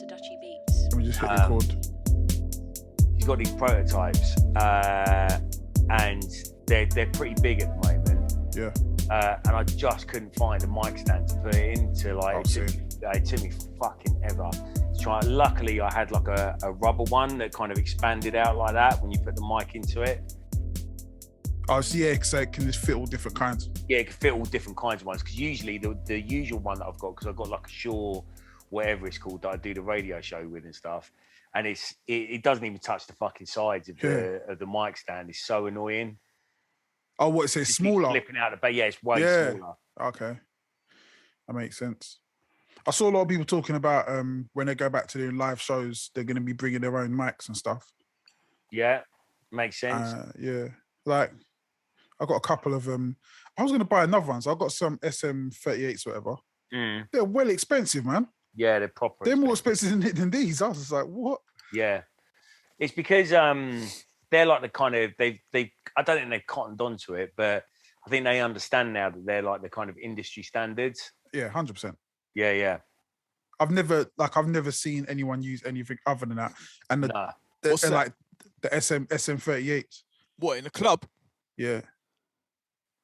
Let me just hit record. You've got these prototypes, and they're pretty big at the moment. Yeah. And I just couldn't find a mic stand to put it into. Like, it took me fucking ever to try. Luckily, I had like a rubber one that kind of expanded out like that when you put the mic into it. Oh, so yeah, so it can just fit all different kinds. Yeah, it can fit all different kinds of ones. Because usually the usual one that I've got, because I've got like a Shure, whatever it's called, that I do the radio show with and stuff, and it doesn't even touch the fucking sides of the mic stand. It's so annoying. Oh, what? So it's smaller? Flipping out the bay. Yeah, it's way smaller. Okay, that makes sense. I saw a lot of people talking about when they go back to doing live shows, they're going to be bringing their own mics and stuff. Yeah, makes sense. Yeah, like I got a couple of I was going to buy another one, so I got some SM38s, whatever. They're well expensive, man. Yeah, they're proper. They're more expensive than these. I was just like, what? Yeah, it's because they're like the kind of they. I don't think they've cottoned onto it, but I think they understand now that they're like the kind of industry standards. Yeah, 100%. Yeah. I've never seen anyone use anything other than that. And they're like the SM38s. What, in a club? Yeah.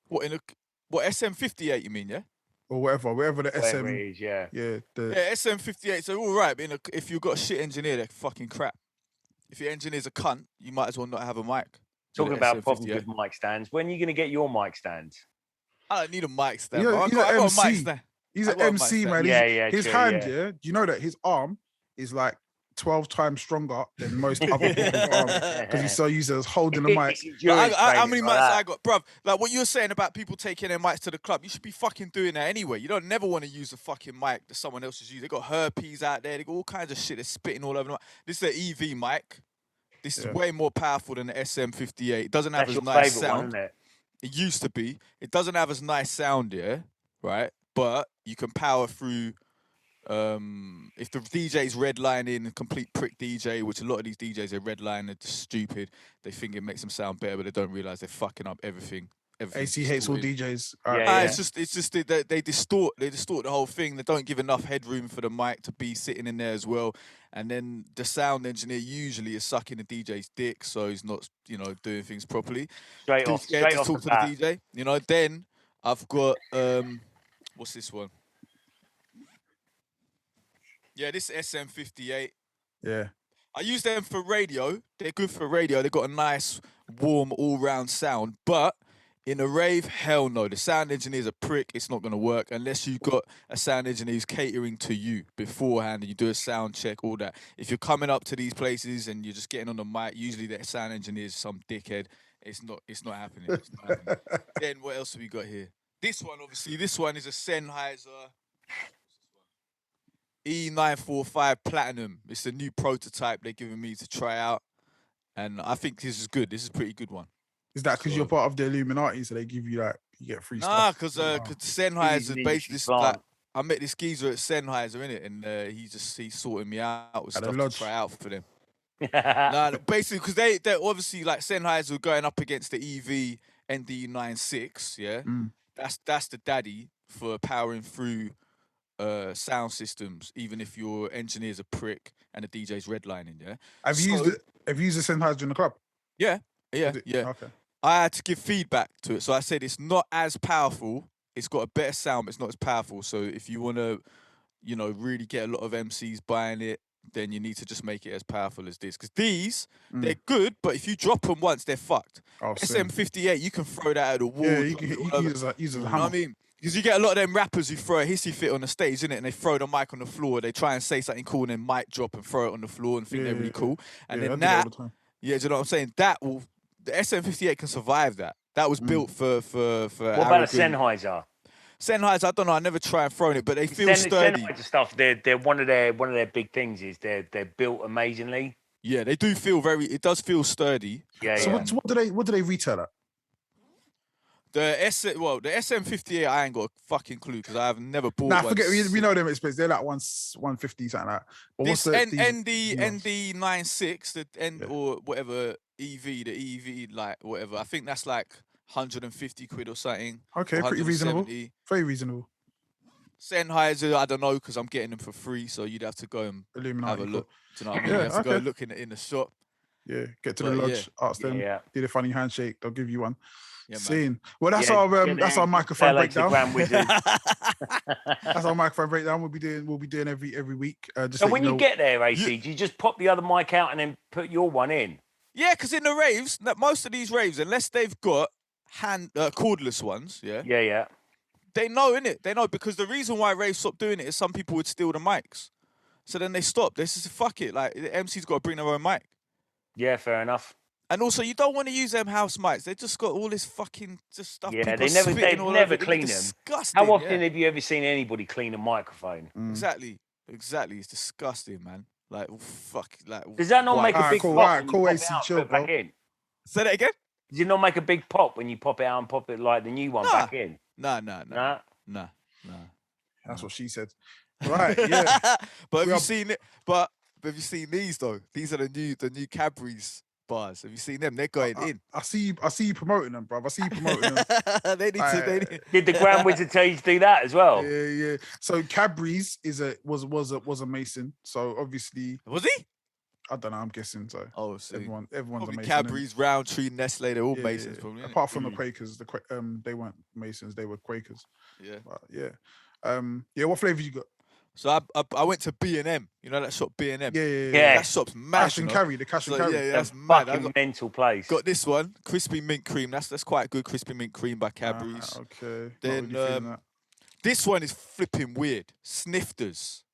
What SM58? You mean, yeah? Or whatever the SM is, yeah. Yeah, SM58. So all right, but if you've got a shit engineer, they're fucking crap. If your engineer's a cunt, you might as well not have a mic. Talking about problems with mic stands, when are you going to get your mic stands? I don't need a mic stand. I got a mic stand. He's an MC, man. His hand, do you know that his arm is like 12 times stronger than most other people's arms because he's so used to holding the mic. How many mics I got? Bruv, like what you were saying about people taking their mics to the club, you should be fucking doing that anyway. You don't never want to use a fucking mic that someone else is using. They got Herpes out there. They got all kinds of shit. They're spitting all over the mic. This is an EV mic. This is way more powerful than the SM58. It doesn't have as nice sound. One, it used to be. It doesn't have as nice sound, yeah, right? But you can power through. If the DJ's redlining, complete prick DJ, which a lot of these DJs are redlining, they're just stupid. They think it makes them sound better, but they don't realize they're fucking up everything. AC hates all DJs. It's just they distort the whole thing. They don't give enough headroom for the mic to be sitting in there as well. And then the sound engineer usually is sucking the DJ's dick, so he's not, doing things properly. Straight off to talk to the DJ. Then I've got what's this one? Yeah, this SM58. Yeah. I use them for radio. They're good for radio. They've got a nice, warm, all-round sound. But in a rave, hell no. The sound engineer's a prick. It's not going to work unless you've got a sound engineer who's catering to you beforehand and you do a sound check, all that. If you're coming up to these places and you're just getting on the mic, usually the sound engineer is some dickhead. It's not happening. It's not happening. Then what else have we got here? This one, obviously. This one is a Sennheiser E945 Platinum. It's a new prototype they're giving me to try out. And I think this is good. This is a pretty good one. Is that because you're part of the Illuminati, so they give you you get free stuff? Nah, because Sennheiser basically, I met this geezer at Sennheiser, innit? And he's sorting me out with stuff to try out for them. Basically, because they're obviously like Sennheiser going up against the EV ND96, yeah? That's the daddy for powering through sound systems, even if your engineer's a prick and the DJ's redlining, yeah? Have you used the Sennheiser in the club? Yeah. Okay. I had to give feedback to it. So I said it's not as powerful. It's got a better sound, but it's not as powerful. So if you want to, really get a lot of MCs buying it, then you need to just make it as powerful as this. Because these, they're good, but if you drop them once, they're fucked. SM58, you can throw that at the wall. Yeah, you can use a hammer. You know what I mean? Because you get a lot of them rappers who throw a hissy fit on the stage, innit? And they throw the mic on the floor. They try and say something cool and then mic drop and throw it on the floor and think they're really cool. And then that, do you know what I'm saying? The SM58 can survive that. That was built for What about a Sennheiser? Sennheiser, I don't know. I never try and throw it, but they feel sturdy. Sennheiser stuff. They're one of their big things is they're built amazingly. Yeah, they do feel it does feel sturdy. Yeah. So what do they retail at? The SM58, I ain't got a fucking clue because I have never bought one. Forget, we know them expensive. They're like 150, something like that. But this ND96, or whatever, the EV, like whatever, I think that's like 150 quid or something. Okay, pretty reasonable. Very reasonable. Sennheiser, I don't know, because I'm getting them for free, so you'd have to go and have a look. Do you know what I mean? You have to go look in the shop. Yeah, get to the lodge, ask them, do the funny handshake, they'll give you one. Yeah, Scene. Well, that's our microphone breakdown. That's our microphone breakdown. We'll be doing every week. So when you get there, AC, do you just pop the other mic out and then put your one in? Yeah, because in the raves, most of these raves, unless they've got cordless ones, yeah, they know, innit? They know, because the reason why raves stopped doing it is some people would steal the mics. So then they stopped. They just fuck it. Like, the MC's got to bring their own mic. Yeah, fair enough. And also, you don't want to use them house mics. They just got all this fucking stuff. Yeah, they never clean them. Disgusting. How often have you ever seen anybody clean a microphone? Exactly. It's disgusting, man. Like, fuck. Like, does that not make a big pop? Cool, AC, chill, bro. In? Say that again. Does it not make a big pop when you pop it out and pop it like the new one back in? Nah. That's what she said. Right, yeah. But have you seen it? But have you seen these though? These are the new Cadbury's bars. Have you seen them? They're going in. I see you promoting them, bruv. I see you promoting them. They need to. Did the Grand Wizard tell you to do that as well? Yeah. So Cadbury's was a Mason. So obviously, was he? I don't know. I'm guessing so. Oh, see. Everyone's probably a Mason. Cadbury's, Roundtree, Nestle. They're all Masons, probably. Apart from the Quakers, they weren't Masons. They were Quakers. Yeah. But yeah. What flavors you got? So I went to B&M. You know that shop B&M? Yeah. That shop's mad. Cash and carry. The cash and carry. Yeah, that's mad. Fucking mental place. Got this one, crispy mint cream. That's quite good. Crispy mint cream by Cadbury's. Okay. Then this one is flipping weird. Snifters.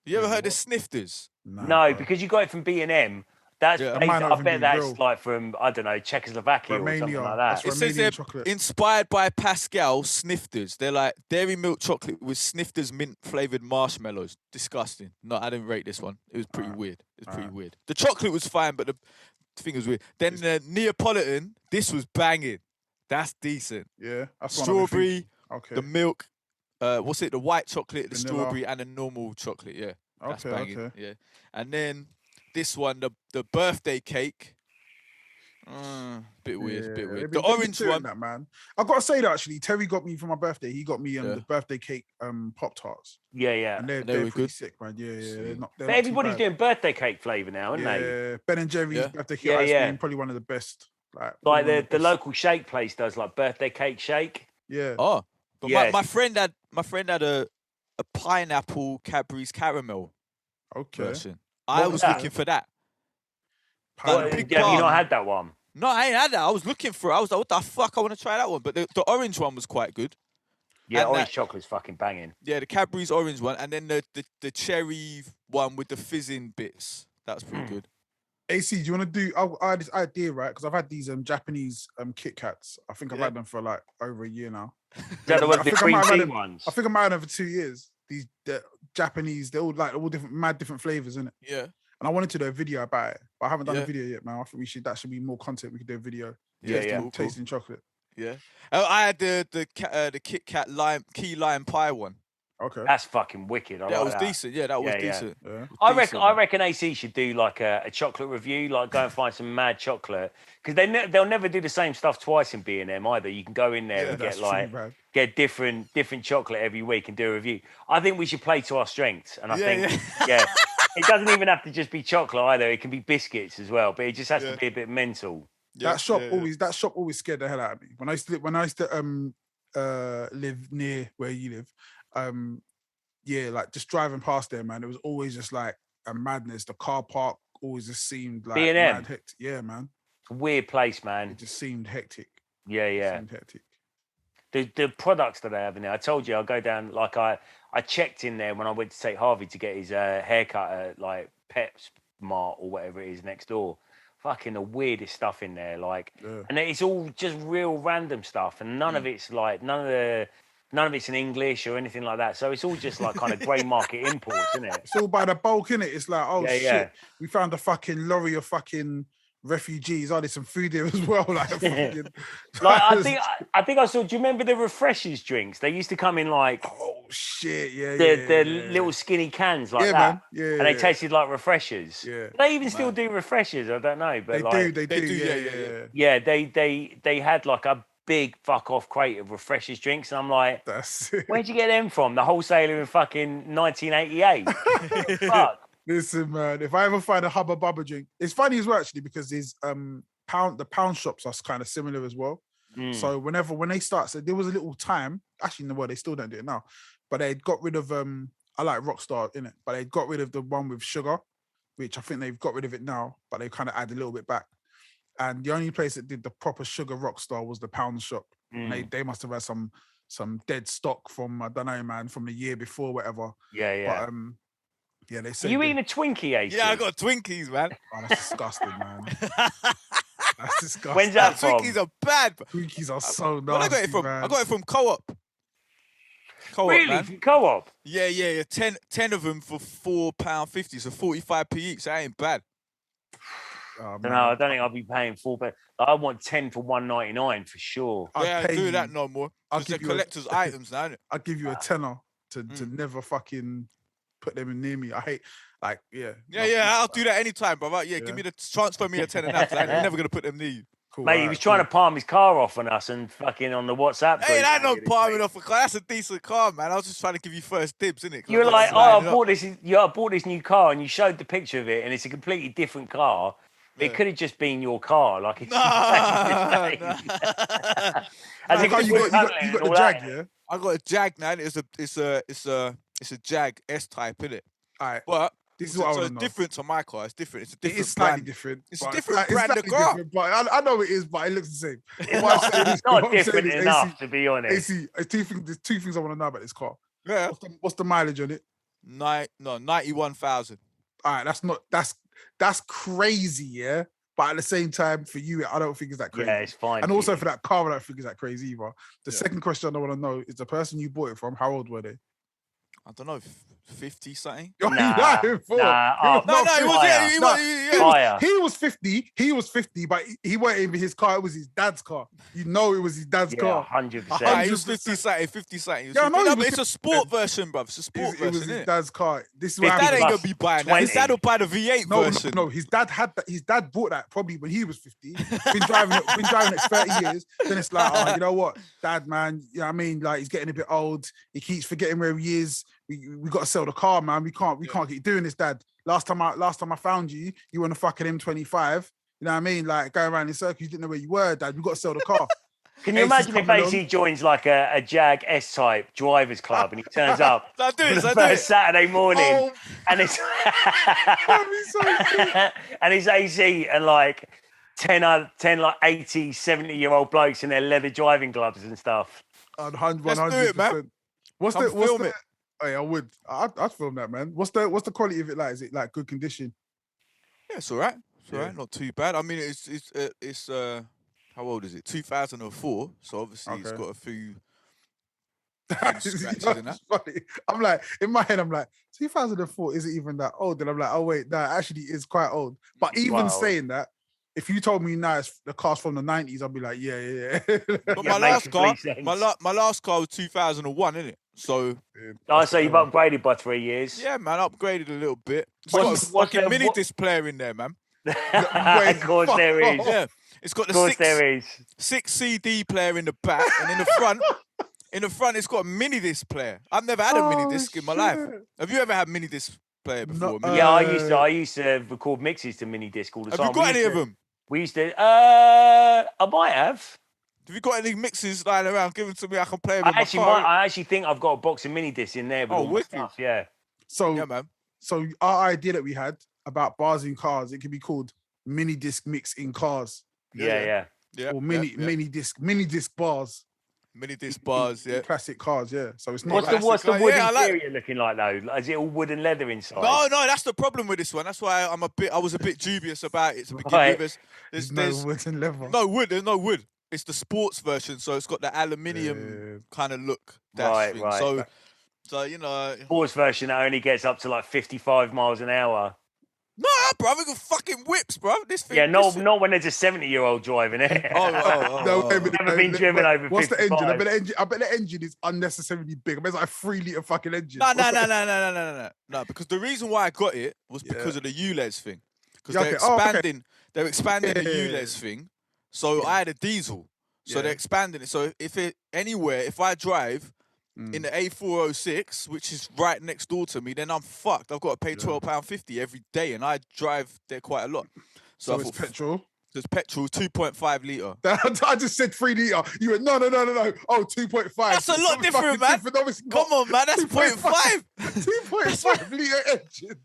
You ever heard of Snifters? No, because you got it from B&M. That's I bet that's like from, I don't know, Czechoslovakia Romania, or something like that. It says they're inspired by Pascal Snifters. They're like dairy milk chocolate with Snifters mint flavored marshmallows. Disgusting. No, I didn't rate this one. It was pretty weird. Weird. The chocolate was fine, but the thing was weird. Then the Neapolitan, this was banging. That's decent. Yeah. That's strawberry, okay. The milk, what's it? The white chocolate, the Vanilla. Strawberry, and the normal chocolate. Yeah. That's banging. Okay. Yeah. And then this one, the birthday cake. Bit weird. The orange one, that, man. I gotta say that actually, Terry got me for my birthday. He got me the birthday cake Pop-Tarts. Yeah. And they're pretty good. Sick, man. Yeah. But everybody's doing birthday cake flavour now, aren't they? Yeah. Ben and Jerry's birthday cake ice cream, probably one of the best. Like the local shake place does, like birthday cake shake. Yeah. Oh, but my friend had a pineapple Cadbury's caramel version. I was looking for that. Have you not had that one? No, I ain't had that. I was looking for it. I was like, what the fuck? I want to try that one. But the orange one was quite good. Yeah, and orange chocolate's fucking banging. Yeah, the Cadbury's orange one. And then the cherry one with the fizzing bits. That's pretty good. AC, do you want to do... I had this idea, right? Because I've had these Japanese Kit Kats. I think I've had them for like over a year now. The cream tea ones? I think I might have them for 2 years. These Japanese, they're all different flavors, isn't it? Yeah. And I wanted to do a video about it, but I haven't done a video yet, man. I think that should be more content. We could do a video. Tasting chocolate. Yeah. I had the Kit Kat key lime pie one. Okay. That's fucking wicked. That was decent. Yeah, that was decent. Yeah. I reckon AC should do like a chocolate review, like go and find some mad chocolate, because they'll never do the same stuff twice in B&M either. You can go in there and get different chocolate every week and do a review. I think we should play to our strengths, and I think it doesn't even have to just be chocolate either. It can be biscuits as well, but it just has to be a bit mental. Yeah, that shop always scared the hell out of me. When I used to live near where you live, like just driving past there, man, it was always just like a madness. The car park always just seemed like B&M. hectic. Yeah, man. It's a weird place, man. It just seemed hectic. Yeah. It seemed hectic. The products that they have in there, I told you, I'll go down, like I checked in there when I went to take Harvey to get his haircut at like Pep's Mart or whatever it is next door. Fucking the weirdest stuff in there, and it's all just real random stuff, and none of it's like none of it's in English or anything like that. So it's all just like kind of grey market imports, isn't it? It's all by the bulk, innit? It's like, shit, we found a fucking lorry of fucking refugees. There's some food here as well. Like I think I saw. Do you remember the Refreshers drinks? They used to come in like shit, the little skinny cans like that. Man. Yeah, and they tasted like Refreshers. Yeah, do they even still do Refreshers? I don't know, but they do. Yeah, they had like a big fuck off crate of Refreshers drinks, and I'm like, That's it. where'd you get them from? The wholesaler in fucking 1988. Fuck. Listen, man, if I ever find a Hubba Bubba drink, it's funny as well actually because these the pound shops are kind of similar as well. So when they start, so there was a little time, actually no, well, they still don't do it now, but they got rid of I like Rockstar in it, but they got rid of the one with sugar, which I think they've got rid of it now, but they kind of add a little bit back. And the only place that did the proper sugar Rockstar was the pound shop. They must have had some dead stock from, I don't know, man, from the year before, whatever. Yeah. But, yeah, they say. Are you eating a Twinkie, AC? Yeah, I got Twinkies, man. Oh, that's disgusting, man. That's disgusting. When's that from? Twinkies are bad. Bro. Twinkies are so nasty, Where I got it from? man. I got it from Co-op. Really? Man. From Co-op? Yeah. 10 of them for £4.50, so 45p each. That ain't bad. Oh, No, I don't think I'll be paying £4. I want 10 for £1.99 for sure. I'd Yeah, I pay do you- that no more. I'll Because they're give you a- collector's items now, innit? I'd give you a tenner to never fucking put them in near me. I hate, like, yeah. Yeah, I'll do that anytime, brother. Yeah, give me transfer me a tenner now, 'cause I'm never going to put them near you. Cool, Mate, he alright, was trying cool. to palm his car off on us and fucking on the WhatsApp. Hey, group that no earlier this palming week. off a car. That's a decent car, man. I was just trying to give you first dibs, innit? 'Cause You were I'm like, just oh, I lining up. bought this new car, and you showed the picture of it, and it's a completely different car. It could have just been your car, like it's Nah. As if Oh, it's you got paneling the and all Jag, that. yeah? I got a Jag, man. It's a Jag S-Type, innit? All right. But This is what I so want it's to know. different to my car. It's different. It's a It different is slightly brand. different. It's a but different it's brand of slightly car. different, But I know it is, but it looks the same. It's What I'm saying is- it's what not I'm saying different is, enough, AC, to be honest. AC, there's two things I want to know about this car. Yeah. What's the mileage on it? 91,000. All right, that's crazy, yeah. But at the same time, for you, I don't think it's that crazy. Yeah, it's fine. And also for for that car, I don't think it's that crazy either. The second question I want to know is the person you bought it from, how old were they? I don't know, 50 something. Oh, Nah, you lying for? nah, He was oh, not No, it 50. was Higher. he No, was Higher. He was 50. He was 50, but he wasn't even his car. It was his dad's car. You know, it was his dad's Yeah, car. 100%. Nah, he was 100%. 50 something, 50 something. He was Yeah, I 50. know No, he but was it's a sport version, bruv. It's a sport It was version, his innit? dad's car. This is His what dad happened. ain't plus gonna be buying that. His 20. dad will buy the V8 No, version. no, his dad had that. His dad bought that probably when he was 50. Been driving it 30 years. Then it's like, oh, you know what, dad, man, you know what I mean? Like, he's getting a bit old. He keeps forgetting where he is. We got to sell the car, man. We can't keep doing this, dad. Last time I found you, you were on a fucking M25. You know what I mean? Like, going around in circles, you didn't know where you were, dad. We got to sell the car. Can you AC's imagine if coming AC joins like a Jag S-Type drivers club and he turns up I do for it, the I do first it. Saturday morning Oh, and it's that'd be so sick. and it's AC and like 10 like 80, 70-year-old blokes in their leather driving gloves and stuff. 100%. Let's do it, man. What's Come film it. Hey, I would. I'd film that, man. What's the quality of it like? Is it like good condition? Yeah, it's all right. It's all Yeah. right. Not too bad. I mean, it's how old is it? 2004. So obviously it's Okay. got a few. It's scratches in that. funny. I'm like, in my head, I'm like, 2004 isn't even that old. And I'm like, oh wait, no, actually it's quite old. But even Wow. saying that, if you told me now it's the car's from the 90s, I'd be like, yeah. But Yeah, my makes last car, complete sense. my last car was 2001, isn't it? So Oh, so you've upgraded by 3 years. yeah, man, upgraded a little bit. It's What's- got a what's fucking the- mini what- disc player in there, man. Of course there is. Yeah, it's got Of the course there is. six CD player in the back, and in the front, it's got a mini disc player. I've never had a mini Oh, disc in my life. shit. Have you ever had mini disc player before? No, Yeah, I used to record mixes to mini disc all the Have time. you got We any used of to- them? We used to. I might have. Have you got any mixes lying around? Give them to me. I can play them in my I car. actually think I've got a box of mini discs in there. With Oh, all my wicked. stuff. Yeah. So, Yeah, man. so our idea that we had about bars in cars, it could be called mini disc mix in cars. Yeah. Yeah. Or mini disc bars. Mini disc in bars. Yeah. classic cars, yeah. So it's not What's like, the wooden Yeah, I like- interior looking like though? Is it all wood and leather inside? No, that's the problem with this one. That's why I was a bit dubious about it to begin Right. with. there's There's no wood and leather. no wood. There's no wood. It's the sports version, so it's got the aluminium kind of look dash Right, thing. right. So you know, Sports version that only gets up to like 55 miles an hour. no, bro, we got fucking whips, bro. This thing. Yeah, this- not when there's a 70-year-old driving it. No, wait a minute, Never been driven over What's the engine? 55. I bet the engine is unnecessarily big. I bet it's like a 3-litre fucking engine. No. Because the reason why I got it was Yeah. because of the ULEZ thing. Because Yeah, they're okay. Oh, okay. expanding, they're expanding the Yeah. ULEZ thing. So I had a diesel. So they're expanding it. So if I drive in the A406, which is right next door to me, then I'm fucked. I've got to pay £12.50 every day, and I drive there quite a lot. So it's petrol. There's petrol, 2.5 litre. I just said 3 litre. You went, no. Oh, 2.5. That's a lot different, man. Come on, man. That's 0.5. 2.5 litre engine.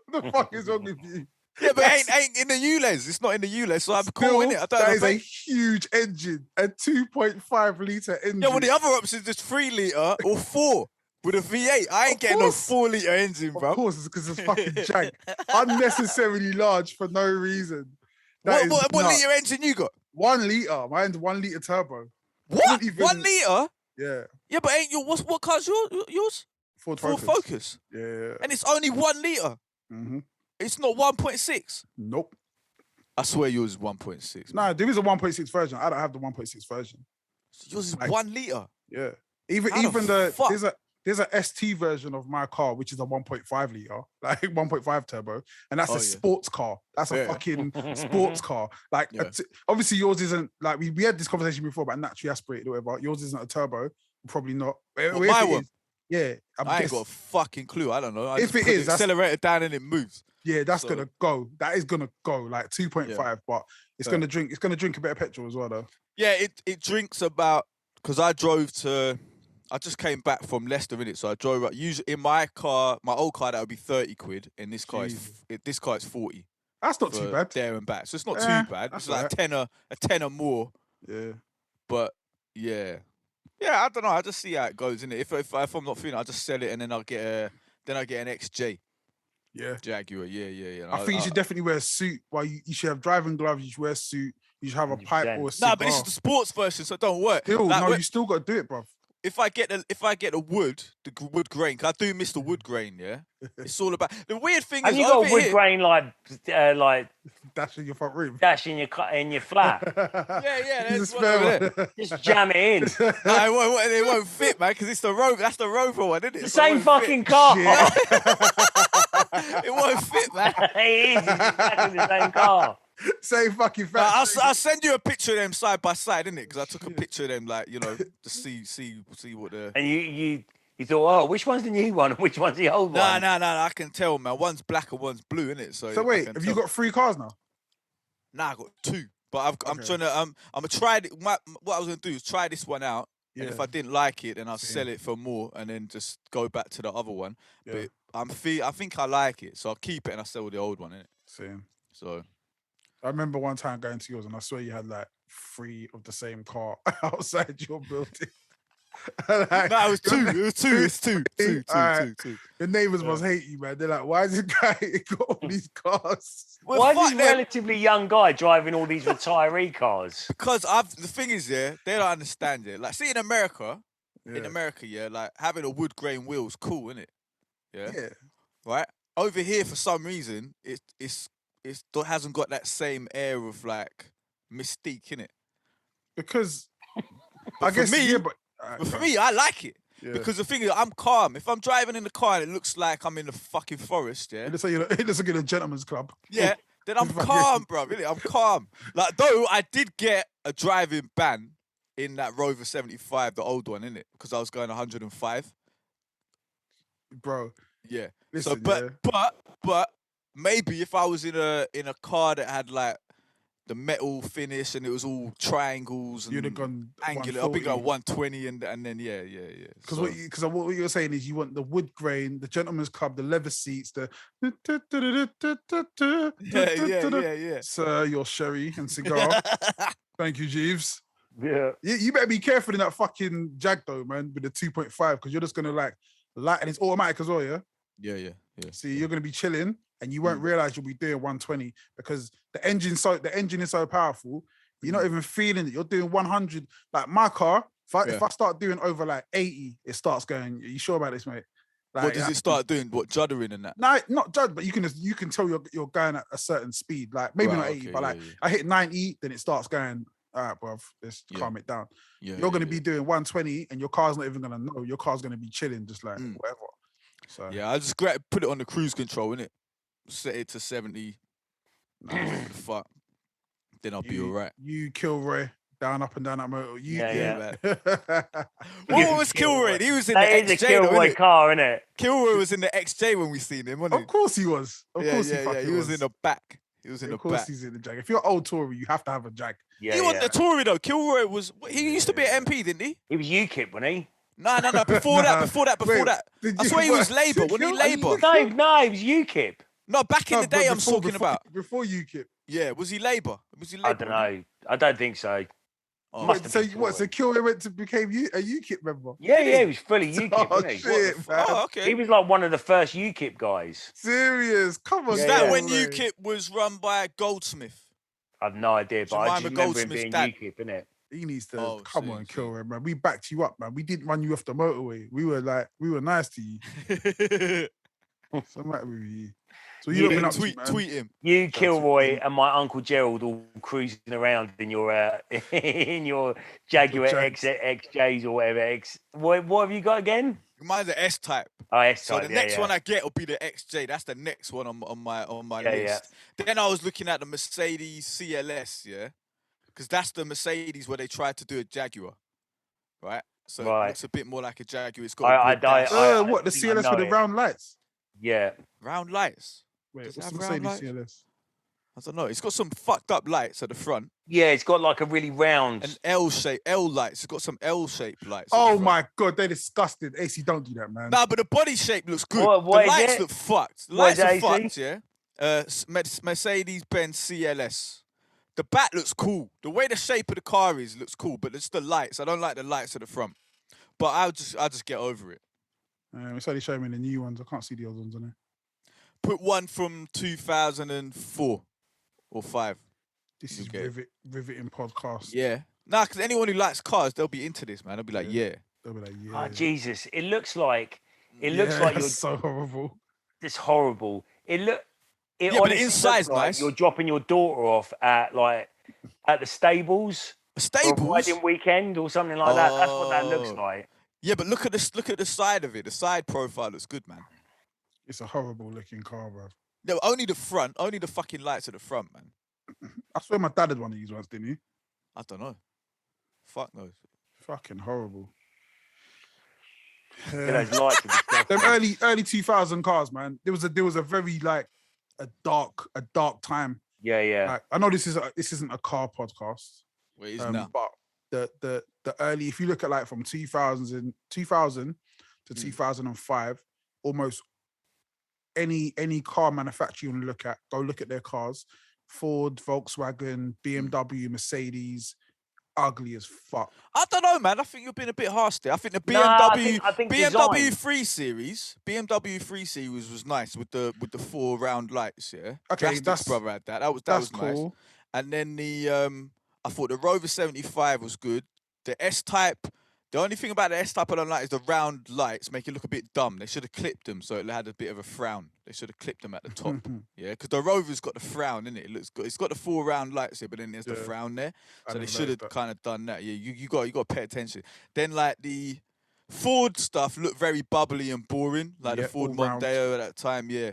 What the fuck is wrong with you? Yeah, but it ain't in the ULEZ. It's not in the ULEZ, so I'm cool in it. That is a huge engine, a 2.5 litre engine. Yeah, well, the other option is just 3 litre or 4 with a V8. I ain't getting no 4 litre engine, bro. Of course, it's because it's fucking jank. Unnecessarily large for no reason. What litre engine you got? 1 litre. Mine's 1 litre turbo. What? 1 litre? Yeah. Yeah, but ain't what car's yours? Ford Focus. Yeah. And it's only 1 litre. Mm-hmm. It's not 1.6. Nope. I swear yours is 1.6. Nah, there is a 1.6 version. I don't have the 1.6 version. So yours is 1 litre. Yeah. Even there's a ST version of my car, which is a 1.5 litre, like 1.5 turbo, and that's a sports car. That's a fucking sports car. Like, obviously yours isn't, like, we had this conversation before about naturally aspirated or whatever. Yours isn't a turbo, probably not. My one? Yeah. I ain't got a fucking clue. I don't know. If it is, the accelerator down and it moves. Yeah, that's gonna go. That is gonna go like 2.5, but it's gonna drink. It's gonna drink a bit of petrol as well, though. Yeah, it drinks about, because I just came back from Leicester, innit? So I drove up. Usually in my car, my old car, that would be 30 quid. In this car, this car is 40. That's not too bad. There and back, so it's not too bad. It's like a tenner more. Yeah, but yeah, I don't know. I just see how it goes, innit? If I'm not feeling it, I just sell it and then I get an XJ. Yeah, Jaguar. Yeah. I think you should definitely wear a suit. Well, you should have driving gloves. You should wear a suit. You should have a pipe or a cigar. Nah, but this is the sports version, so it don't work. Still, like, you still got to do it, bruv. If I get the wood grain, 'cause I do miss the wood grain, yeah. It's all about the weird thing. Have you got wood grain like dash in your front room, dash in your flat? yeah. There's one over there. Just jam it in. No, it won't fit, man, because it's the Rover. That's the Rover one, isn't it? The same fucking car. It won't fit, man. It is. It's exactly the same car. Same fucking fact. I'll send you a picture of them side by side, innit? Because I took a picture of them, like, to see what the. And you thought, oh, which one's the new one and which one's the old one? No, I can tell, man. One's black and one's blue, innit? So wait, have you got 3 cars now? Nah, I got 2. But I'm trying to I'm gonna try it. What I was gonna do is try this one out, and if I didn't like it, then I'll sell it for more, and then just go back to the other one. Yeah. But I think I like it, so I'll keep it and I'll sell the old one, innit? Same. So. I remember one time going to yours, and I swear you had like 3 of the same car outside your building. Like, no, it was 2. It's two. The neighbours must hate you, man. They're like, why is this guy got all these cars? Well, why is this relatively young guy driving all these retiree cars? Because the thing is, they don't understand it. Like, see, in America, like, having a Woodgrain Wheels, cool, isn't it? Yeah. Right? Over here, for some reason, it hasn't got that same air of, like, mystique in it. Because I guess but for me, I like it. Yeah. Because the thing is, I'm calm. If I'm driving in the car and it looks like I'm in the fucking forest, it looks like in a gentleman's club. Yeah, then I'm calm, bro. Really, I'm calm. Like, though I did get a driving ban in that Rover 75, the old one, innit? Because I was going 105. Bro. Yeah. Listen, but maybe if I was in a car that had, like, the metal finish and it was all triangles and you'd have gone angular, I'll be going 120 and then yeah. Because what you're saying is you want the wood grain, the gentleman's club, the leather seats, the yeah. Sir, your sherry and cigar. Thank you, Jeeves. Yeah. You better be careful in that fucking Jag though, man, with the 2.5, because you're just gonna like light, and it's automatic as well, yeah. Yeah. See, you're gonna be chilling. And you won't realize you'll be doing 120 because the engine is so powerful. You're not even feeling it. You're doing 100. Like my car, if I start doing over like 80, it starts going. Are you sure about this, mate? Like, what does it start doing? What, juddering and that? No, not judge, but you can tell you're going at a certain speed. Like maybe not 80, but like I hit 90, then it starts going. All right, bruv, let's calm it down. You're going to be doing 120, and your car's not even going to know. Your car's going to be chilling, just like whatever. So yeah, I just put it on the cruise control, innit? Set it to 70. Fuck. Then I'll be all right. You, Kilroy, down, up and down that motor. Yeah. What was Kilroy? He was in the That is a XJ, though, Kilroy innit? car, isn't it? Kilroy was in the XJ when we seen him, wasn't Of course he was. Of he? course he fucking He was in the back. He was in the Of course back. he's in the Jag. If you're old Tory, you have to have a Jag. Yeah, He wasn't a Tory though. Kilroy was. He used to be an MP, didn't he? He was UKIP, wasn't he? No. Before Nah. that. Wait, I swear he was Labour. Wasn't he Labour? No, he was UKIP. No, back in the day, I'm talking about. Before UKIP. Yeah, was he Labour? I don't know. I don't think so. Oh. Must have So been what? So Tory. Kilroy went to became a UKIP member. Yeah, he was fully UKIP, Oh wasn't he? shit, man! Oh, okay. He was like one of the first UKIP guys. Serious? Come on. Was Yeah, that yeah. when UKIP was run by Goldsmith? I've no idea, but I Jemima just remember him Goldsmith's being dad. UKIP, innit? He needs to Oh, come on, see. Kilroy, man. We backed you up, man. We didn't run you off the motorway. We were nice to you. So I'm happy with you. So you Yeah, don't been up to, man. tweet him. You, That's Kilroy, amazing. and my Uncle Gerald all cruising around in your in your Jaguar Jags. XJs or whatever. What have you got again? Mine's an S-type. Oh, S So type. the next one I get will be the XJ. That's the next one on my Yeah, list. Then I was looking at the Mercedes CLS, yeah, because that's the Mercedes where they tried to do a Jaguar, right? So Right. it looks a bit more like a Jaguar. It's got a good dash. What, the think I CLS know with the it. round lights? Yeah. Round lights. Wait, Does it what's the have round Mercedes lights? CLS? I don't know. It's got some fucked up lights at the front Yeah, it's got like a really round. and L lights. It's got some L-shaped lights. at the Oh front. my god, they're disgusting. AC, don't do that, man. Nah, but the body shape looks good. What the is lights it? look fucked. The What is lights are it, AC? fucked, yeah. Mercedes-Benz CLS. The back looks cool. The way the shape of the car is looks cool, but it's the lights. I don't like the lights at the front. But I'll just get over it. It's only showing me the new ones. I can't see the old ones on there. Put one from 2004 or 5. This is Okay. riveting podcast. Yeah. Nah, because anyone who likes cars, they'll be into this, man. They'll be like, yeah. They'll be like, yeah. Oh Jesus! It looks like Yeah, you're. that's so horrible. It's horrible. It Yeah, but the honestly inside's looks like nice. You're dropping your daughter off at the stables. For a Stables? wedding weekend or something like that. That's what that looks Oh. like. Yeah, but look at the side of it. The side profile looks good, man. It's a horrible looking car, bro. No, only the front, only the fucking lights at the front, man. I swear my dad had one of these once, didn't he? I don't know. Fuck knows. Fucking horrible. Yeah, those lights are Them disgusting. early 2000 cars, man. There was a very like a dark time. Yeah. Like, I know this isn't a car podcast, Where is now? but the early, if you look at like from 2000 to 2005, almost any car manufacturer you want to look at, go look at their cars. Ford, Volkswagen, BMW, Mercedes, ugly as fuck. I don't know, man. I think you're being a bit harsh there. I think the BMW, Nah, I think BMW design. 3 Series, BMW 3 Series was nice with the 4 round lights. Yeah. Okay, Plastics that's- brother had that. That was That's nice. cool. And then I thought the Rover 75 was good. The S-Type. The only thing about the S-Type I don't like is the round lights make it look a bit dumb. They should have clipped them so it had a bit of a frown. They should have clipped them at the top. Yeah, because the Rover's got the frown, innit? It looks good. It's got the 4 round lights here, but then there's the Yeah. frown there. I So they never should have noticed that. kind of done that. Yeah, you got to pay attention. Then like the Ford stuff looked very bubbly and boring, like Yeah, the Ford all round. Mondeo at that time. Yeah,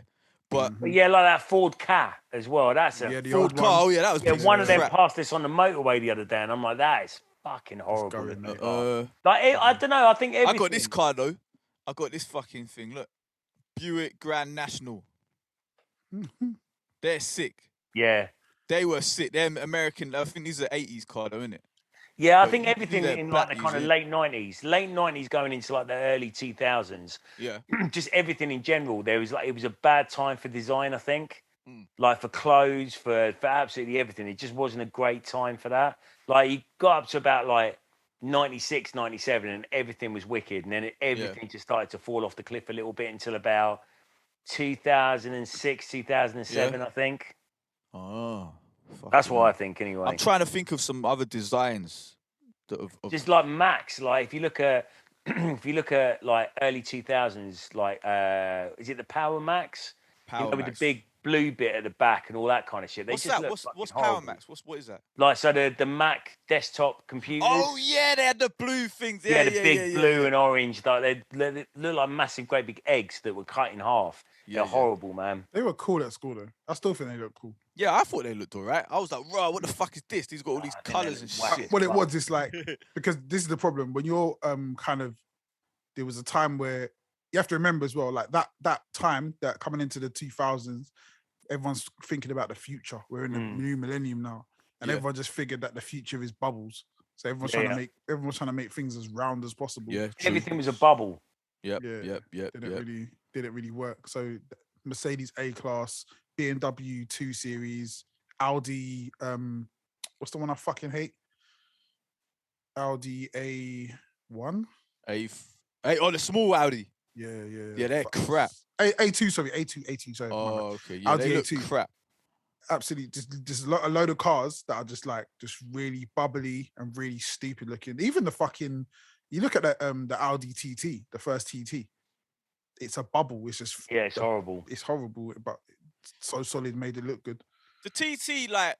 but But yeah, like that Ford Ka as well. That's a Yeah, the Ford old car, oh ones. yeah, that was yeah. piece One of them crap. passed this on the motorway the other day, and I'm like, that is fucking horrible. going, looking mate. car. I don't know. I think I everything. got this car though. I got this fucking thing. Look, Buick Grand National. They're sick. Yeah. They were sick. They're American. I think these are 80s car though, innit? Yeah, I But think you everything do that in like the black kind of music. late 90s going into like the early 2000s, Yeah. just everything in general. There was like, it was a bad time for design, I think. Mm. Like for clothes, for absolutely everything. It just wasn't a great time for that. Like you got up to about like 96, 97 and everything was wicked. And then everything just started to fall off the cliff a little bit until about 2006, 2007, I think. Oh. That's fucking what I hell. think anyway. I'm trying to think of some other designs that of Just like Max, like if you look at like early 2000s, like is it the Power Max? Power with Max. the big blue bit at the back and all that kind of shit. They What's just that? look What's fucking Power horrible. Max? What is that? Like so the Mac desktop computers. Oh yeah, they had the blue things. Yeah, the big yeah, blue yeah. and orange. Like they look like massive, great big eggs that were cut in half. Yeah, They're yeah. horrible, man. They were cool at school though. I still think they look cool. Yeah, I thought they looked alright. I was like, "Bro, what the fuck is this? These got all these I think they colours look and whack. shit." What it was, it's like because this is the problem when you're kind of. There was a time where you have to remember as well, like that time that coming into the 2000s, everyone's thinking about the future. We're in the new millennium now, and everyone just figured that the future is bubbles. So everyone's trying to make things as round as possible. Yeah, Everything was a bubble. Yep. Didn't really work. So Mercedes A-Class, BMW 2 Series, Audi. What's the one I fucking hate? Audi A1. The small Audi. Yeah, they're crap. A2, sorry, A2, sorry. Oh, okay. Yeah, Audi they look A2. crap. Absolutely, just a load of cars that are just really bubbly and really stupid looking. Even the fucking, you look at the Audi TT, the first TT, it's a bubble. It's just it's horrible. It's horrible, but it's so solid, made it look good. The TT, like,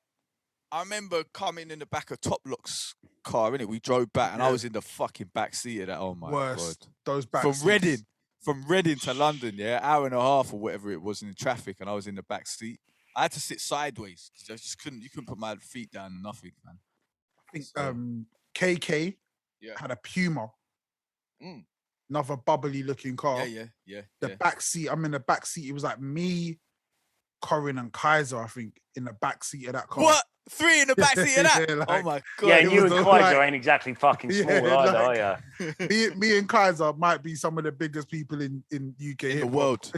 I remember coming in the back of Top Lock's car, innit? We drove back, and I was in the fucking back seat of that. Oh my god! Those back from Reading to London, hour and a half or whatever it was in traffic, and I was in the back seat. I had to sit sideways because I just couldn't. You couldn't put my feet down and nothing, man. I think KK had a Puma, another bubbly looking car. Yeah. The back seat. I'm in the back seat. It was like me, Corin, and Kaiser. I think in the back seat of that car. What? 3 in the back seat of that? Oh my god! Yeah, and you and Kaiser ain't exactly fucking small either, are you? Me and Kaiser might be some of the biggest people in UK in the world.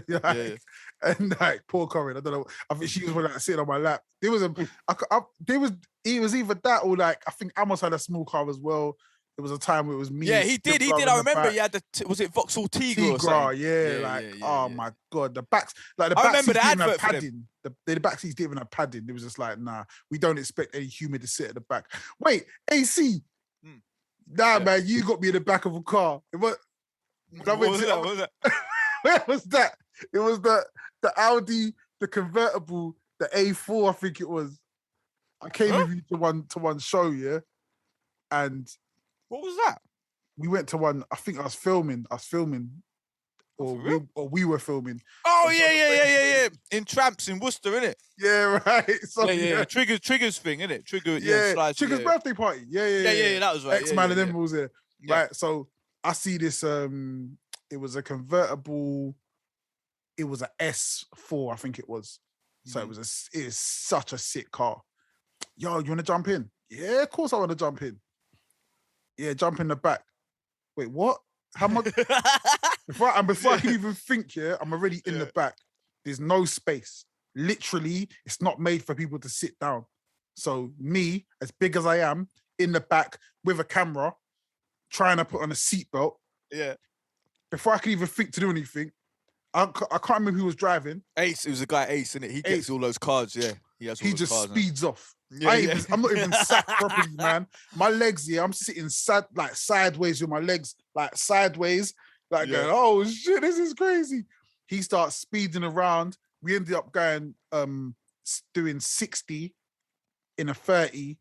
And like poor Corin, I don't know. I think she was like sitting on my lap. There was it was either that or like I think Amos had a small car as well. There was a time where it was me. Yeah, he did. I remember he had was it Vauxhall Tigra or something? Oh my god, the backs like the I back remember seats the didn't have advert for padding. The back seats didn't even have padding. It was just like, nah, we don't expect any human to sit at the back. Wait, AC. Man, you got me in the back of a car. What was that? Where was that? It was the Audi, the convertible, the A4, I think it was. I came with you to one show, and what was that? We went to one. I think I was filming, or we were filming. Oh yeah. In Tramps in Worcester, innit? Yeah, right. So, yeah. Triggers thing, innit? Trigger's birthday party. Yeah. That was right. X-Man and them was there. Yeah. Right. So I see this. It was a convertible. It was a S4, I think it was. So it is such a sick car. Yo, you want to jump in? Yeah, of course I want to jump in. Yeah, jump in the back. Wait, what? How much? before I can even think, I'm already in the back. There's no space. Literally, it's not made for people to sit down. So me, as big as I am, in the back with a camera, trying to put on a seatbelt. Yeah. Before I could even think to do anything, I can't remember who was driving. Ace, it was a guy Ace, innit? He gets all those cards, He just cars, speeds off. I'm not even sat properly, man. My legs, I'm sitting sideways with my legs, sideways, going, oh shit, this is crazy. He starts speeding around. We ended up going, doing 60 in a 30,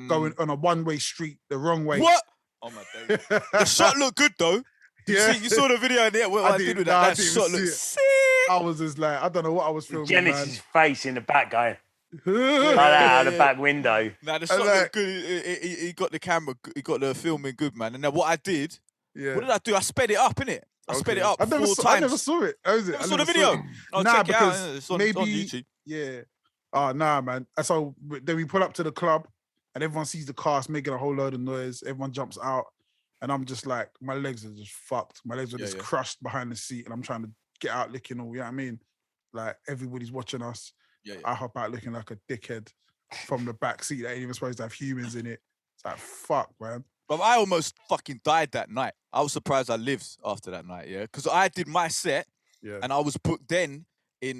going on a one-way street the wrong way. What? Oh my days. The shot looked good though. You saw the video in there. What I did with that shot looked sick. I was just like, I don't know what I was filming. Genesis' face in the back going. Like that out the back window. Nah, the shot looked good. He got the camera, he got the filming good, man. And then what I did, what did I do? I sped it up, innit? I sped it up 4 times. I never saw it. How is it? I saw the video. Check it out. It's on YouTube. Yeah. Oh, nah, man. And so then we pull up to the club and everyone sees the car making a whole load of noise. Everyone jumps out. And I'm just like, my legs are just fucked. My legs are just crushed behind the seat and I'm trying to get out looking all, you know what I mean? Like, everybody's watching us. I hop out looking like a dickhead from the back seat that ain't even supposed to have humans in it. It's like, fuck, man. But I almost fucking died that night. I was surprised I lived after that night, because I did my set and I was booked then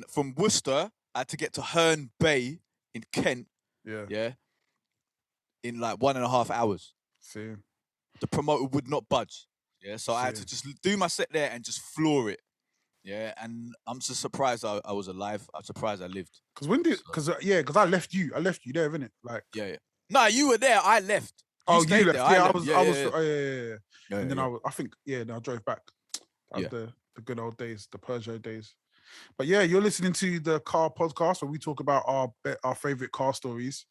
from Worcester. I had to get to Herne Bay in Kent, in like 1.5 hours. See. The promoter would not budge, so I had to just do my set there and just floor it. Yeah, and I'm just surprised I was alive. I'm surprised I lived. Because I left you. I left you there, innit? Like, No, you were there. I left. You left. There. I was. And then I drove back. The good old days, the Peugeot days. But yeah, you're listening to the car podcast where we talk about our favorite car stories.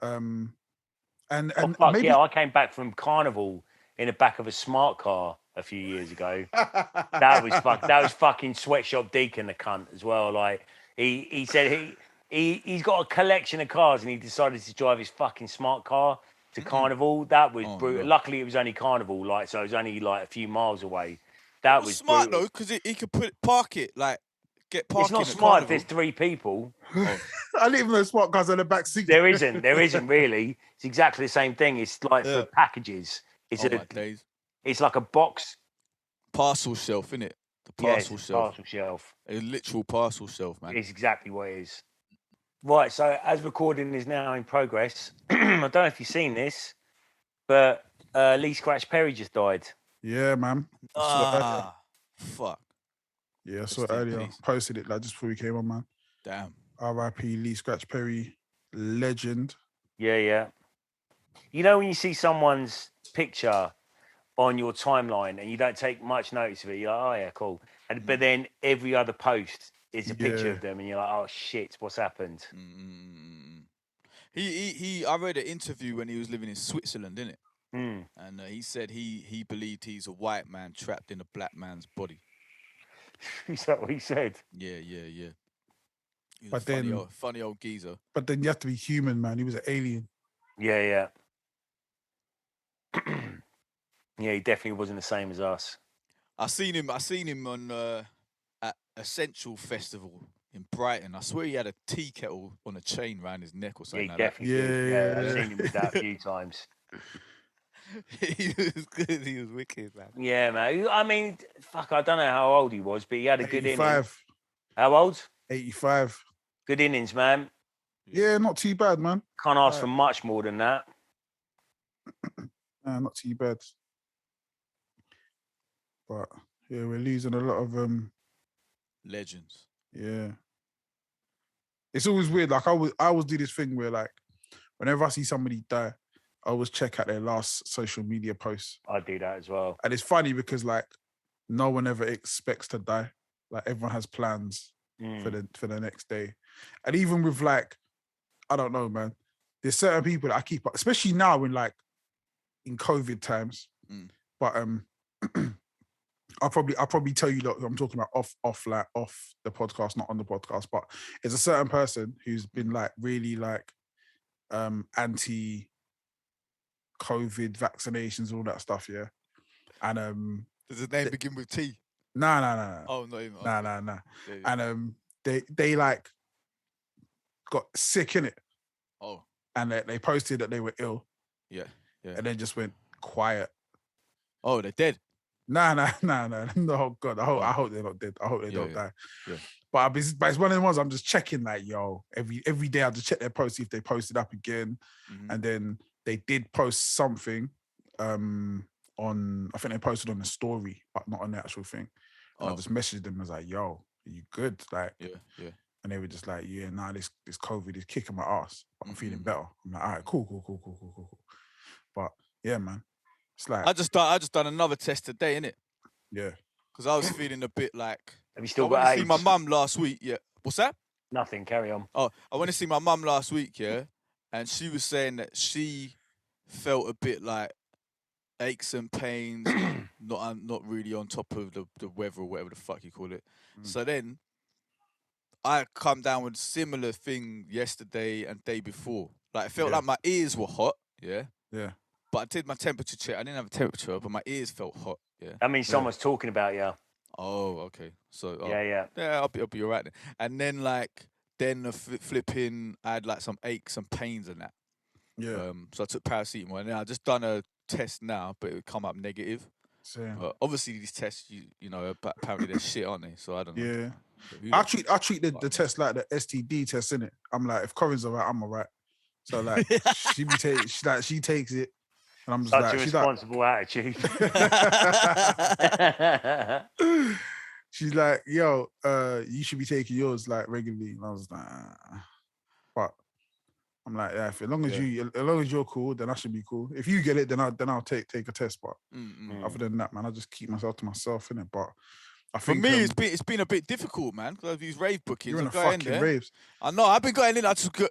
And fuck maybe yeah, I came back from Carnival in the back of a smart car a few years ago. That was fucking sweatshop Deacon, the cunt, as well. Like he said he's got a collection of cars and he decided to drive his fucking smart car to Carnival. That was brutal. No. Luckily, it was only Carnival, like, so it was only like a few miles away. That was smart brutal. though, because he could park it, like get parking. It's not at smart Carnival. if there's 3 people. I didn't even know smart cars in the back seat. There isn't really. It's exactly the same thing. It's like for packages. It's it's like a box parcel shelf, innit? The parcel shelf. Parcel shelf. A literal parcel shelf, man. It's exactly what it is. Right, so as recording is now in progress, I don't know if you've seen this, but Lee Scratch Perry just died. Yeah, man. Fuck. Yeah, I saw it earlier. Posted it like just before we came on, man. Damn. R.I.P. Lee Scratch Perry, legend. Yeah. You know when you see someone's picture on your timeline and you don't take much notice of it, you're like, oh yeah, cool. But then every other post is a picture of them and you're like, oh shit, what's happened? I read an interview when he was living in Switzerland, innit? And he said he believed he's a white man trapped in a black man's body. Is that what he said? Yeah. He was But funny old geezer. But then you have to be human, man. He was an alien. Yeah. Yeah, he definitely wasn't the same as us. I seen him on at Essential Festival in Brighton. I swear he had a tea kettle on a chain around his neck or something. Yeah, he definitely did. Yeah. I've seen him with that a few times. He was good. He was wicked, man. Yeah, man. I mean, fuck, I don't know how old he was, but he had a good innings. How old? 85. Good innings, man. Yeah, not too bad, man. Can't ask for much more than that. Not too bad. But yeah, we're losing a lot of legends. Yeah. It's always weird. Like I always do this thing where like whenever I see somebody die, I always check out their last social media posts. I do that as well. And it's funny because like no one ever expects to die. Like everyone has plans for the next day. And even with like, I don't know, man. There's certain people that I keep up, especially now in COVID times. But I'll probably tell you that I'm talking about off the podcast, not on the podcast. But it's a certain person who's been like really like anti COVID vaccinations, all that stuff, yeah. And does the name begin with T? No. Oh, not even. No. Yeah. And they like got sick in it. Oh. And they posted that they were ill. Yeah. And then just went quiet. Oh, they're dead. No. No, God. I hope they're not dead. I hope they don't die. Yeah. But it's one of the ones I'm just checking, like, yo, every day I just check their post, see if they posted up again. And then they did post something on, I think they posted on the story, but not on the actual thing. And I just messaged them and was like, yo, are you good? Like, yeah. And they were just like, yeah, nah, this COVID is kicking my ass, but I'm feeling better. I'm like, all right, cool. But yeah, man, it's like I just done another test today, innit? Yeah. Because I was feeling a bit like. Have you still I got went to AIDS? see my mum last week. Yeah. What's that? Nothing. Carry on. Oh, I went to see my mum last week. Yeah, and she was saying that she felt a bit like aches and pains, not really on top of the weather or whatever the fuck you call it. So then I come down with a similar thing yesterday and day before. Like, it felt like my ears were hot, yeah? But I did my temperature check. I didn't have a temperature, but my ears felt hot, yeah? That means someone's talking about you. Oh, okay. So Yeah, I'll be all right then. And then, like, the flipping, I had, like, some aches and pains and that. Yeah. So I took paracetamol, and then I just done a test now, but it would come up negative. Same. Obviously, these tests, you know, apparently they're shit, aren't they? So I don't know. Yeah. I treat the test like the STD test, innit? I'm like, if Corinne's alright, I'm alright. So like, she takes it, and I'm just Such like, a responsible attitude. She's like, yo, you should be taking yours like regularly. And I was like, but I'm like, yeah, as long as you're cool, then I should be cool. If you get it, then I'll take a test. But other than that, man, I just keep myself to myself, innit? But I For think me, it's been a bit difficult, man, because of these rave bookings. you're in I a go in fucking there. raves. I know. I've been going in. I just go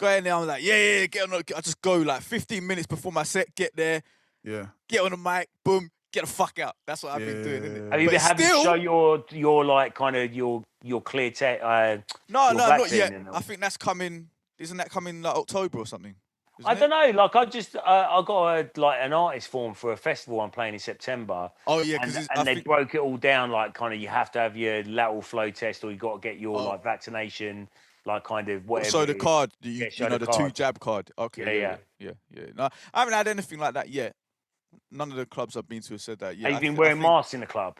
in there. I'm like, yeah, get on. I just go like 15 minutes before my set. Get there. Yeah. Get on the mic. Boom. Get the fuck out. That's what I've been doing, innit? Have you But been having to still, show your like kind of your clear tech? no, your not vaccine yet. and all? I think that's coming. Isn't that coming like October or something? I don't know. Like I just I got an artist form for a festival I'm playing in September. Oh yeah, because and they broke it all down like kind of you have to have your lateral flow test or you got to get your like vaccination, like kind of whatever. So the card, Yeah, you know, the card. 2 jab card. Okay, yeah. No, I haven't had anything like that yet. None of the clubs I've been to have said that yet. Have you been wearing masks in the club?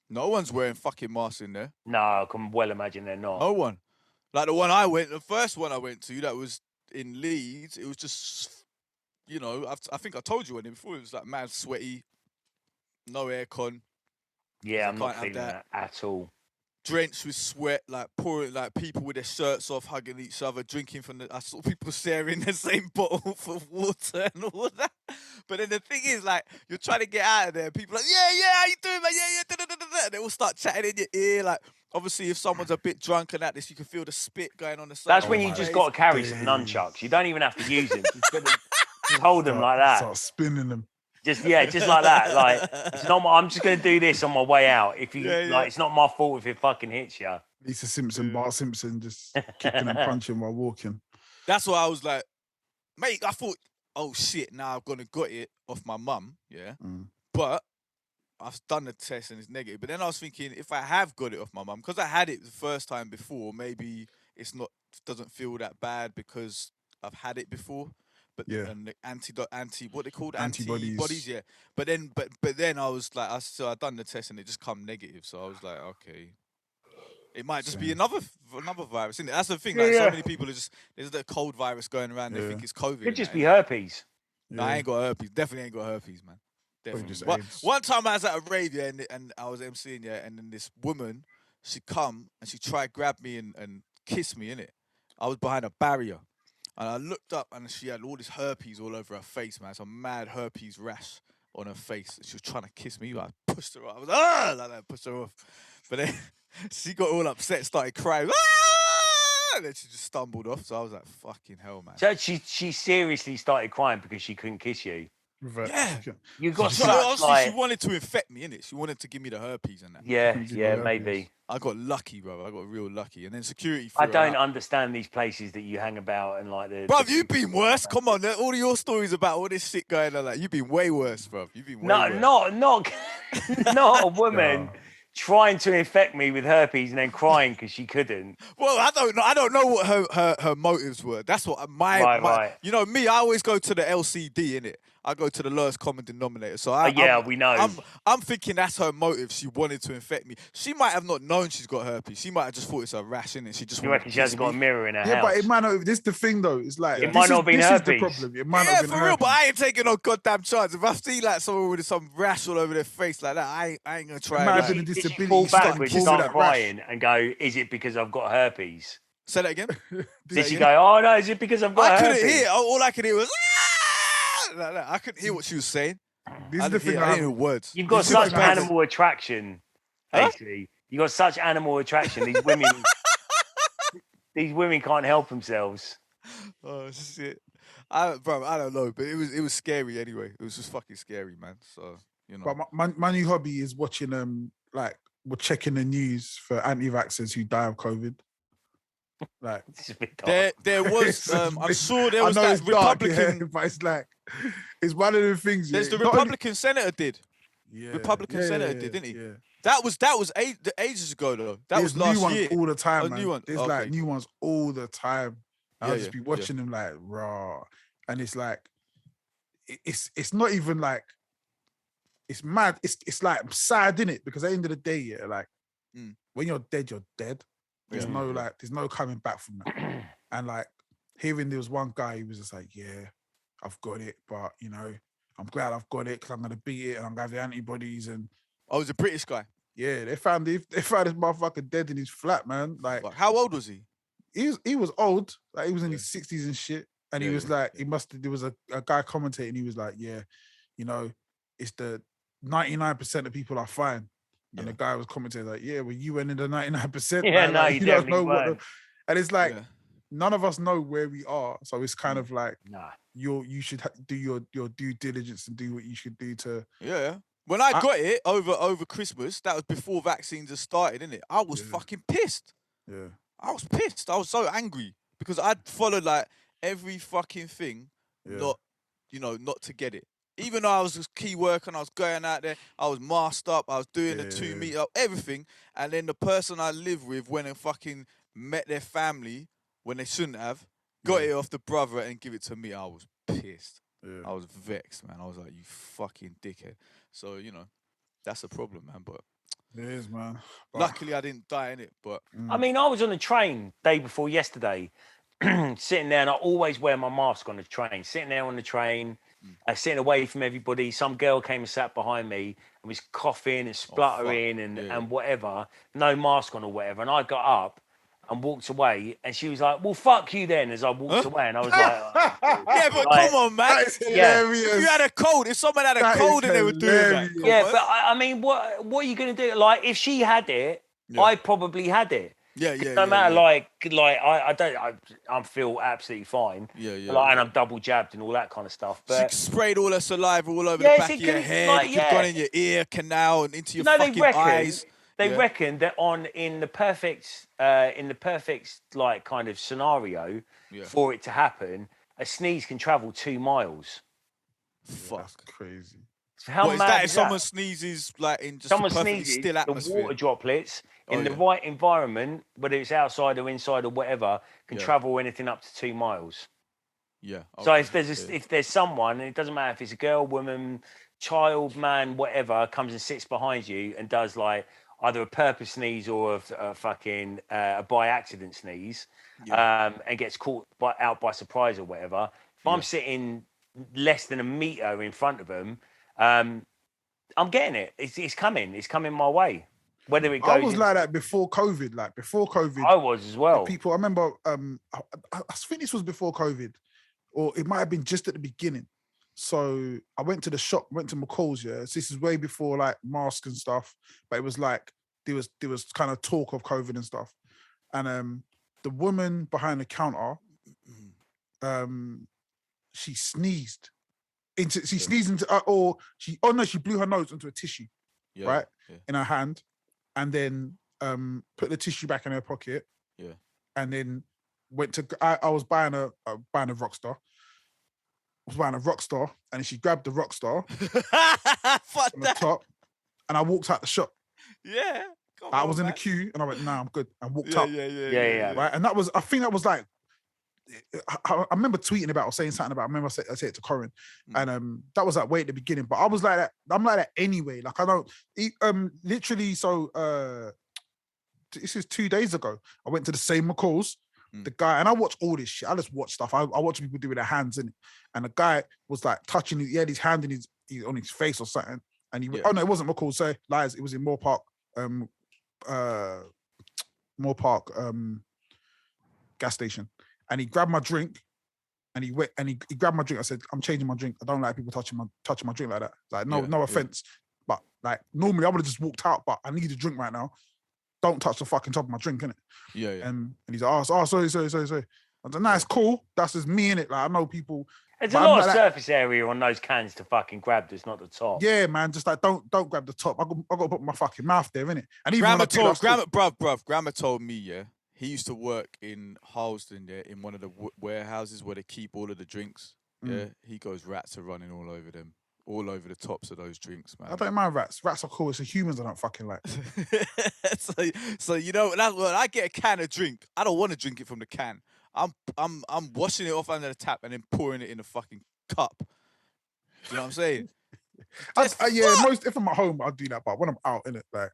No one's wearing fucking masks in there. No, I can well imagine they're not. No one. Like the first one I went to, that was in Leeds. It was just, you know, I think I told you when before. It was like mad sweaty, no aircon. Yeah, I'm not feeling that at all. Drenched with sweat, like pouring, like people with their shirts off, hugging each other, drinking from I saw people sharing the same bottle for water and all that. But then the thing is, like, you're trying to get out of there. People are like, yeah, how you doing, man? Yeah, da-da-da-da-da. And they all start chatting in your ear. Like, obviously, if someone's a bit drunk and that, you can feel the spit going on the side. That's when you just got to carry some nunchucks. You don't even have to use them. Just hold them like that. Start spinning them. Just like that. Like it's not. I'm just gonna do this on my way out. If you like, it's not my fault if it fucking hits you. Lisa Simpson, Bart Simpson, just kicking and punching while walking. That's why I was like, mate. I thought, oh shit, now I've gone and got it off my mum, yeah. But I've done the test and it's negative. But then I was thinking, if I have got it off my mum, because I had it the first time before, maybe doesn't feel that bad because I've had it before. But and the what they called antibodies, yeah. But then I was like, I done the test and it just come negative. So I was like, okay, it might just be another virus, isn't it? That's the thing. Like so many people there's the cold virus going around. They think it's COVID. Could just be herpes. No, I ain't got herpes. Definitely ain't got herpes, man. Definitely. One time I was at a rave, and I was emceeing, and then this woman, she come and she tried grab me and kiss me, innit? I was behind a barrier. And I looked up and she had all this herpes all over her face, man. Some mad herpes rash on her face. She was trying to kiss me. I pushed her off. I was like that, pushed her off. But then she got all upset, started crying. And then she just stumbled off. So I was like, fucking hell, man. So she seriously started crying because she couldn't kiss you. Yeah. You got she wanted to infect me, innit? She wanted to give me the herpes and that. Yeah, maybe. I got lucky, bro. I got real lucky. And then security. I don't understand these places that you hang about and like the. Bruv, you've been worse. Come on, all of your stories about all this shit going on, like you've been way worse, bruv. You've been way worse. Not a woman trying to infect me with herpes and then crying because she couldn't. Well, I don't know what her motives were. That's what my right. You know me, I always go to the LCD, innit? I go to the lowest common denominator. So we know. I'm thinking that's her motive. She wanted to infect me. She might have not known she's got herpes. She might have just thought it's a rash, innit? She just. You reckon she hasn't got a mirror in her house? Yeah, but it might not. This is the thing, though. It's like it might not have been herpes. This is the problem. It might not have been for herpes. real. But I ain't taking no goddamn chance. If I see like someone with some rash all over their face like that, I ain't gonna try. It might have been a disability. disability. Fall backwards, start crying, and go, "Is it because I've got herpes?" Say that again. Did she go, "Oh no, is it because I've got herpes?" I couldn't hear. All I could hear was. Like that. I couldn't hear what she was saying. This is the thing. I didn't hear words. You've got such animal attraction, basically. You've got such animal attraction. These women can't help themselves. Oh shit, I don't know, but it was scary anyway. It was just fucking scary, man. So you know. But my new hobby is watching we're checking the news for anti-vaxxers who die of COVID. Like there was I'm sure there was that Republican, but it's like it's one of the things. There's the Republican senator did. Yeah, Republican senator did, didn't he? Yeah. That was ages ago though. That was last new year. Ones all the time, man. New one. There's like new ones all the time. I'll just be watching them like raw, and it's like it's not even like it's mad. It's like sad, innit? Because at the end of the day, when you're dead, you're dead. There's there's no coming back from that. And like hearing there was one guy who was just like, yeah, I've got it, but you know, I'm glad I've got it because I'm gonna beat it and I'm gonna have the antibodies. And oh, he's a British guy. Yeah, they found this motherfucker dead in his flat, man. Like, how old was he? He was old, like he was in his 60s and shit. And he was like, there was a guy commentating. He was like, yeah, you know, it's the 99% of people are fine. And the guy was commenting like, yeah, well, you went in the 99%. Yeah, man. no, Like, you you don't definitely know what weren't. and it's like, none of us know where we are. So it's kind of like, Nah. you should do your due diligence and do what you should do to. Yeah. When I got it over Christmas, that was before vaccines had started, innit? I was fucking pissed. Yeah. I was pissed. I was so angry because I'd followed like every fucking thing, not to get it. Even though I was a key worker and I was going out there, I was masked up, I was doing the 2 meter, everything. And then the person I live with went and fucking met their family when they shouldn't have, got it off the brother and give it to me. I was pissed. I was vexed, man. I was like, you fucking dickhead. So, that's a problem, man. But it is, man. Luckily, I didn't die in it. But I mean, I was on the train day before yesterday, sitting there, and I always wear my mask on the train. Sitting there on the train, sitting away from everybody. Some girl came and sat behind me and was coughing and spluttering and whatever, no mask on or whatever. And I got up and walked away, and she was like, "Well, fuck you then." As I walked away, and I was like, "Yeah, but come on, man, that is hilarious. If you had a cold, if someone had a cold and they were doing that, but I mean, what are you gonna do? Like, if she had it, I probably had it. No matter, like I feel absolutely fine. And I'm double jabbed and all that kind of stuff. But she sprayed all her saliva all over the back of your head. Like, it could have gone in your ear canal and into your fucking eyes. They reckon that in the perfect like kind of scenario for it to happen, a sneeze can travel 2 miles. Fuck, that's crazy. So how is mad that? Is if someone sneezes like in just someone a perfectly sneezes, still atmosphere, the water droplets in the right environment, whether it's outside or inside or whatever, can travel anything up to 2 miles. Yeah. So Okay. if there's someone, and it doesn't matter if it's a girl, woman, child, man, whatever, comes and sits behind you and does like either a purpose sneeze or a fucking a by accident sneeze, and gets caught out by surprise or whatever. If I'm sitting less than a meter in front of them, I'm getting it. It's coming. It's coming my way. Whether it goes, I was like that before COVID. Like before COVID, I was as well. People, I remember. I think this was before COVID, or it might have been just at the beginning. So I went to the shop, went to McCall's. Yeah, so this is way before like masks and stuff. But it was like there was kind of talk of COVID and stuff. And the woman behind the counter, she sneezed. She blew her nose into a tissue, right, in her hand, and then put the tissue back in her pocket, and then went to. I was buying a Rockstar. I was buying a Rockstar, and she grabbed the Rockstar from the top, and I walked out the shop. Yeah, I was in the queue, and I went, "Nah, I'm good," and walked up. Yeah. Right, and I think that was like. I remember tweeting about or saying something about. I remember I said it to Corin, and that was like way at the beginning. But I was like that. I'm like that anyway. Like I don't literally. So this is 2 days ago. I went to the same McCall's. The guy, and I watch all this shit. I just watch stuff. I watch people do with their hands in it. And the guy was like touching. He had his hand in on his face or something. And he oh no, it wasn't McCall's. Say lies. It was in Moore Park. Gas station. And he grabbed my drink, and he grabbed my drink. I said, "I'm changing my drink. I don't like people touching my drink like that. Like, no offense, but like normally I would have just walked out. But I need a drink right now. Don't touch the fucking top of my drink, innit?" Yeah. And he's like, "Oh, sorry." I was like, "Nah, it's cool. That's just me, innit? Like I know people. There's a lot of surface area on those cans to fucking grab. That's not the top. Yeah, man. Just like don't grab the top. I got to put my fucking mouth there, innit? And even Grandma told me, he used to work in Harlesden, in one of the warehouses where they keep all of the drinks. Yeah, he goes, rats are running all over them, all over the tops of those drinks, man. I don't mind rats. Rats are cool. It's the humans I don't fucking like. so you know, that's when I get a can of drink. I don't want to drink it from the can. I'm washing it off under the tap and then pouring it in a fucking cup. You know what I'm saying? If I'm at home, I'll do that. But when I'm out, innit, like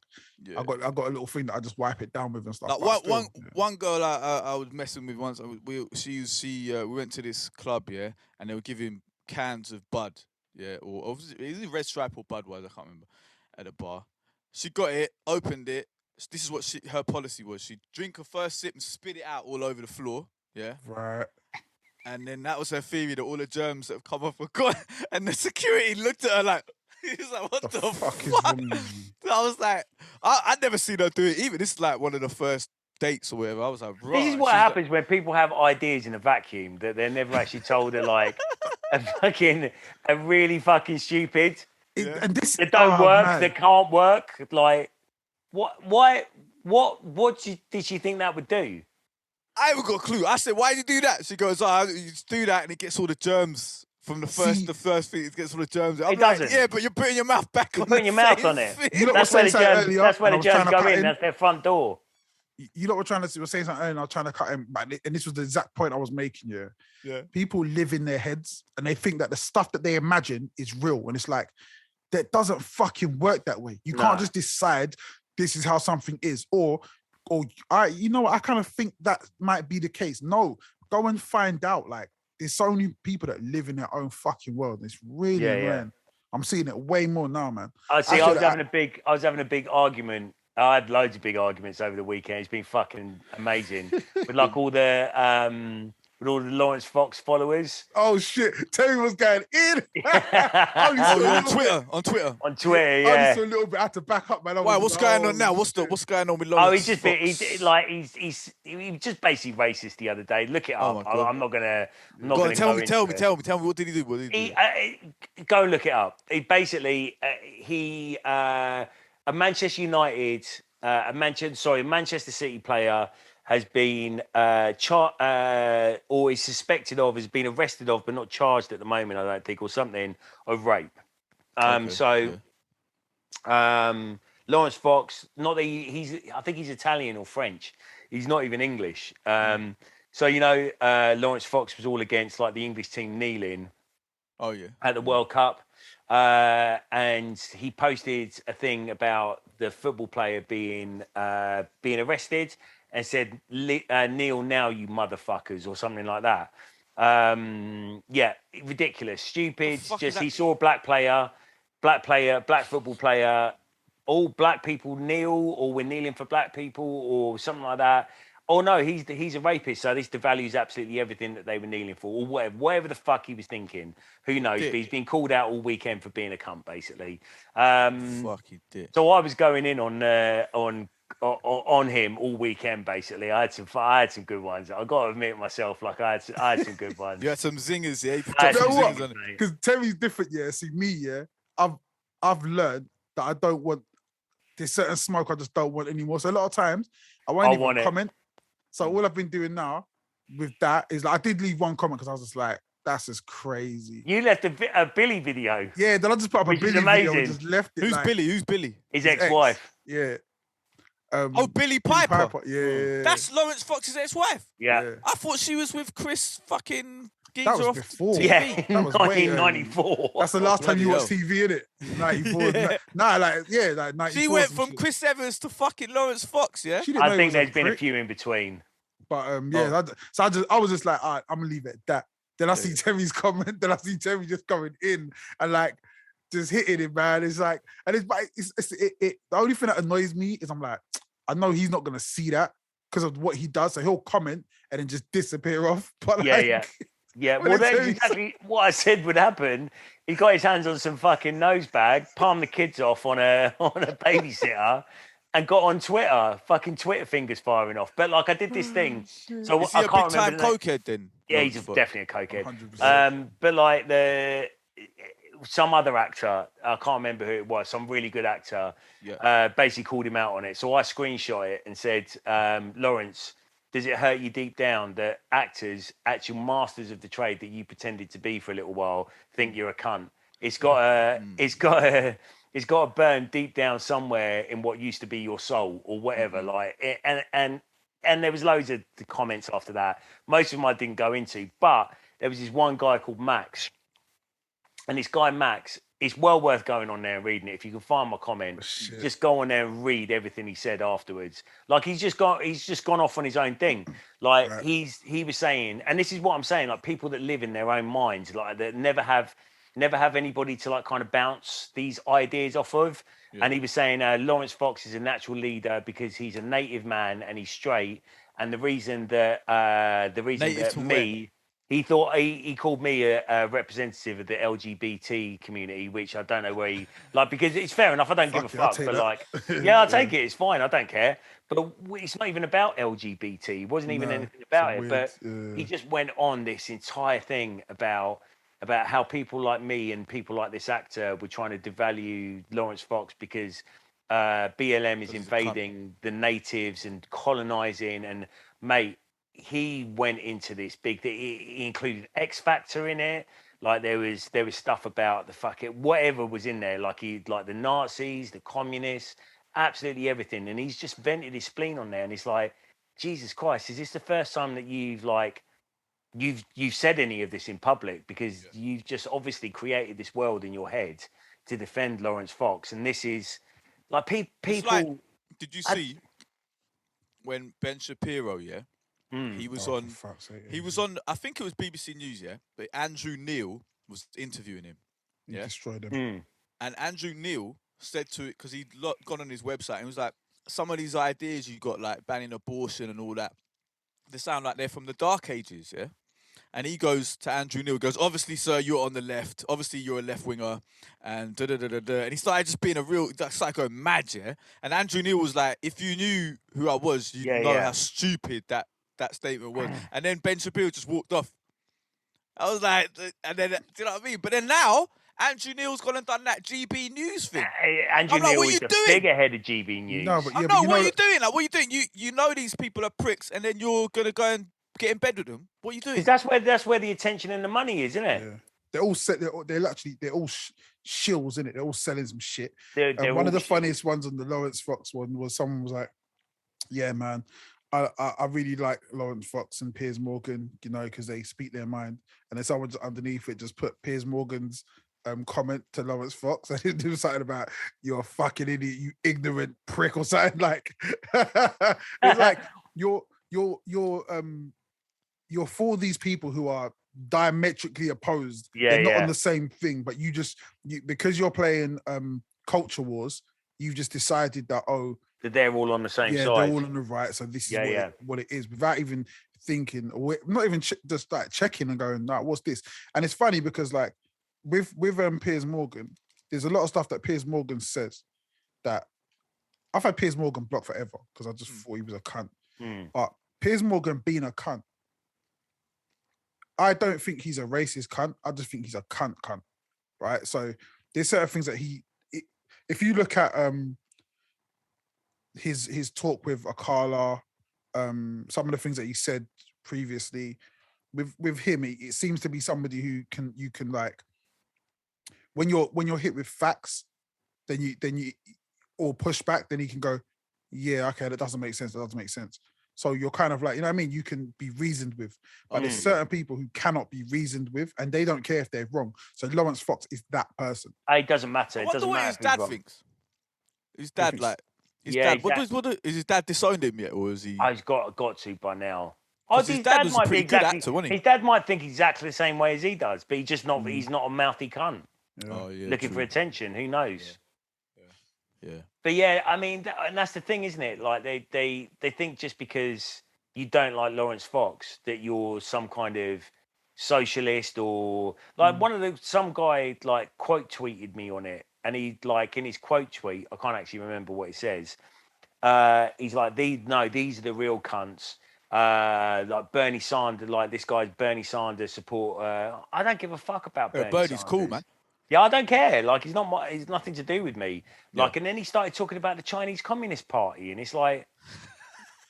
I got a little thing that I just wipe it down with and stuff. Like one girl I was messing with once. We went to this club, and they were giving cans of Bud, or was it Red Stripe or Budweiser? I can't remember. At a bar, she got it, opened it. This is what her policy was. She'd drink her first sip and spit it out all over the floor. Yeah. Right. And then that was her theory, that all the germs that have come off were gone. And the security looked at her like, he was like, what the fuck? is wrong with you? I was like, I never seen her do it either. This is like one of the first dates or whatever. I was like, right. This is what happens when people have ideas in a vacuum that they're never actually told. They're like a really fucking stupid. And this They don't work. man. They can't work. Like, what? Why? What did she think that would do? I haven't got a clue. I said, why did you do that? She goes, oh, you just do that and it gets all the germs from the first thing. It gets all the germs. I'm It like, doesn't. yeah, but you're putting your mouth back on Putting your mouth on it. You know That's what I where was the saying germs. earlier, That's where and the I was germs trying to go cut in. in. That's their front door. You know what we're trying to say something earlier, and I was trying to cut him back. And this was the exact point I was making. Yeah. People live in their heads and they think that the stuff that they imagine is real. And it's like, that doesn't fucking work that way. You can't just decide this is how something is. Or you know what? I kind of think that might be the case. No, go and find out. Like, there's so many people that live in their own fucking world. And it's really annoying. I'm seeing it way more now, man. I was having a big argument. I had loads of big arguments over the weekend. It's been fucking amazing with like all the Lawrence Fox followers. Oh shit! Terry was going in. On Twitter. On Twitter, I yeah. just saw a little bit. I had to back up, man. Why? What's going on now? What's going on with Oh, Lawrence? he was just basically racist the other day. Look it Oh, up. my God. I'm not gonna. Tell me. What did he do? Go and look it up. He basically a Manchester United, Manchester City player has been or is suspected of, has been arrested of, but not charged at the moment, I don't think, or something, of rape. Lawrence Fox, not that I think he's Italian or French. He's not even English. So, Lawrence Fox was all against like the English team kneeling. Oh, yeah. At the World Cup. And he posted a thing about the football player being arrested and said, kneel now, you motherfuckers, or something like that. Ridiculous, stupid. Just he saw a black football player, all black people kneel, or we're kneeling for black people, or something like that. Oh no, he's a rapist, so this devalues absolutely everything that they were kneeling for, or whatever the fuck he was thinking. Who knows? But he's been called out all weekend for being a cunt, basically. Fucking dick. So I was going in on him all weekend, basically. I had some good ones. I got to admit myself, like I had some good ones. You had some zingers, yeah. You know what? Because Terry's different, yeah. See me, yeah. I've learned that I don't want. There's certain smoke I just don't want anymore. So a lot of times I won't even comment. So all I've been doing now with that is like, I did leave one comment because I was just like, that's just crazy. You left a Billy video. Yeah, then I just put up a Billy video and just left it. Who's Billy? His ex-wife. Yeah. Billy Piper. Yeah. That's Lawrence Fox's ex-wife. Yeah. I thought she was with Chris fucking Geezer that was off before. TV. Yeah, that was 1994. That's the last time you watched TV, innit? 94. Yeah. Like 94. She went from Chris Evans to fucking Lawrence Fox, yeah? I think there's been a few in between. But I was just like, all right, I'm gonna leave it at that. Then I see Terry's comment. Then I see Terry just coming in and like just hitting it, man. It's like, and the only thing that annoys me is I'm like, I know he's not gonna see that because of what he does, so he'll comment and then just disappear off. But yeah. Well, that's exactly what I said would happen. He got his hands on some fucking nose bag, palmed the kids off on a babysitter. And got on Twitter, fucking Twitter fingers firing off. But like I did this thing, so I can't remember. Cokehead then? Yeah, he's definitely a cokehead. 100%. But like some other actor, I can't remember who it was, some really good actor, basically called him out on it. So I screenshot it and said, Lawrence, does it hurt you deep down that actors, actual masters of the trade that you pretended to be for a little while, think you're a cunt? It's got to burn deep down somewhere in what used to be your soul or whatever. And there was loads of the comments after that. Most of them I didn't go into, but there was this one guy called Max. And this guy, Max, it's well worth going on there and reading it. If you can find my comment, just go on there and read everything he said afterwards. Like he's just gone off on his own thing. Like he was saying, and this is what I'm saying, like people that live in their own minds, like that never have anybody to like kind of bounce these ideas off of. Yeah. And he was saying Lawrence Fox is a natural leader because he's a native man and he's straight. And the reason that He thought he called me a representative of the LGBT community, which I don't know where he like, because it's fair enough. I don't give a fuck, but like, yeah, I'll take it. It's fine. I don't care. But it's not even about LGBT. It wasn't even anything about it. But he just went on this entire thing about how people like me and people like this actor were trying to devalue Lawrence Fox because BLM is invading the natives and colonizing. And mate, he went into this big thing. He included X Factor in it. Like there was stuff about the fucking whatever was in there. Like the Nazis, the communists, absolutely everything. And he's just vented his spleen on there. And it's like, Jesus Christ, is this the first time that you've said any of this in public? Because you've just obviously created this world in your head to defend Lawrence Fox. And this is like people. Like, did you see when Ben Shapiro? Yeah. He was on. He was on. I think it was BBC News, yeah. But Andrew Neil was interviewing him. He destroyed him. And Andrew Neil said to it because he'd gone on his website and was like, some of these ideas you got, like banning abortion and all that, they sound like they're from the Dark Ages, yeah. And he goes to Andrew Neil, goes, obviously, sir, you're on the left. Obviously, you're a left winger, and da da da da da. And he started just being a real psycho mad, yeah. And Andrew Neil was like, if you knew who I was, you'd know how stupid that statement was. And then Ben Shapiro just walked off. I was like, and then, do you know what I mean? But then now, Andrew Neil's gone and done that GB News thing. Andrew Neil is the figurehead of GB News. No, but what are you doing? Like, what are you doing? You know these people are pricks, and then you're gonna go and get in bed with them. What are you doing? Because that's where the attention and the money is, isn't it? Yeah. They're all set. They're all shills, in it. They're all selling some shit. They're one of the funniest ones on the Lawrence Fox one was someone was like, "Yeah, man, I really like Lawrence Fox and Piers Morgan, you know, because they speak their mind." And then someone underneath it just put Piers Morgan's comment to Lawrence Fox. I didn't do something about "you're a fucking idiot, you ignorant prick" or something like. It's like you're for these people who are diametrically opposed. They're not on the same thing, but you because you're playing culture wars, you've just decided that that they're all on the same side. They're all on the right. So this is what it is, without even thinking, or not even just like checking and going, "Nah, what's this?" And it's funny because like with Piers Morgan, there's a lot of stuff that Piers Morgan says that I've had Piers Morgan blocked forever because I just thought he was a cunt. But Piers Morgan being a cunt, I don't think he's a racist cunt. I just think he's a cunt, right? So there's certain things that if you look at his talk with Akala, some of the things that he said previously, with him, it seems to be somebody who you can like when you're hit with facts, then you or pushback, then he can go, yeah, okay, that doesn't make sense. That doesn't make sense. So you're kind of like, you know what I mean? You can be reasoned with. But there's certain people who cannot be reasoned with, and they don't care if they're wrong. So Lawrence Fox is that person. It doesn't matter. It doesn't matter. What his dad thinks. His dad, like, his dad. Exactly. Is his dad disowned him yet, or is he? He's got to by now. His dad was a pretty good actor, wasn't he? His dad might think exactly the same way as he does, but he's just not. He's not a mouthy cunt. Looking for attention. Who knows? Yeah. But yeah, I mean, and that's the thing, isn't it? Like they think just because you don't like Lawrence Fox that you're some kind of socialist or like some guy like quote tweeted me on it, and he like in his quote tweet, I can't actually remember what he says. He's like, these are the real cunts. Like Bernie Sanders, like this guy's Bernie Sanders support. I don't give a fuck about Bernie Bernie's Sanders. Cool, man. Yeah, I don't care. Like, he's nothing to do with me. Like, and then he started talking about the Chinese Communist Party, and it's like,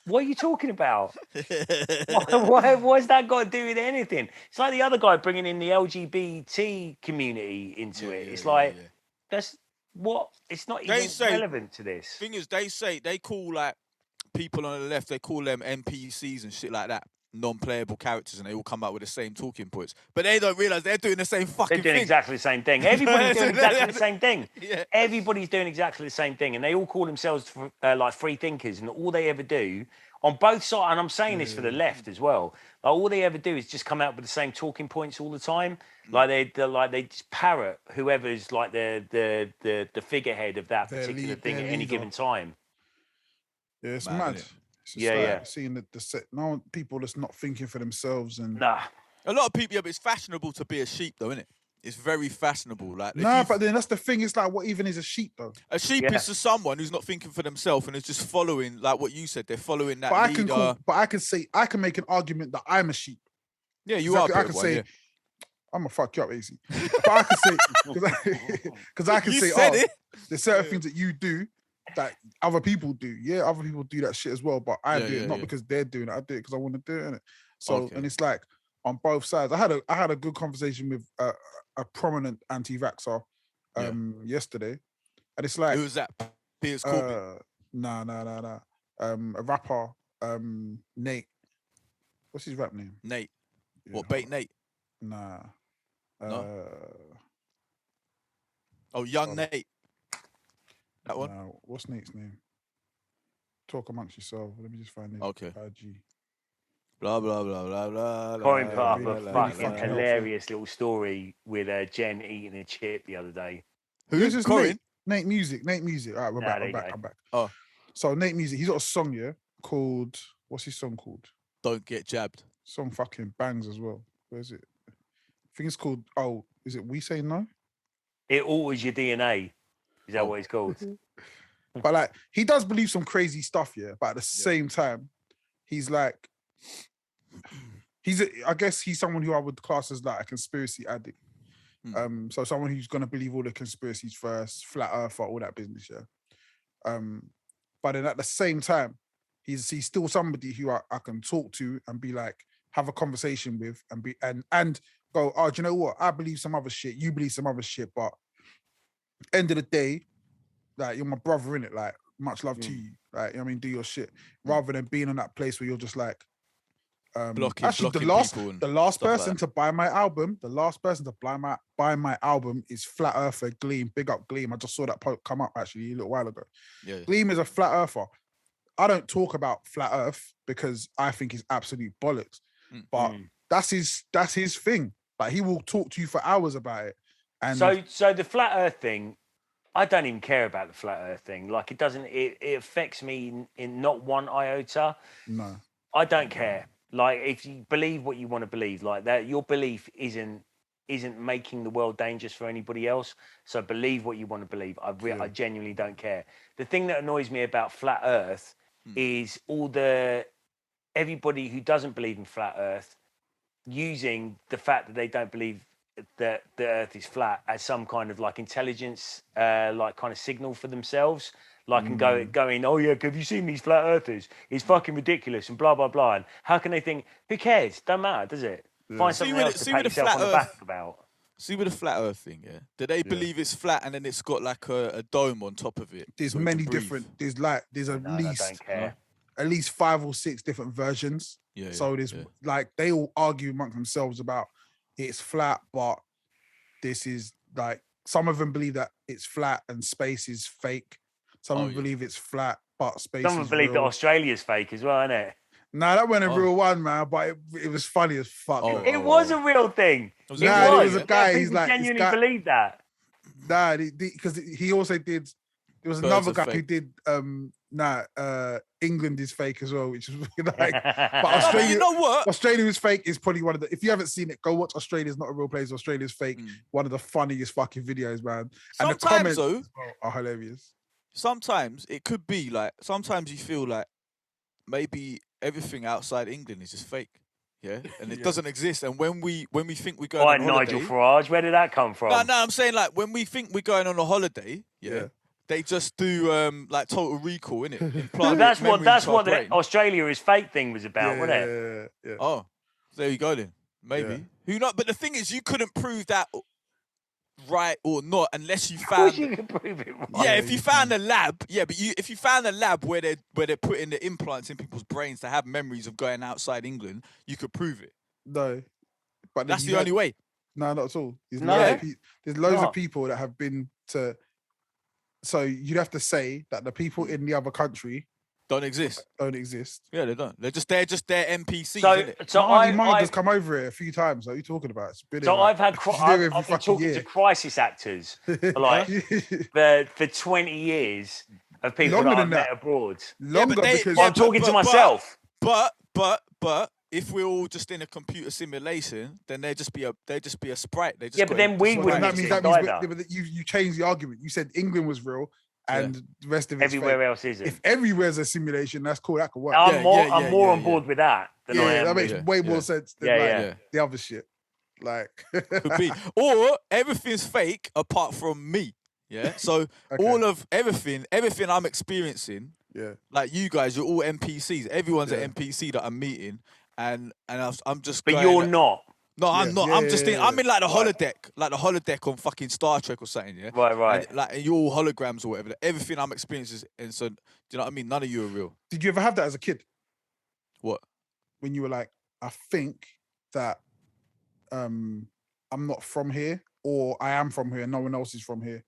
what are you talking about? What's that got to do with anything? It's like the other guy bringing in the LGBT community into it. It's like, that's what? It's not even relevant to this. Thing is, they call like people on the left, they call them NPCs and shit like that. Non-playable characters, and they all come out with the same talking points, but they don't realize they're doing the same fucking thing. They're doing exactly the same thing. Everybody's doing exactly the same thing. Everybody's doing exactly the same thing, and they all call themselves like free thinkers, and all they ever do on both sides, and I'm saying this for the left as well, like all they ever do is just come out with the same talking points all the time. Like they just parrot whoever's like the figurehead of that particular thing at any given time. Yeah, it's mad. Yeah. Seeing the set, no people that's not thinking for themselves, and A lot of people, yeah, but it's fashionable to be a sheep, though, isn't it? It's very fashionable. Like, Nah, but then that's the thing. It's like, what even is a sheep though? a sheep is to someone who's not thinking for themselves and is just following, like what you said. They're following that leader. But I can say, I can make an argument that I'm a sheep. Yeah, you are. I can say, I'm gonna fuck you up, easy. But I can say, because I can say, there's certain things that you do that other people do. Yeah, other people do that shit as well. But I do it not because they're doing it. I do it because I want to do it. Innit? So, and it's like on both sides. I had a good conversation with a prominent anti-vaxxer yesterday, and it's like, who was that? Piers? Nah. A rapper, Nate. What's his rap name? Nate. Yeah, what, Bait Nate? Nah. No? Young Nate. That one? Nah, what's Nate's name? Talk amongst yourself. Let me just find it. Okay. IG. Blah, blah, blah, blah, blah. Corin put up a fucking hilarious little story with Jen eating a chip the other day. Who's Corin? Nate Music. All right, we're back. I'm back. Oh. So Nate Music, he's got a song, called, what's his song called? Don't Get Jabbed. Song fucking bangs as well. Where is it? I think it's called, is it We Say No? It alters your DNA. Is that what it's called? But like, he does believe some crazy stuff, but at the same time, he's like, I guess he's someone who I would class as like a conspiracy addict. So someone who's gonna believe all the conspiracies first, flat earther, all that business, But then at the same time, he's still somebody who I can talk to and be like, have a conversation with and go, do you know what? I believe some other shit, you believe some other shit, but end of the day, like, you're my brother, innit? Like, much love to you. Like, you know what I mean? Do your shit. Rather than being in that place where you're just like, blocking the last person to buy my album, buy my album is Flat Earther Gleam. Big up Gleam. I just saw that come up actually a little while ago. Yeah. Gleam is a flat earther. I don't talk about flat earth because I think it's absolute bollocks. But that's his thing. Like, he will talk to you for hours about it. And so the flat earth thing, I don't even care about the flat earth thing. Like, it affects me in not one iota. No. I don't care. Like, if you believe what you want to believe, like that, your belief isn't making the world dangerous for anybody else. So believe what you want to believe. I genuinely don't care. The thing that annoys me about flat earth is everybody who doesn't believe in flat earth using the fact that they don't believe that the earth is flat as some kind of like intelligence, like kind of signal for themselves. Like, and going, oh yeah, have you seen these flat earthers? It's fucking ridiculous and blah, blah, blah. And how can they think, who cares? Don't matter, does it? Yeah. Find something else to pat yourself on the back about. See with the flat earth thing, do they believe it's flat and then it's got like a dome on top of it? There's many different, there's at least 5 or 6 different versions. So there's like, they all argue amongst themselves about it's flat, but this is like, some of them believe that it's flat and space is fake. Some believe it's flat, but space is real. Some believe that Australia's fake as well, isn't it? Nah, that wasn't a real one, man, but it was funny as fuck. It was a real thing. There was a guy, he's like... genuinely believed that. Nah, because he also did... There was another guy who did... England is fake as well, which is like... But Australia, you know what? Australia is fake is probably one of the... If you haven't seen it, go watch Australia's Not a Real Place, Australia's Fake. One of the funniest fucking videos, man. And the comments are hilarious. Sometimes it could be like, sometimes you feel like maybe everything outside England is just fake, and it doesn't exist. And when we think we're going on holiday, Nigel Farage, where did that come from? No, I'm saying like when we think we're going on a holiday, they just do like Total Recall, innit? Well, that's what the Australia is fake thing was about, wasn't it? Yeah. Oh, there you go then. Maybe who not? But the thing is, you couldn't prove that right or not unless you found. Of course you can prove it right. Yeah, if you found a lab, but if you found a lab where they're putting the implants in people's brains to have memories of going outside England, you could prove it. No, but that's the only way. No, not at all. There's loads of people that have been to. So you'd have to say that the people in the other country don't exist. Yeah, they don't. They're just their NPCs. So I've just come over here a few times. What are you talking about? It's been I've been talking to crisis actors for like for 20 years of people that I've met abroad. Longer because I'm talking to myself. But if we're all just in a computer simulation, then they'd just be a sprite. They just Yeah, but then we Well, wouldn't that means exist either. but you changed the argument. You said England was real and the rest of it's Everywhere fake. else isn't. If everywhere's a simulation, that's cool. That could work. I'm more on board with that than I am. That makes way more sense than the other shit. Like could be, or everything's fake apart from me. Yeah. So all of everything I'm experiencing. Yeah. Like you guys, you're all NPCs. Everyone's an NPC that I'm meeting, and I'm just. But you're not. No, I'm not. I'm just thinking. I'm in like the holodeck on fucking Star Trek or something. Yeah. Right. And you're all holograms or whatever. Everything I'm experiencing, and so do you know what I mean? None of you are real. Did you ever have that as a kid? What? When you were like, I think that I'm not from here, or I am from here, no one else is from here,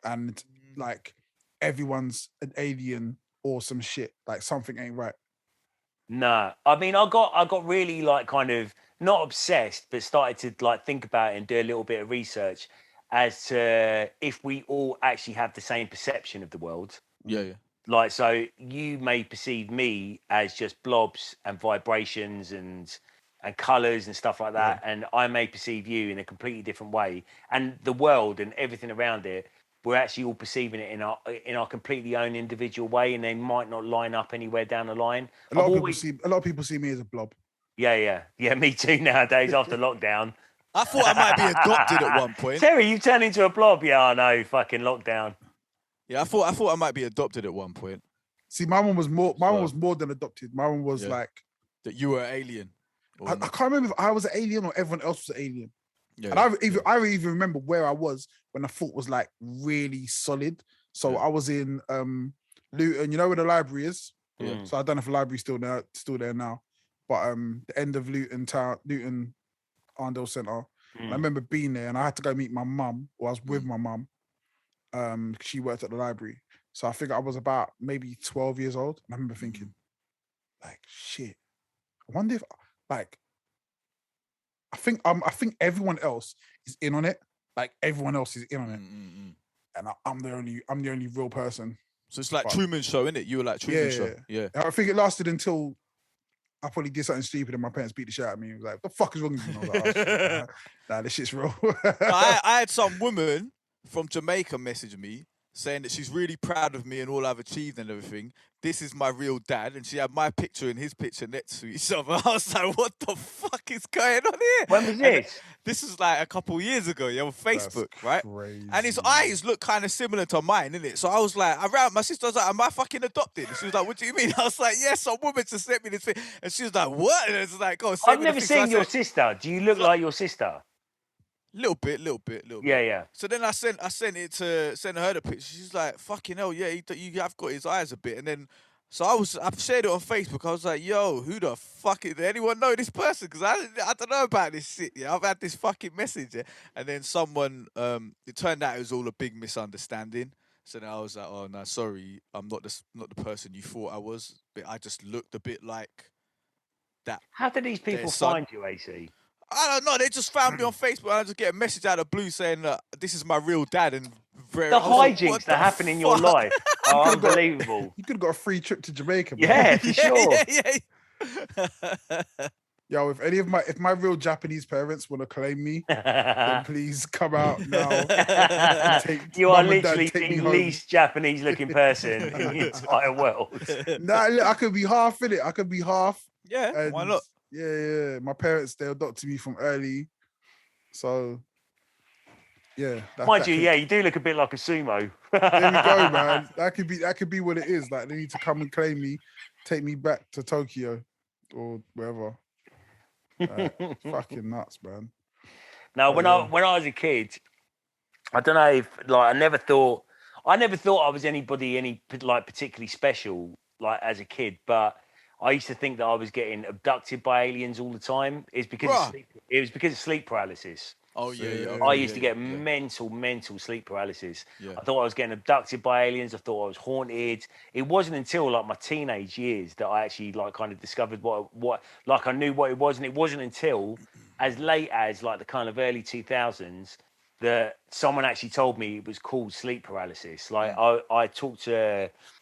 and like everyone's an alien or some shit, like something ain't right. No, I mean, I got really like kind of not obsessed, but started to like think about it and do a little bit of research as to if we all actually have the same perception of the world. Yeah. Like, so you may perceive me as just blobs and vibrations and colours and stuff like that, and I may perceive you in a completely different way. And the world and everything around it, we're actually all perceiving it in our completely own individual way, and they might not line up anywhere down the line. A lot of people see me as a blob. Yeah. Me too nowadays after lockdown. I thought I might be adopted at one point. Terry, you turned into a blob. Yeah, I know. Fucking lockdown. Yeah, I thought I might be adopted at one point. See, my one was more than adopted. My one was like that you were an alien. I can't remember if I was an alien or everyone else was an alien. Yeah. And I even remember where I was when the thought was like really solid. So I was in Luton, you know where the library is? Yeah. So I don't know if the library's still there now. But the end of Luton Arndale Centre. I remember being there and I had to go meet my mum, or I was with my mum. She worked at the library. So I think I was about maybe 12 years old. And I remember thinking, like, shit. I wonder if like I think everyone else is in on it. Like everyone else is in on it. And I'm the only real person. So it's like Truman Show, innit? You were like Truman Show. Yeah. I think it lasted until I probably did something stupid and my parents beat the shit out of me. It was like, what the fuck is wrong with you? And I was like, oh, shit, nah, this shit's real. I had some woman from Jamaica message me saying that she's really proud of me and all I've achieved and everything. This is my real dad. And she had my picture and his picture next to each other. I was like, what the fuck is going on here? When was this? This was like a couple of years ago, on Facebook, That's right? crazy. And his eyes look kind of similar to mine, innit? So I was like, my sister was like, am I fucking adopted? And she was like, what do you mean? I was like, yes, some woman just sent me this thing. And she was like, what? And it's like, oh, I've never seen your sister. Do you look like your sister? Little bit. Yeah. So then I sent her the picture. She's like, fucking hell, yeah, you have got his eyes a bit. And then, so I've shared it on Facebook. I was like, yo, who the fuck is, anyone know this person? Because I don't know about this shit, yeah. I've had this fucking message, yeah. And then someone, it turned out it was all a big misunderstanding. So then I was like, oh, no, sorry, I'm not the person you thought I was. But I just looked a bit like that. How did these people find you, AC? I don't know. They just found me on Facebook, and I just get a message out of the blue saying that this is my real dad. And the hijinks that happen in your life are unbelievable. You could have got a free trip to Jamaica. Man. Yeah, for sure. Yeah. Yo, if my real Japanese parents want to claim me, then please come out now. You are literally the least Japanese looking person in the entire world. Nah, look, I could be half in it. I could be half. Yeah, why not? Yeah. My parents, they adopted me from early. So, yeah. Mind you, you do look a bit like a sumo. There we go, man. That could be what it is. Like, they need to come and claim me, take me back to Tokyo or wherever. Fucking nuts, man. Now, when I was a kid, I don't know if I never thought I was anybody particularly special as a kid, but I used to think that I was getting abducted by aliens all the time. It was because of sleep paralysis. Oh yeah. I used to get mental sleep paralysis. Yeah. I thought I was getting abducted by aliens. I thought I was haunted. It wasn't until my teenage years that I actually kind of discovered what I knew what it was, and it wasn't until as late as the kind of early 2000s that someone actually told me it was called sleep paralysis. I talked to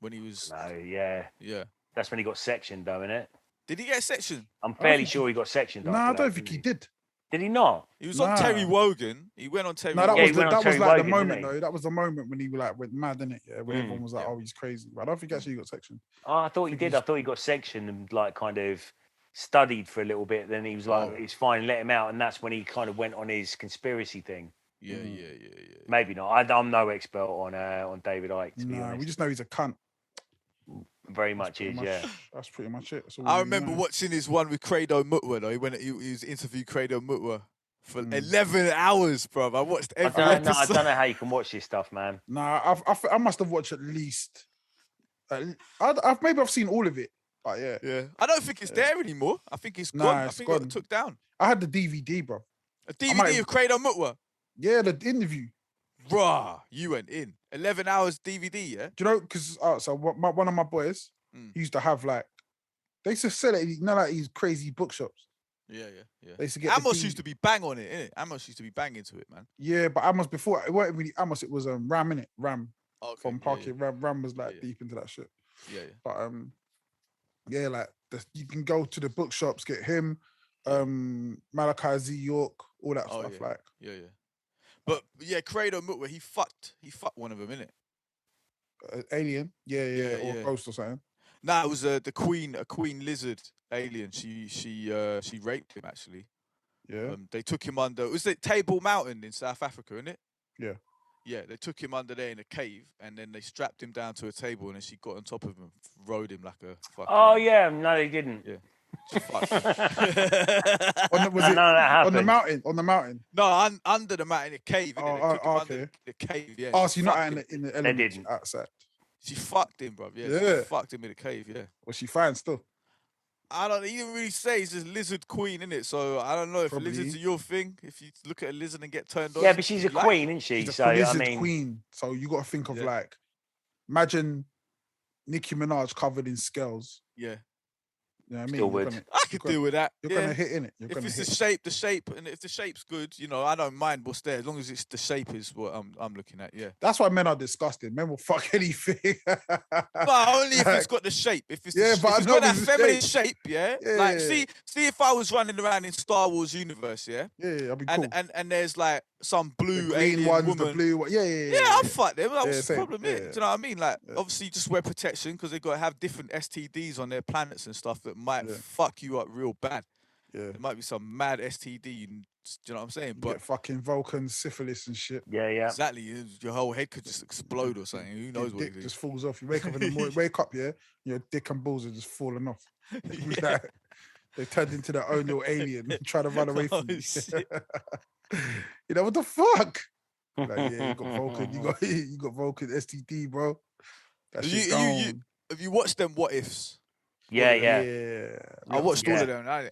when he was. No, yeah. Yeah. That's when he got sectioned, though, innit? Did he get a section? I'm fairly sure he got sectioned. No, I after don't that, think he didn't did. Did he not? He was on Terry Wogan. He went on Terry. No, that Yeah, was he went on that was Terry like the Wogan, moment didn't he? though. That was the moment when he like went mad, innit? Yeah, where everyone was like, yeah. "Oh, he's crazy." But I don't think actually he got sectioned. Oh, I thought he think did. he's- I thought he got sectioned and like kind of studied for a little bit. Then he was like, Oh. "It's fine, let him out," and that's when he kind of went on his conspiracy thing. Yeah. Maybe not. I'm no expert on David Icke, to be Nah, honest. we just know he's a cunt. Very much Pretty is, much- yeah. That's pretty much it. That's all I we remember know. watching his one with Credo Mutwa though. He was interviewed Credo Mutwa for Mm. 11 hours, bro. I watched I every don't know. I episode. don't know how you can watch this stuff, man. Nah, I must have watched at least. I've seen all of it. But yeah, Yeah, I don't think it's there anymore. I think it's Nah, gone. I it's think it got gone. took down. I had the DVD, bro. A DVD might- of Credo Mutwa. Yeah, the interview. Bruh, you went in 11 hours DVD. Yeah. Do you know? Because so one of my boys he used to have like they used to sell it. You know, like these crazy bookshops. Yeah. They used to get the Amos DVD. used to be bang on it, innit? Amos used to be bang into it, man. Yeah, but Amos before it wasn't really Amos. It was Ram in it. Ram Okay, from Parky. Ram was like Yeah. deep into that shit. Yeah. But yeah, like you can go to the bookshops, get him, Malachi Z York, all that stuff. Like Yeah. But yeah, Credo Mutwa, he fucked one of them, innit? Alien, yeah, or yeah. Ghost or something. Nah, it was a queen lizard alien. She raped him actually. Yeah, They took him under. Was it Table Mountain in South Africa, innit? Yeah. Yeah, they took him under there in a cave, and then they strapped him down to a table, and then she got on top of him, rode him like a fucking. Oh yeah, no, they didn't. Yeah. Fuck. was No, it that on the happened. mountain? On the mountain. No, under the mountain in a cave. innit? They Oh, took him okay. under the cave. Yeah. Oh, she so you're not fucked in him. the elements didn't. outside. She fucked him, bro. Yeah. Yeah. She fucked him in the cave. Yeah. Was she fine still? I don't. He didn't really say. He's just lizard queen, innit? So I don't know if Probably. lizards are your thing. If you look at a lizard and get turned on. Yeah, but she's a like- queen, isn't she? She's So a I lizard mean, queen. So you got to think of Yeah. like, imagine Nicki Minaj covered in scales. Yeah. You know what I mean? Still You're would. gonna- I could deal with that. You're yeah. gonna hit in it. You're If gonna it's hit. the shape, and if the shape's good, you know, I don't mind what's there as long as it's the shape is what I'm looking at. Yeah. That's why men are disgusting. Men will fuck anything. No, only if it's got the shape. If it's Yeah, the, but if I it's know got that it's the feminine shape, yeah. Yeah, Like, yeah, see if I was running around in Star Wars universe, yeah, Yeah, I'll be cool. and there's like some The blue green alien ones, woman. the blue one. Yeah. Yeah, I'll fuck them. Like, Yeah, what's the same. problem? Yeah. Do you know what I mean? Like, Yeah. obviously, just wear protection because they got to have different STDs on their planets and stuff that might Yeah. fuck you up real bad. Yeah. There might be some mad STD. Do you know what I'm saying? You But get fucking Vulcan syphilis and shit. yeah. exactly, your whole head could just explode or something. Who Your knows what dick it is? just falls off. You wake up in the morning, wake up, yeah, your dick and balls are just falling off. Yeah. They turned into their own little alien trying to run away from Oh, you. shit. You know what the fuck? Like, yeah, you got Vulcan, you got Vulcan STD, bro. That shit gone. Have you watched them What Ifs? Yeah. I watched all Yeah. of them.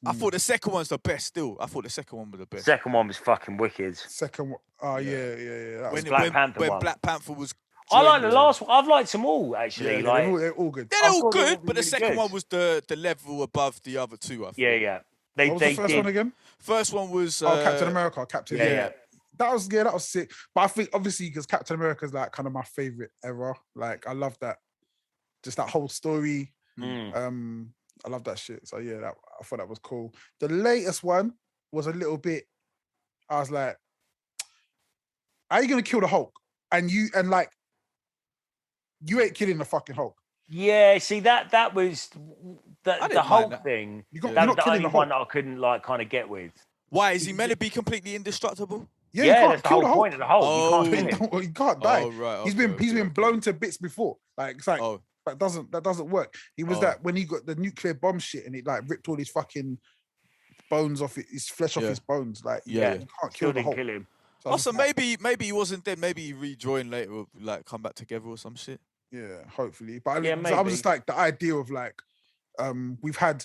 I thought the second one's the best still. I thought the second one was the best. Second one was fucking wicked. Second one. Oh, yeah. That was When, Black when, Panther when one. Black Panther was I like joining the them. last one. I've liked them all actually. yeah, like, they're all good. They're I all thought they were good, but the really second good. one was the level above the other two. I thought. yeah. They What was the first did. one again? First one was Captain America. Yeah. That was sick. But I think obviously because Captain America is like kind of my favorite ever. Like I love that, just that whole story. Mm. I love that shit. So yeah, I thought that was cool. The latest one was a little bit. I was like, "How are you gonna kill the Hulk?" And you ain't killing the fucking Hulk. Yeah, see that was I didn't the mind Hulk that. thing. You're That not was the killing only the one Hulk. that I couldn't like kind of get with. Why is he meant to be completely indestructible? Yeah, Yeah, you can't that's the kill whole the Hulk. point of the Hulk. Oh. You can't kill him. He can't die. Oh right. He's okay, been okay. blown to bits before. Like it's like Oh, that doesn't work. He was Oh. that when he got the nuclear bomb shit and it like ripped all his fucking bones off his flesh off Yeah. his bones. Like Yeah. you can't Still kill the didn't Hulk. kill him. So I was also, just like, maybe he wasn't dead. Maybe he rejoined later, or like come back together or some shit. yeah, hopefully. But Yeah, I was maybe. just like the idea of like we've had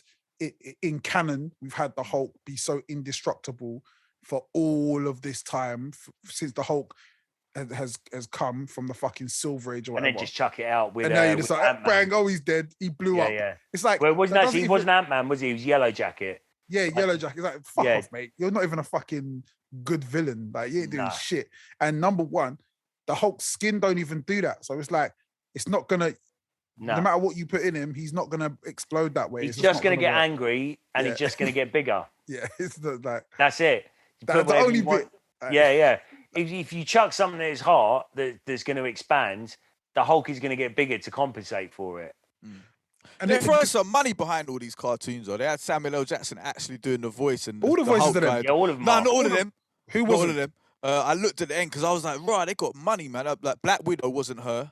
in canon, we've had the Hulk be so indestructible for all of this time since the Hulk has come from the fucking Silver Age or And whatever. then just chuck it out with. and now you're just with like, Ant-Man. bang, oh, he's dead. He blew up. Yeah. It's like, Well, it wasn't that actually. He doesn't wasn't Ant-Man, was he? He was Yellow Jacket. Yeah, Yellow Jacket. It's like, fuck Yeah. off, mate. You're not even a fucking good villain. Like, you ain't doing Nah. shit. And number one, the Hulk's skin don't even do that. So it's like, it's not gonna. No. No matter what you put in him, he's not gonna explode that way. He's It's just going to not get work. angry, and he's just going to get bigger. Yeah, it's like That's it. that's the only bit. Yeah. If you chuck something at his heart that's going to expand, the Hulk is going to get bigger to compensate for it. And they throw some money behind all these cartoons, though. They had Samuel L. Jackson actually doing the voice and all the voices Hulk of them. guy. Yeah, all of them. No, not all of them. Who Not was all of them? I looked at the end because I was like, right, they got money, man. Like Black Widow wasn't her.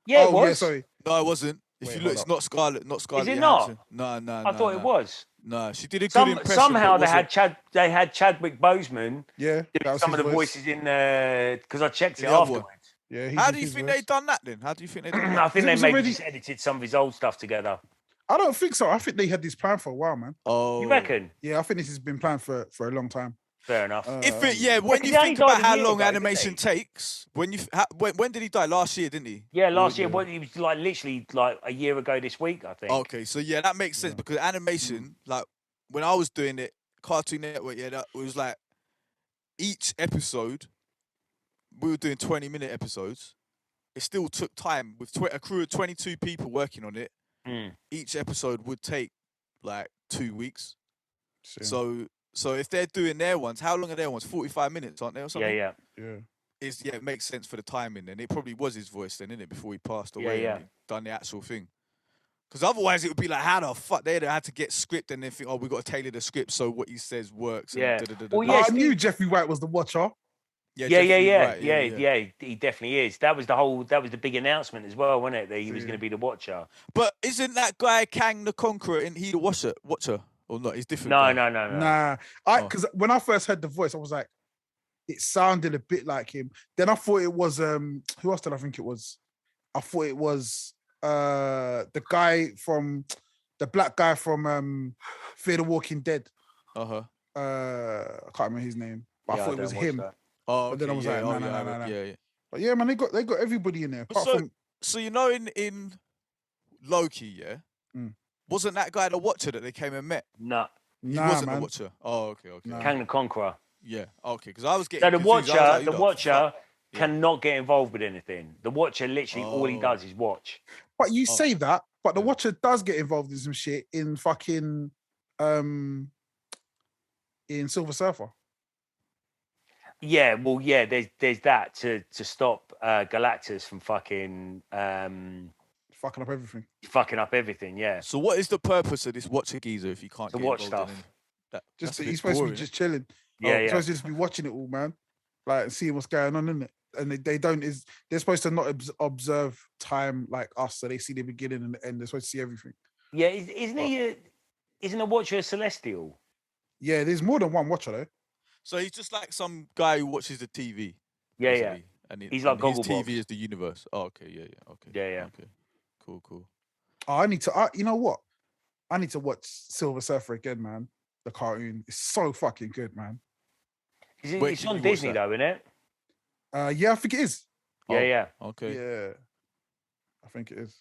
Yeah, it Oh was. yeah, sorry. No, it wasn't. If Wait, you look, it's not Scarlett. Is it Johansson. not? No. I thought it was. No, she did a good impression. Somehow but they had Chadwick Boseman Yeah, doing some of the voices in because I checked it The other one. afterwards. Yeah. How do you think they done that then? How do you think they done that? I think It they was maybe already- just edited some of his old stuff together. I don't think so. I think they had this plan for a while, man. Oh, You reckon? Yeah, I think this has been planned for a long time. Fair enough. When because you he only think died about a how year long ago, didn't animation he? takes, when did he die? Last year, didn't he? Yeah, last year. He was like literally like a year ago this week, I think. Okay, so yeah, that makes sense because animation, like when I was doing it, Cartoon Network, that was like each episode, we were doing 20-minute episodes. It still took time with a crew of 22 people working on it. Each episode would take like 2 weeks. Yeah. So if they're doing their ones, how long are their ones? 45 minutes, aren't they, or something? Yeah. It makes sense for the timing, and it probably was his voice then, innit, before he passed away Yeah. and he'd done the actual thing. Because otherwise it would be like, how the fuck they'd have had to get script and then think, oh, we got to tailor the script so what he says works. And Yeah. da-da-da-da-da. Well, yeah, I knew Jeffrey White was the Watcher. Yeah. Jeffrey Wright, He definitely is. That was the big announcement as well, wasn't it? That he was going to be the Watcher. But isn't that guy Kang the Conqueror and he the Watcher? Or not? He's different. No. Nah, because when I first heard the voice, I was like, it sounded a bit like him. Then I thought it was who else did I think it was? I thought it was the guy from the black guy from Fear the Walking Dead. I can't remember his name, but I thought it was him. Oh, but then I was like, no. Yeah. But yeah, man, they got everybody in there. Apart from So you know, in Loki, wasn't that guy the Watcher that they came and met? No. He wasn't man. the Watcher. Oh, okay. Nah. Kang the Conqueror. Yeah, okay. Because I was getting So the confused. I was like, the you know, Watcher fuck. cannot get involved with anything. The Watcher literally all he does is watch. But you say that, but the Watcher does get involved in some shit in fucking in Silver Surfer. Yeah, well, yeah. There's that to stop Galactus from fucking Fucking up everything. fucking up everything. Yeah. So what is the purpose of this Watcher geezer if you can't To get watch involved in stuff. that's a He's bit supposed to boring, be just chilling. Yeah. He's supposed to just be watching it all, man. Like and seeing what's going on in it. And they don't they're supposed to not observe time like us, so they see the beginning and the end. They're supposed to see everything. Yeah, isn't a Watcher a Celestial? Yeah, there's more than one Watcher though. So he's just like some guy who watches the TV. Yeah. basically, And He's like his Gogglebox. TV is the universe. Oh, okay, yeah, okay. Yeah. Okay, cool. Oh, I need to. You know what? I need to watch Silver Surfer again, man. The cartoon is so fucking good, man. Wait, It's did on you watch Disney that? though, isn't it? Yeah, I think it is. Yeah. Okay. Yeah, I think it is.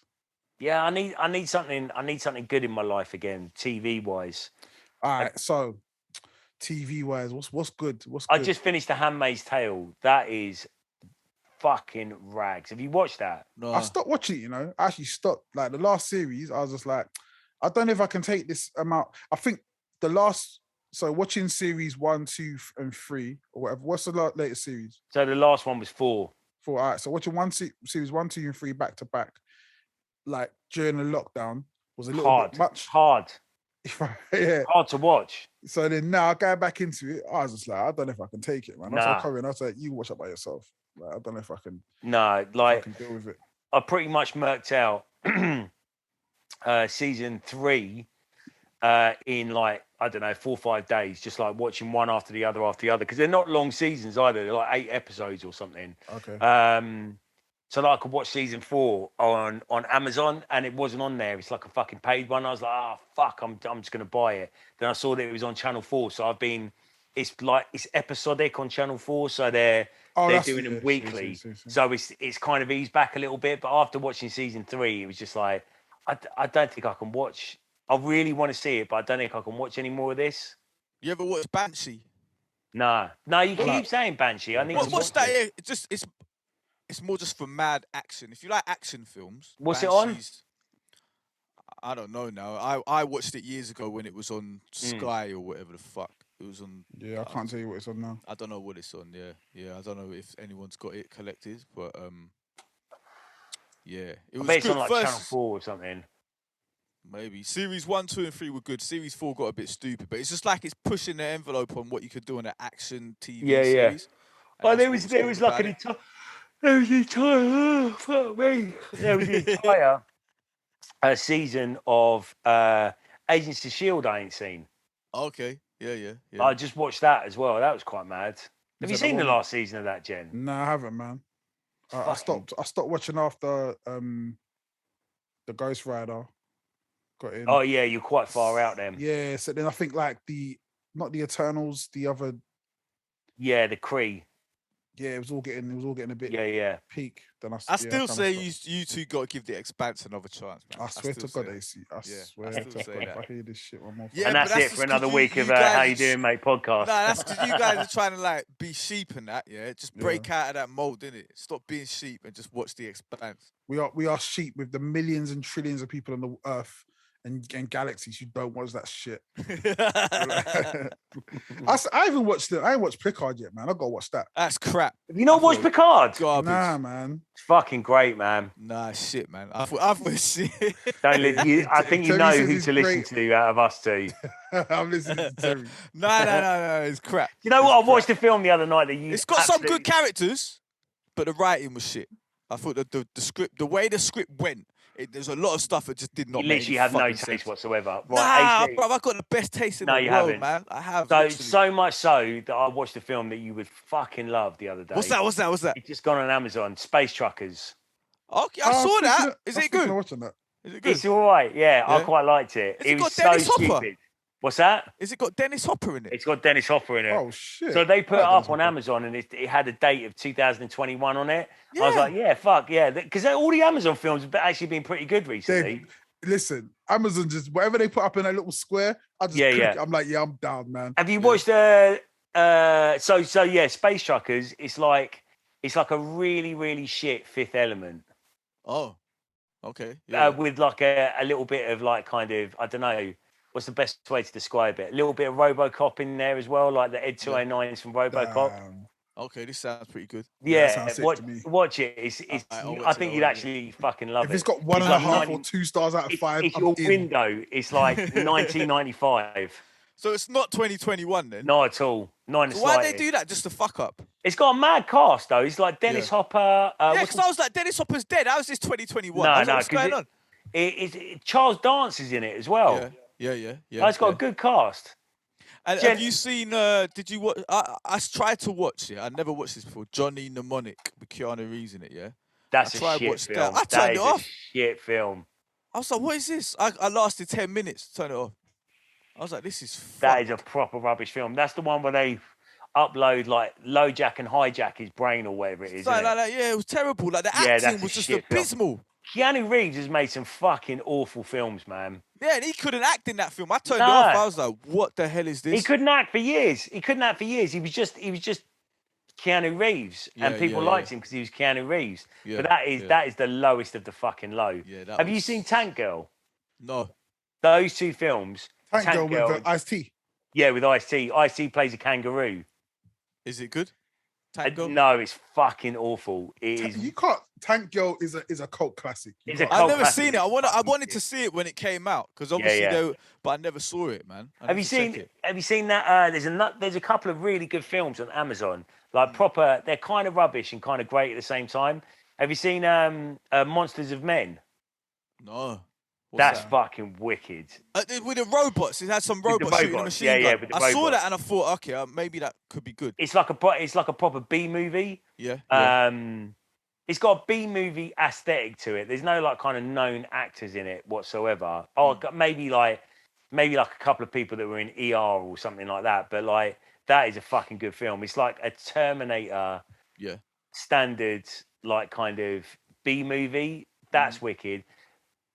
Yeah, I need something good in my life again, TV wise. All right, so TV wise, what's good? I just finished The Handmaid's Tale. That is fucking rags. Have you watched that? No. I stopped watching it, you know. I actually stopped. Like the last series, I was just like, I don't know if I can take this amount. I think watching series 1, 2, and 3 or whatever. What's the latest series? So the last one was 4. 4. All right, so watching series 1, 2, and 3 back to back, like during the lockdown, was a little bit much. Hard. Yeah. Hard to watch. So then now going back into it, I was just like, I don't know if I can take it, man. I Nah. was like, you watch it by yourself. Like, I don't know if I can. No, if I like can deal with it. I pretty much murked out season 3 in like, I don't know, 4 or 5 days, just like watching one after the other because they're not long seasons either. They're like 8 episodes or something. Okay. So like I could watch season 4 on Amazon and it wasn't on there. It's like a fucking paid one. I was like, oh fuck, I'm just gonna buy it. Then I saw that it was on Channel 4. So it's episodic on Channel 4. So they're doing them weekly. See. So it's kind of eased back a little bit. But after watching season 3, it was just like, I don't think I can watch. I really want to see it, but I don't think I can watch any more of this. You ever watch Banshee? No, you keep saying Banshee. I need to What's watch that? it. It's it's more just for mad action. If you like action films, What's it on? Banshees, I don't know now. I watched it years ago when it was on Sky or whatever the fuck. It was on. Yeah, I can't tell you what it's on now. I don't know what it's on. Yeah. I don't know if anyone's got it collected, but yeah, it I was bet it's good. on like First, Channel 4 or something. maybe series 1, 2, and 3 were good. Series 4 got a bit stupid, but it's just like it's pushing the envelope on what you could do on an action TV series. Oh, And there that's was what cool like about an it. entire fuck me. There was an entire season of Agents of Shield I ain't seen. Okay, yeah. I just watched that as well. That was quite mad. Have you that the seen the one- last season of that, Jen? No, I haven't, man. I Fucking- stopped watching after the Ghost Rider got in. Oh yeah, you're quite far out then. Yeah, so then I think like not the Eternals, the other. Yeah, the Kree. Yeah, it was all getting a bit Yeah. peak. Then I yeah, still kinda say stopped. you two got to give the Expanse another chance, man. I swear to still God, say AC. I Yeah, I swear still to say God, that. if I hear this shit one more Yeah, time. And but that's that's it just for 'cause another you- week you of How You guys- Doing, Mate podcast. Nah, that's because you guys are trying to like be sheep and that, yeah. Just break out of that mold, innit? Stop being sheep and just watch the Expanse. We are sheep with the millions and trillions of people on the earth and galaxies who don't watch that shit. I even watched it. I ain't watched Picard yet, man. I gotta watch that. That's crap. Have you not watched Picard? Garbage. Nah, man. It's fucking great, man. Nah, shit, man. I thought shit. Don't let you. I think you Terry know says who it's to listen great. to out of us two. I'm listening to Terry. No, it's crap. You know It's what? I crap. watched a film the other night that you. It's got some good characters, but the writing was shit. I thought that the script, the way the script went, there's a lot of stuff that just did not You make literally any have no fucking taste sense. whatsoever. Nah, Right, bro, I've got the best taste in No, the you world, haven't. man. I have. So literally. so much so that I watched a film that you would fucking love the other day. What's that? It's just gone on Amazon. Space Truckers. Okay, I saw that. Is I was it thinking good? of watching that. Is it good? It's all right. Yeah, I Yeah? quite liked it. Has it It was got so Dennis Hopper? stupid. What's that? Is it got Dennis Hopper in it? It's got Dennis Hopper in it. Oh shit! So they put I it like up Dennis on Hopper. Amazon, and it had a date of 2021 on it. Yeah. I was like, yeah, fuck yeah, because all the Amazon films have actually been pretty good recently. Listen, Amazon just whatever they put up in that little square, I just click it. I'm like, yeah, I'm down, man. Have you watched so yeah, Space Truckers? It's like a really really shit Fifth Element. Oh, okay. Yeah. With like a little bit of like kind of, I don't know, what's the best way to describe it? A little bit of RoboCop in there as well, like the Ed 209s from RoboCop. Okay, this sounds pretty good. Yeah, sounds sick to me. watch it. It's I'll watch I it, think I'll you'd watch actually fucking love If it. it's got one It's and a like half 90 or 2 stars out of 5, It's I'm your in. window. It's like 1995. So it's not 2021 then? Not at all. Not in the So why'd they slightest. do that just to fuck up? It's got a mad cast though. It's like Dennis Hopper. Yeah, what's because I was like, Dennis Hopper's dead. How is this 2021? No, I was like, no, what's going 'cause on? Charles Dance is in it as well. Yeah. It's got a good cast. And Jen- have you seen? Did you watch? I tried to watch it. I never watched this before. Johnny Mnemonic with Keanu Reeves in it. Yeah, That's I a tried shit watch that. film. I That turned is it off. a shit film. I was like, what is this? I lasted 10 minutes to turn it off. I was like, this is. That is a proper rubbish film. That's the one where they upload like LoJack and hijack his brain or whatever it is. Like isn't it? that. Yeah, it was terrible. Like the Yeah, acting that's a was just shit film. abysmal. Keanu Reeves has made some fucking awful films, man. Yeah, and he couldn't act in that film. I turned it off. I was like, what the hell is this? He couldn't act for years. He was just Keanu Reeves, and people liked him because he was Keanu Reeves. Yeah, but that is the lowest of the fucking low. Yeah, Have you seen Tank Girl? No. Those two films. Tank Girl with Ice-T. Yeah, with Ice-T. Ice-T plays a kangaroo. Is it good? Tank Girl? No, it's fucking awful. It is. You can't. Tank Girl is a cult classic. It's a can't. cult I've never classic. seen it. I wanted to see it when it came out because obviously but I never saw it, man. Have you seen that? There's a couple of really good films on Amazon, like proper. They're kind of rubbish and kind of great at the same time. Have you seen Monsters of Men? No. That's fucking wicked. With the robots, it had some With the robots shooting a robots, machine gun. with the I saw robots. that and I thought, okay, maybe that could be good. It's like a proper B movie. Yeah. It's got a B movie aesthetic to it. There's no like kind of known actors in it whatsoever. Oh, maybe like a couple of people that were in ER or something like that. But like that is a fucking good film. It's like a Terminator. Standard like kind of B movie. That's wicked.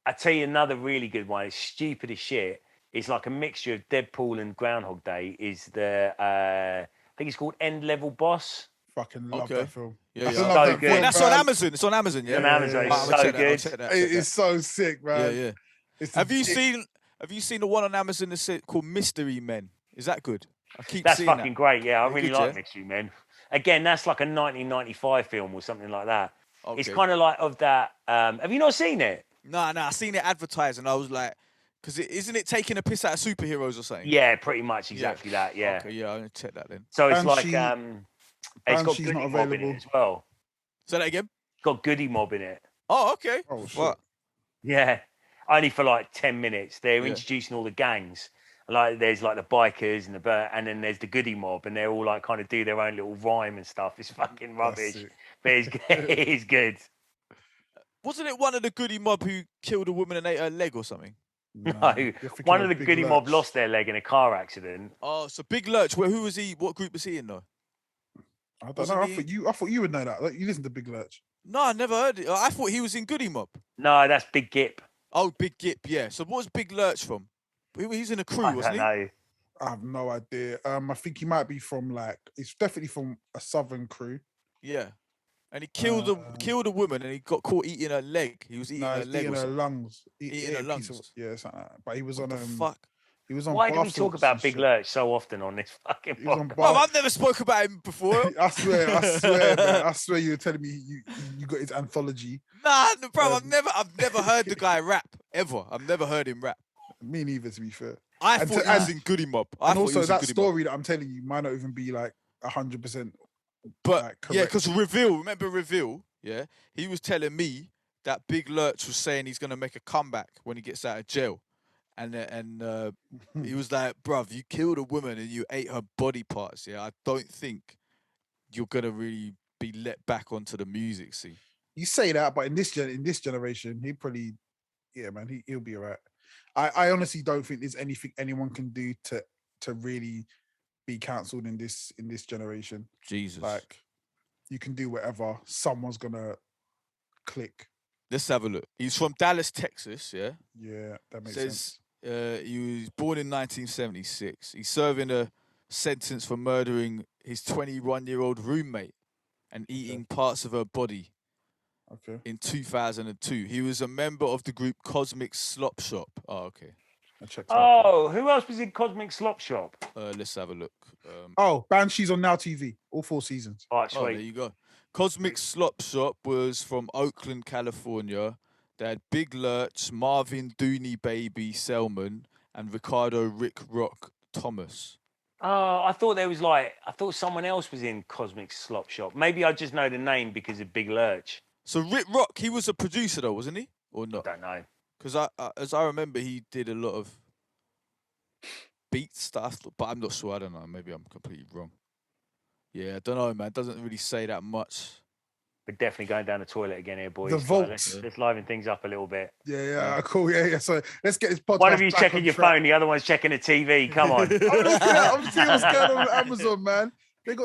I tell you another really good one. It's stupid as shit. It's like a mixture of Deadpool and Groundhog Day. Is the I think it's called End Level Boss. Fucking love Okay. that film. Yeah, I yeah. love So that good. film, That's on man. Amazon. It's on Amazon, yeah. on Amazon. Yeah, It's yeah. so I'll good. check that. It is so sick, man. Yeah. It's Have you seen the one on Amazon that's called Mystery Men? Is that good? I keep That's seeing fucking that. great. Yeah, I They're really good, like yeah? Mystery Men. Again, that's like a 1995 film or something like that. It's Okay. kind of like of that. Have you not seen it? Nah, I seen it advertised and I was like, because isn't it taking a piss out of superheroes or something? Yeah, pretty much exactly that. Yeah. Okay, yeah, I'm gonna check that then. So it's like it's got Banshee's Goody not Mob in available. it as well. Say that again. It's got Goody Mob in it. Oh, okay. Oh, shit. What? Yeah, only for like 10 minutes. They're Yeah. introducing all the gangs. Like there's like the bikers and then there's the Goody Mob, and they're all like kind of do their own little rhyme and stuff. It's fucking rubbish, sick. but it's good. It is good. Wasn't it one of the Goody Mob who killed a woman and ate her leg or something? No, you're thinking one of the Big Goody Mob Lurch. lost their leg in a car accident. Oh, so Big Lurch. Who was he? What group was he in though? I don't Wasn't know. he- I thought you would know that. Like, you listen to Big Lurch. No, I never heard it. I thought he was in Goody Mob. No, that's Big Gip. Oh, Big Gip, yeah. So what was Big Lurch from? He's in a crew, I wasn't don't he? know. I have no idea. I think he might be from like. It's definitely from a southern crew. Yeah. And he killed a woman and he got caught eating her leg. He was eating No, her he's leg. eating or her something. lungs. Eating her a piece of- lungs. yeah, something like that. But he was What on. the fuck? He was on. Why do we bath talk salts about and Big shit. Lurch so often on this fucking He was on podcast? Bro, bath. I've never spoke about him before. I swear, man. I swear, you were telling me you got his anthology. Nah, bro, I've never heard the guy rap ever. I've never heard him rap. Me neither, to be fair. I And thought to- he was and- in Goody Mob. I And thought he also, was in that Goody Mob. story that I'm telling you might not even be like 100%. But like, yeah, correct. because remember Reveal? Yeah, he was telling me that Big Lurch was saying he's gonna make a comeback when he gets out of jail, and he was like, "Bruv, you killed a woman and you ate her body parts. Yeah, I don't think you're gonna really be let back onto the music scene." You say that, but in this generation, he probably, yeah, man, he'll be all right. I honestly don't think there's anything anyone can do to really be cancelled in this generation. Jesus. Like, you can do whatever. Someone's gonna click. Let's have a look. He's from Dallas, Texas. Yeah. Yeah, that makes sense. Says he was born in 1976. He's serving a sentence for murdering his 21-year-old roommate and eating parts of her body Okay. in 2002. He was a member of the group Cosmic Slop Shop. Oh, okay. I checked out. Oh, who else was in Cosmic Slop Shop? Let's have a look. Oh, Banshee's on Now TV, all 4 seasons. All right, Oh, there sweet. you go. Cosmic Slop Shop was from Oakland, California. They had Big Lurch, Marvin Dooney Baby Selman, and Ricardo Rick Rock Thomas. Oh, I thought someone else was in Cosmic Slop Shop. Maybe I just know the name because of Big Lurch. So Rick Rock, he was a producer though, wasn't he? Or not? Don't know. Because as I remember, he did a lot of beat stuff, but I'm not sure. I don't know. Maybe I'm completely wrong. Yeah, I don't know, man. It doesn't really say that much. We're definitely going down the toilet again here, boys. The Like, vault. let's liven things up a little bit. Yeah, cool. Yeah. So let's get this podcast. One of you's back checking on your track. phone, the other one's checking the TV. Come on. I'm seeing what's going on with Amazon, man. They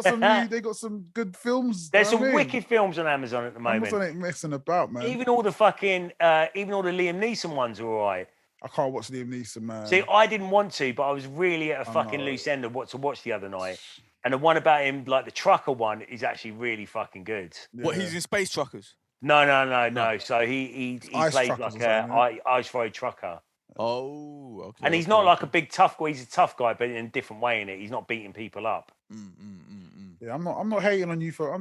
got some good films. There's you know some what I mean? wicked films on Amazon at the moment. Amazon ain't messing about, man. Even all the Liam Neeson ones are all right. I can't watch Liam Neeson, man. See, I didn't want to, but I was really at a fucking know. loose end of what to watch the other night. And the one about him, like the trucker one, is actually really fucking good. What, Yeah. he's in Space Truckers? No. So he Ice plays truckers like or a something, ice road trucker. Oh, okay. And he's not like a big tough guy. He's a tough guy, but in a different way in it. He's not beating people up. Yeah, I'm not hating on you for. You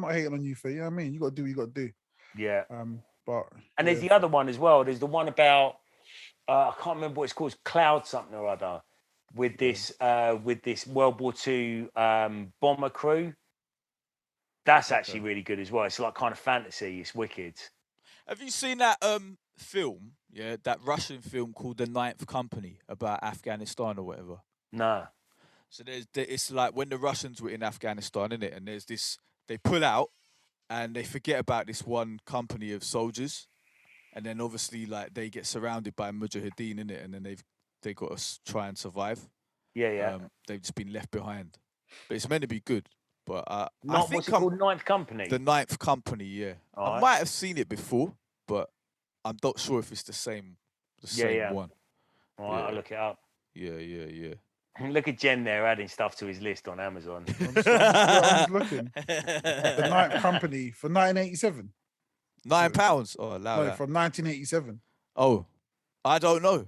know what I mean? You got to do what you got to do. Yeah. But And there's the other one as well. There's the one about I can't remember what it's called. It's Cloud something or other with this World War II bomber crew. That's actually really good as well. It's like kind of fantasy. It's wicked. Have you seen that film? Yeah, that Russian film called The Ninth Company about Afghanistan or whatever. No. So it's like when the Russians were in Afghanistan, innit? And there's this, they pull out and they forget about this one company of soldiers, and then obviously like they get surrounded by Mujahideen, innit? And then they got to try and survive. Yeah. They've just been left behind, but it's meant to be good. But I Not think what's it called? Ninth Company. The Ninth Company, yeah. I Alright. might have seen it before, but I'm not sure if it's the same Yeah. one. All right, Yeah. I'll look it up. Yeah. Look at Jen there adding stuff to his list on Amazon. I'm just looking. The Night Company for 1987. £9. Oh, allow No, that. from 1987. Oh, I don't know.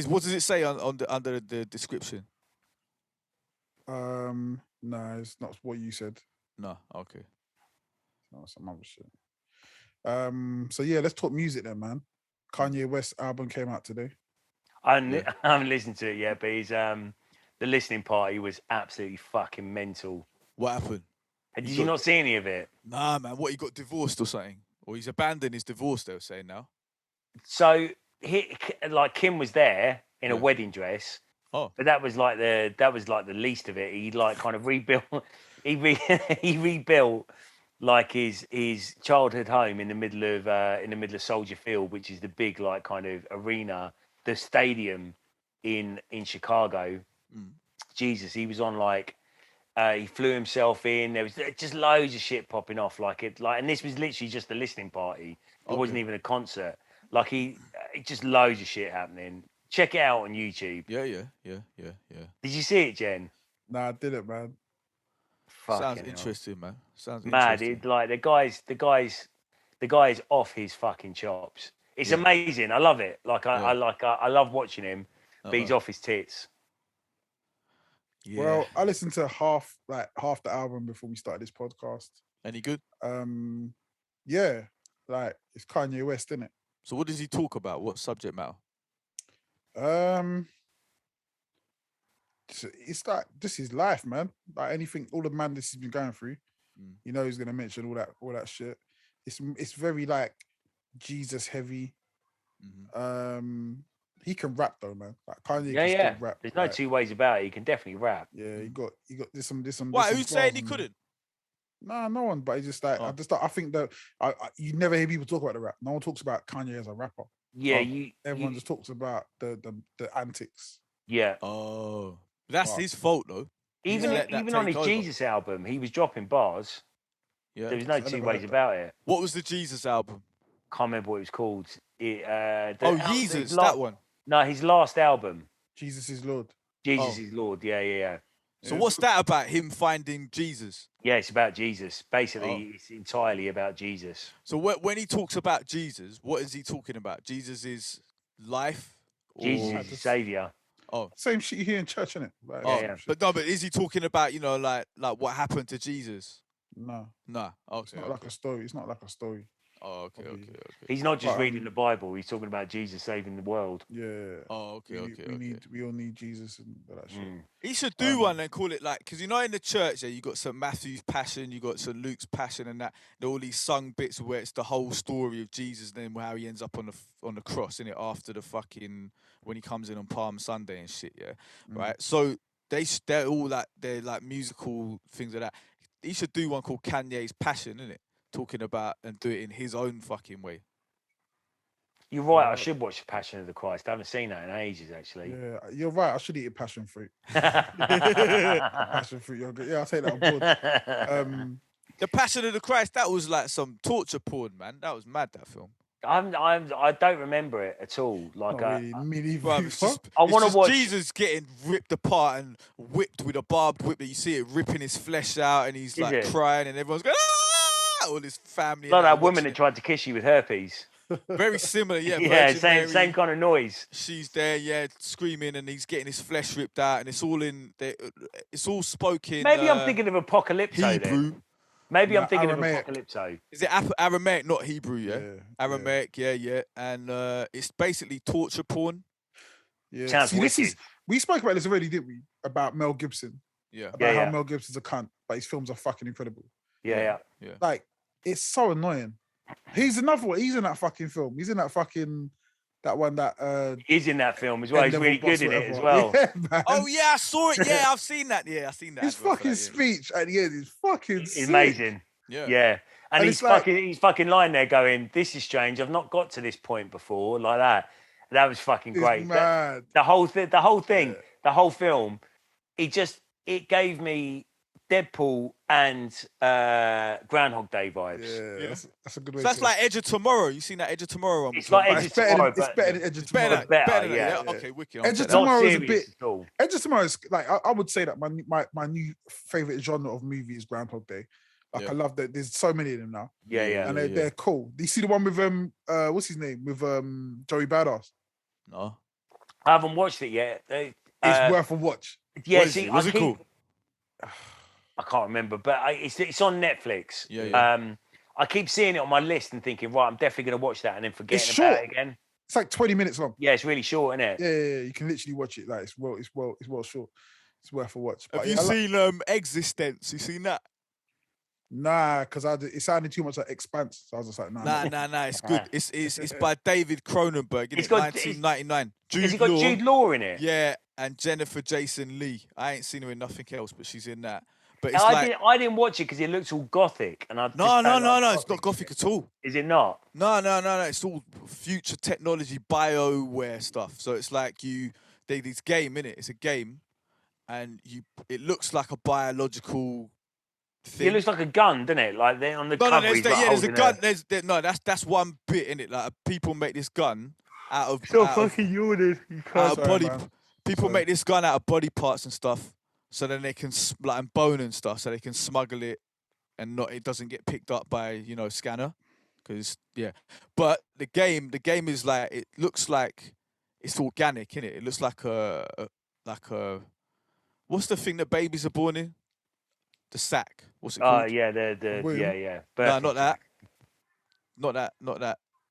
What does it say under the description? No, it's not what you said. No, okay. No, some other shit. So yeah, let's talk music then, man. Kanye West album came out today. I haven't listened to it yet, but the listening party was absolutely fucking mental. What happened? Did you not see any of it? Nah, man. What, he got divorced or something? Or he's abandoned his divorce, they were saying now. So Kim was there in a wedding dress. Oh, but that was like the least of it. He like kind of rebuilt. he rebuilt like his childhood home in the middle of Soldier Field, which is the big like kind of arena, the stadium in Chicago. Jesus, he was on like he flew himself in. There was just loads of shit popping off and this was literally just a listening party. It wasn't even a concert. Like just loads of shit happening. Check it out on YouTube. Yeah. Did you see it, Jen? Nah, I didn't, man. Sounds interesting, man. Sounds mad. interesting. The guy's off his fucking chops. It's amazing. I love it. I love watching him, but he's off his tits. Yeah. Well, I listened to half the album before we started this podcast. Any good? Yeah, like it's Kanye West, isn't it? So what does he talk about? What subject matter? It's like just his life, man. Like anything, all the madness he's been going through. You know, he's gonna mention all that shit. It's very like Jesus heavy. He can rap though, man. Like Kanye can still rap. There's no two ways about it. He can definitely rap. Yeah, he got there's some. Why? Who's saying he couldn't? Nah, no one. But it's just like I think that you never hear people talk about the rap. No one talks about Kanye as a rapper. Yeah, everyone just talks about the antics. Yeah. Oh, that's his fault though. Even on his Jesus album, he was dropping bars. Yeah, there was no two ways about it. What was the Jesus album? Can't remember what it was called. Jesus, that one. No, his last album. Jesus is Lord. Jesus is Lord. Yeah. So what's that about? Him finding Jesus? Yeah, it's about Jesus. Basically, it's entirely about Jesus. So when he talks about Jesus, what is he talking about? Jesus' life? Jesus is the savior. Oh, same shit you hear in church, innit? Like, yeah. But is he talking about like what happened to Jesus? No. Okay. It's not like a story. It's not like a story. Oh, okay. He's not just reading the Bible. He's talking about Jesus saving the world. Yeah. Oh, okay. We all need Jesus and that shit. He should do one and call it like, because you know in the church you got St. Matthew's Passion, you got St. Luke's Passion, and that all these sung bits where it's the whole story of Jesus, then how he ends up on the cross, innit, after the fucking when he comes in on Palm Sunday and shit, right? So they're all like they're like musical things like that. He should do one called Kanye's Passion, innit? Talking about and do it in his own fucking way. You're right. I should watch Passion of the Christ. I haven't seen that in ages, actually. Yeah, you're right. I should eat a passion fruit. Passion fruit yogurt. Yeah, I'll take that on board. The Passion of the Christ. That was like some torture porn, man. That was mad. That film. I don't remember it at all. Like, I want to watch Jesus getting ripped apart and whipped with a barbed whip. That you see it ripping his flesh out, and he's like crying, and everyone's going, "Ah!" All his family. Like that woman that tried to kiss you with herpes. Very similar, yeah. Yeah, same kind of noise. She's there, screaming, and he's getting his flesh ripped out, and it's all it's all spoken. Maybe I'm thinking of Apocalypto. Hebrew. Then. Maybe I'm thinking Aramaic. of Apocalypto. Is it Aramaic, not Hebrew? Yeah. Aramaic, yeah. And it's basically torture porn. Yeah. Sounds wicked. We spoke about this already, didn't we? About Mel Gibson. Yeah. About how Mel Gibson's a cunt, but his films are fucking incredible. Yeah. Like, it's so annoying. He's another one. He's in that fucking film. He's in that one that he's in that film as well. He's really good in it as well. Yeah, man. Oh yeah, I saw it. Yeah, I've seen that. Yeah, I've seen that. His fucking speech at the end is fucking sick. Amazing. Yeah. And he's fucking lying there going, "This is strange. I've not got to this point before," like that. That was fucking great. Mad. The whole thing, the whole film. It gave me Deadpool and Groundhog Day vibes. Yeah, that's a good way. So that's to... like Edge of Tomorrow. You seen that Edge of Tomorrow one? It's like But Edge it's of better. Tomorrow, It's but better than Edge of It's better, Tomorrow. better, than yeah. that. Okay, wicked. Edge of Not Tomorrow is a serious bit. at all. Edge of Tomorrow is like I would say that my new favorite genre of movie is Groundhog Day. Like I love that. There's so many of them now. Yeah. And they're cool. Do you see the one with what's his name with Joey Badass? No. I haven't watched it yet. It's worth a watch. Yeah, What's it called? I can't remember, but it's on Netflix. Yeah. I keep seeing it on my list and thinking, right, I'm definitely going to watch that, and then forgetting It's about short. it again. It's like 20 minutes long. Yeah, it's really short, isn't it? Yeah. You can literally watch it. Like it's well short. It's worth a watch. But Have you seen Existence? You seen that? Nah, because it sounded too much like Expanse. So I was just like, nah. It's good. It's by David Cronenberg. It's got 1999. Has it got Jude Law in it? Yeah, and Jennifer Jason Leigh. I ain't seen her in nothing else, but she's in that. But it's I didn't watch it because it looks all gothic, and I no. It's not gothic at all. Is it not? No. It's all future technology, BioWare stuff. So it's like this game in it. It's a game, and it looks like a biological thing. It looks like a gun, doesn't it? Like they're on the cover. There's a gun. That's one bit in it. Like people make this gun out of body. People make this gun out of body parts and stuff, so then they can and bone and stuff, so they can smuggle it, and it doesn't get picked up by scanner, because But the game is like, it looks like it's organic, innit? It looks like a what's the thing that babies are born in? The sack. What's it called? Oh yeah, yeah. But No, not that. Not that.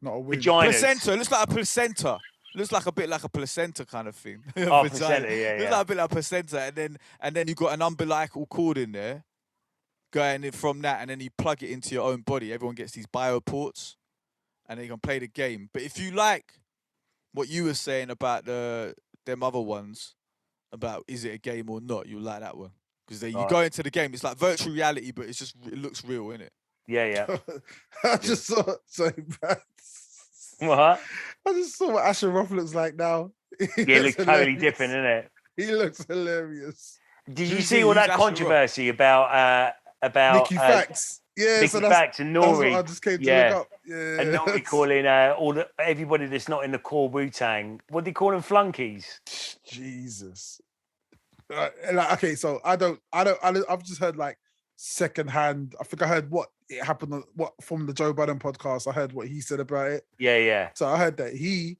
Not a wing. Vaginas. Placenta. It looks like a placenta. Looks like a bit like a placenta kind of thing. Oh, placenta, yeah. Looks like a bit like a placenta, and then you got an umbilical cord in there, going in from that, and then you plug it into your own body. Everyone gets these bioports, and they can play the game. But if you like what you were saying about them other ones, about is it a game or not, you'll like that one. Because you go into the game, it's like virtual reality, but it looks real, innit? Yeah. I just saw so bad. What? I just saw what Asher Roth looks like now. It looks totally different, isn't it? He looks hilarious. Did you see all that controversy about Nicky Facts? Yeah, Nicky Facts and Nori. I just came to look up. Yeah. And Nori calling everybody that's not in the core Wu-Tang. What do you call them? Flunkies. Jesus. Okay, so I've just heard like secondhand. I think I heard what happened from the Joe Budden podcast. I heard what he said about it. Yeah. So I heard that he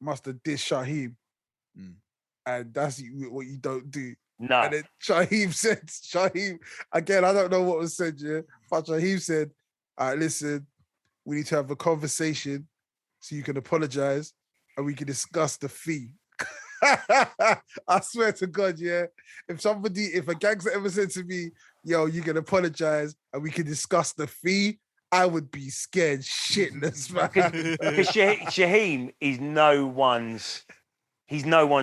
must have dissed Shaheem, and that's what you don't do. No. And then Shaheem again. I don't know what was said, but Shaheem said, "All right, listen, we need to have a conversation so you can apologize and we can discuss the fee." I swear to God, if a gangster ever said to me, yo, you can apologize and we can discuss the fee, I would be scared shitless, man. Because Shaheem is no one's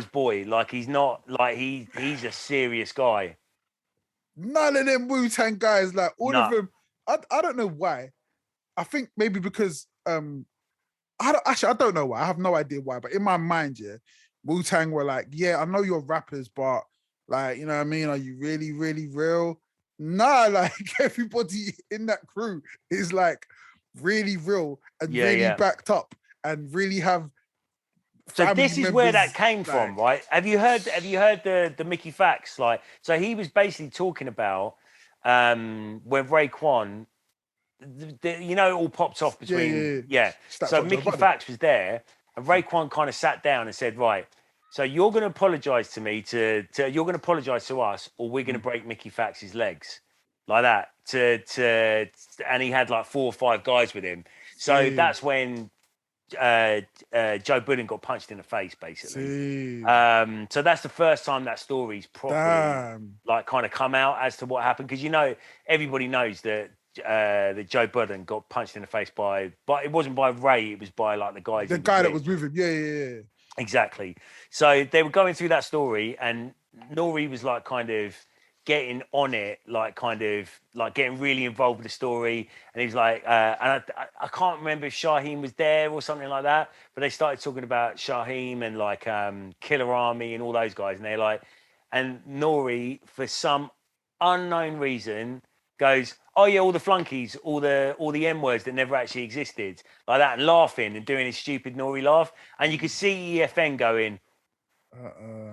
boy. Like he's not like he's a serious guy. None of them Wu-Tang guys, like all of them. I don't know why. I think maybe because I don't know why. I have no idea why. But in my mind, Wu-Tang were like, yeah, I know you're rappers, but like, you know what I mean? Are you really, really real? Nah, like everybody in that crew is like really real and really backed up and really have. So this is where that came from, right? Have you heard the Mickey Facts? Like, so he was basically talking about when Raekwon, it all popped off between So Mickey Facts was there. And Raekwon kind of sat down and said, right, so you're going to apologise to me, you're going to apologise to us, or we're going to break Mickey Facts' legs. Like that. And he had like 4 or 5 guys with him. So that's when Joe Budden got punched in the face, basically. So that's the first time that story's properly like kind of come out as to what happened. Because, everybody knows that Joe Budden got punched in the face but it wasn't by Ray, it was by like the guy that was with him. Yeah. Exactly. So they were going through that story, and Nori was like kind of getting on it, like kind of like getting really involved with the story. And he was like, and I can't remember if Shaheem was there or something like that, but they started talking about Shaheem and like Killer Army and all those guys, and they're like, and Nori, for some unknown reason goes, oh yeah, all the flunkies, all the M words that never actually existed, like that, and laughing and doing his stupid Nori laugh, and you could see EFN going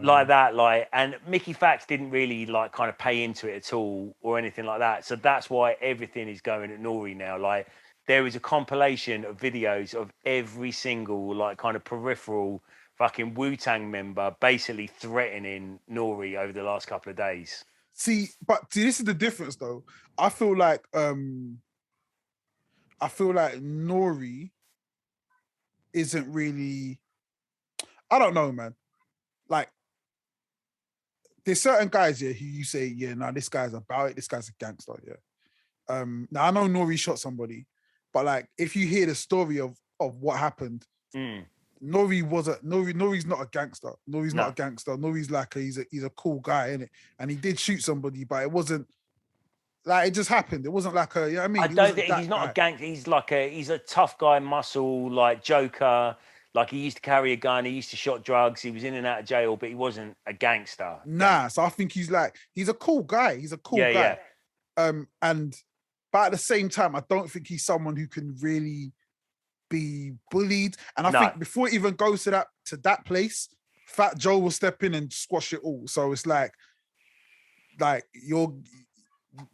like that, like, and Mickey Fax didn't really like kind of pay into it at all or anything like that. So that's why everything is going at Nori now. Like, there is a compilation of videos of every single like kind of peripheral fucking Wu-Tang member basically threatening Nori over the last couple of days. See, this is the difference though. I feel like Nori isn't really, I don't know, man. Like, there's certain guys here who you say, yeah, nah, this guy's about it, this guy's a gangster, yeah. Now I know Nori shot somebody, but like if you hear the story of what happened, Nori's not a gangster. Nori's not a gangster. Nori's like he's a cool guy, innit? And he did shoot somebody, but it wasn't like it just happened. It wasn't like a, you know what I mean? I don't think he's not a gangster. He's a tough guy, muscle, like Joker. Like, he used to carry a gun. He used to shot drugs. He was in and out of jail, but he wasn't a gangster. Nah, so I think he's a cool guy. He's a cool guy. Yeah. But at the same time, I don't think he's someone who can really be bullied. And I think before it even goes to that place, Fat Joe will step in and squash it all. So it's like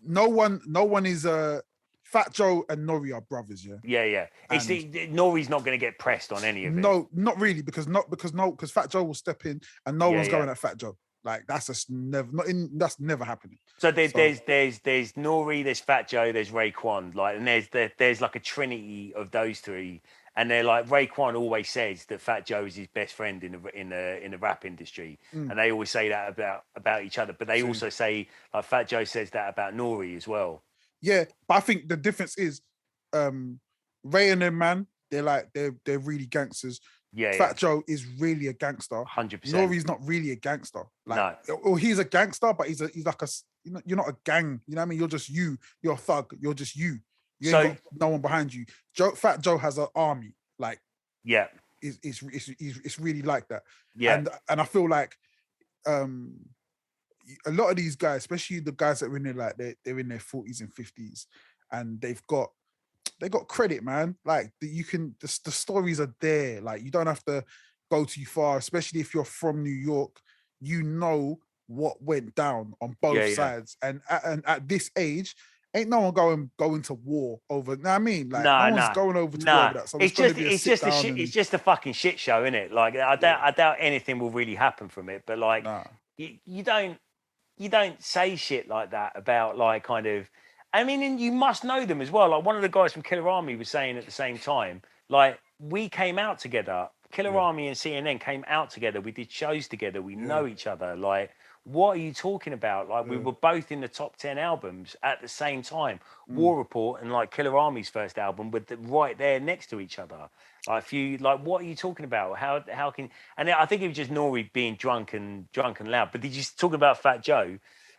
no one is Fat Joe and Nori are brothers, yeah. Yeah. Nori's not going to get pressed on any of it. No, not really, because Fat Joe will step in and no one's going at Fat Joe. Like, that's just that's never happening. So there's Nori, there's Fat Joe, there's Raekwon, like, and there's like a trinity of those three, and they're like, Raekwon always says that Fat Joe is his best friend in the rap industry, and they always say that about each other. But they also say, like, Fat Joe says that about Nori as well. Yeah, but I think the difference is, Ray and them, man, they're really gangsters. Yeah, Fat Joe is really a gangster. 100%. Nori's not really a gangster. Like, or he's a gangster, but he's like a, you're not a gang. You know what I mean? You're just you. You're a thug. You're just you. You ain't got no one behind you. Fat Joe has an army. Like, yeah, it's really like that. Yeah, and I feel like, a lot of these guys, especially the guys that are in there, like they're in their 40s and 50s, and they got credit, man. Like, the stories are there. Like, you don't have to go too far, especially if you're from New York. You know what went down on both sides, and at this age, ain't no one going to war over. You know what I mean? Like, no one's going over to war over that. So it's just a fucking shit show, isn't it? Like, I doubt anything will really happen from it. But like, you don't say shit like that about, like, kind of. I mean, and you must know them as well. Like, one of the guys from Killer Army was saying at the same time, like, we came out together. Killer Army and CNN came out together. We did shows together. We know each other. Like, what are you talking about? Like, we were both in the top 10 albums at the same time. War Report and, like, Killer Army's first album were right there next to each other. Like, what are you talking about? How can? And I think it was just Nori being drunk and loud. But did you talk about Fat Joe?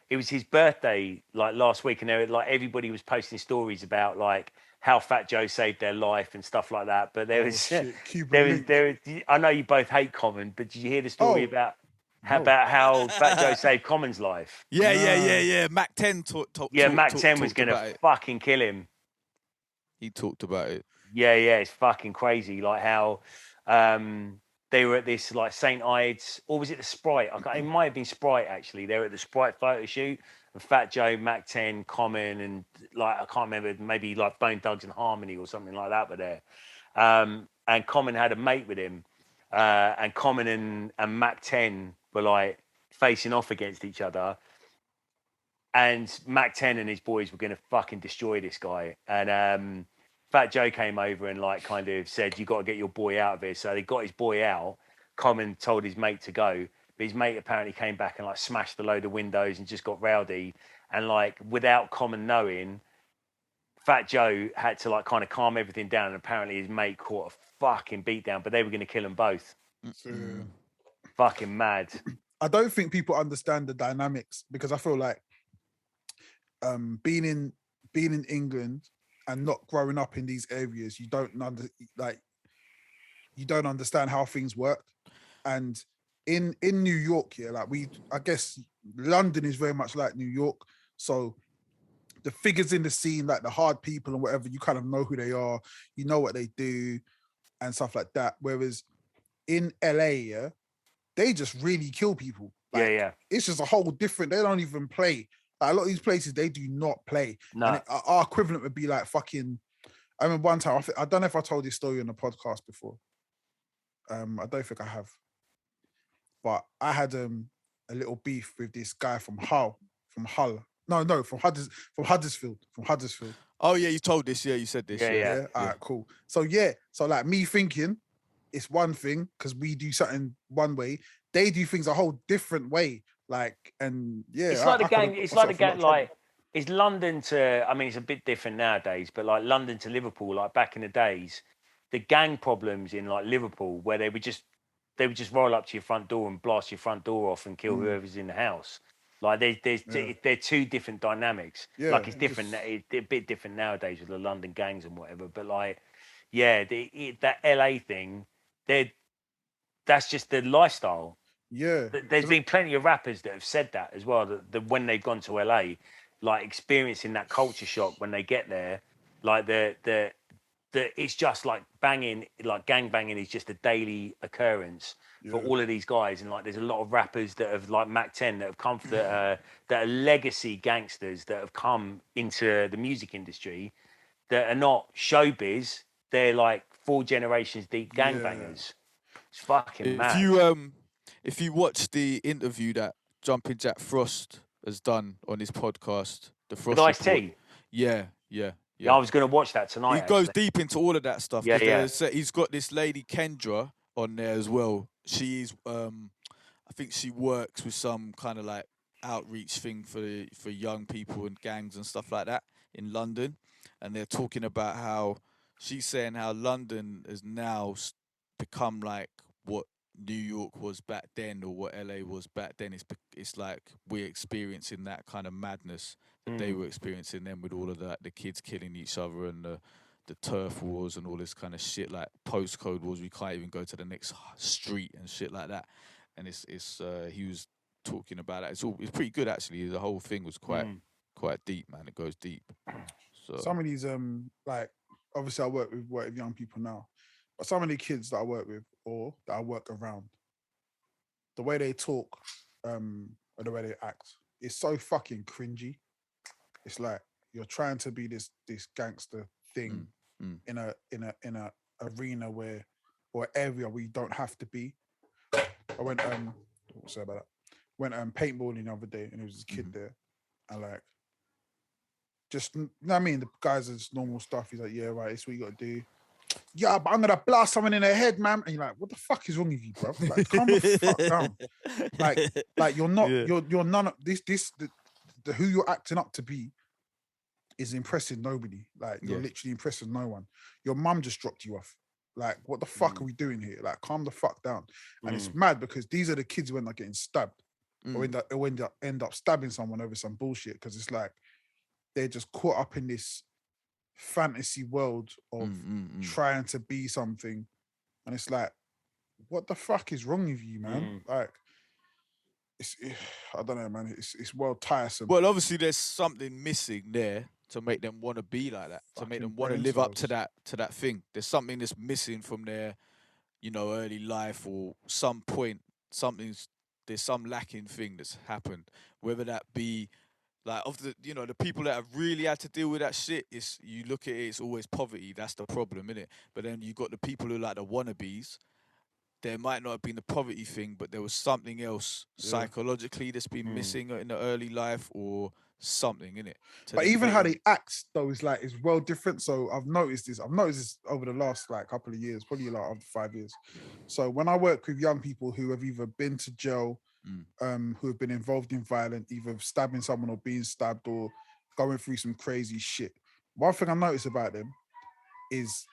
It was his birthday, like, last week, and everybody was posting stories about, like, how Fat Joe saved their life and stuff like that. But there was, I know you both hate Common, but did you hear the story about how Fat Joe saved Common's life? Yeah. Mac 10 talked. Mac 10 was going to fucking kill him. He talked about it. Yeah, it's fucking crazy. Like, how they were at this, like, St. Ides, or was it the Sprite? It might have been Sprite, actually. They were at the Sprite photo shoot, and Fat Joe, Mac 10, Common, and, like, I can't remember, maybe like Bone Thugs and Harmony or something like that were there. And Common had a mate with him, and Common and Mac 10 were, like, facing off against each other. And Mac 10 and his boys were going to fucking destroy this guy. And Fat Joe came over and, like, kind of said, you got to get your boy out of here. So they got his boy out. Common told his mate to go. But his mate apparently came back and, like, smashed a load of windows and just got rowdy. And, like, without Common knowing, Fat Joe had to, like, kind of calm everything down. And apparently his mate caught a fucking beatdown. But they were going to kill them both. Fucking mad. I don't think people understand the dynamics, because I feel like being in England and not growing up in these areas, you don't understand how things work. And in New York, I guess London is very much like New York. So the figures in the scene, like the hard people and whatever, you kind of know who they are, you know what they do and stuff like that. Whereas in LA, yeah, they just really kill people. Like, yeah. It's just a whole different, they don't even play. Like, a lot of these places, they do not play. No. And our equivalent would be like fucking, I remember one time, I don't know if I told this story on the podcast before. I don't think I have. But I had a little beef with this guy from Hull. No, from Huddersfield. Oh yeah, you told this. Yeah, you said this. Yeah. All right, cool. So like me thinking it's one thing because we do something one way. They do things a whole different way. Like, and yeah, it's like the gang. It's like the gang. Like, it's London to. I mean, it's a bit different nowadays, but like London to Liverpool, like back in the days, the gang problems in like Liverpool, where they would just roll up to your front door and blast your front door off and kill whoever's in the house. Like they're two different dynamics. Yeah, like it's different. It's a bit different nowadays with the London gangs and whatever. But like, yeah, that LA thing, that's just the lifestyle. Yeah. There's been plenty of rappers that have said that as well. That when they've gone to LA, like experiencing that culture shock when they get there, like the it's just like banging, like gang banging is just a daily occurrence for all of these guys. And like, there's a lot of rappers that have like Mac 10 that have come that are legacy gangsters that have come into the music industry that are not showbiz. They're like 4 generations deep gangbangers. It's fucking mad. If you watch the interview that Jumping Jack Frost has done on his podcast, the Frost With Report. Ice-T? Yeah. I was going to watch that tonight. He goes deep into all of that stuff. Yeah. He's got this lady Kendra on there as well. She's, I think she works with some kind of like outreach thing for young people and gangs and stuff like that in London, and they're talking about how she's saying how London has now become like what New York was back then or what LA was back then. It's like we're experiencing that kind of madness that they were experiencing then with all of that, the kids killing each other and the turf wars and all this kind of shit, like postcode wars. We can't even go to the next street and shit like that. And it's he was talking about that. It's pretty good actually. The whole thing was quite deep, man. It goes deep. So some of these like obviously I work with young people now, but some of the kids that I work with or that I work around, the way they talk or the way they act, it's so fucking cringy. It's like you're trying to be this gangster thing in a arena where or area where you don't have to be. I went sorry about that. Went paintballing the other day and there was this kid there, and like just, you know what I mean? The guys are just normal stuff. He's like, yeah, right, it's what you got to do. Yeah, but I'm going to blast someone in their head, man. And you're like, what the fuck is wrong with you, bro? Like, calm the fuck down. Like you're not, you're none of this, the who you're acting up to be is impressing nobody. Like, you're literally impressing no one. Your mum just dropped you off. Like, what the fuck are we doing here? Like, calm the fuck down. And it's mad because these are the kids who end up getting stabbed or end up stabbing someone over some bullshit because it's like, they're just caught up in this fantasy world of trying to be something. And it's like, what the fuck is wrong with you, man? Like, I don't know, man. It's well tiresome. Well, obviously there's something missing there to make them want to be like that, to make them want to live up to that thing. There's something that's missing from their, early life or some point. There's some lacking thing that's happened, whether that be like of the the people that have really had to deal with that shit. Is you look at it, it's always poverty. That's the problem, innit? But then you got the people who like the wannabes. There might not have been the poverty thing, but there was something else psychologically that's been missing in the early life or something, innit? But even how they act though is well different. So I've noticed this over the last like couple of years, probably like after 5 years. So when I work with young people who have either been to jail, who have been involved in violence, either stabbing someone or being stabbed or going through some crazy shit. One thing I notice about them is,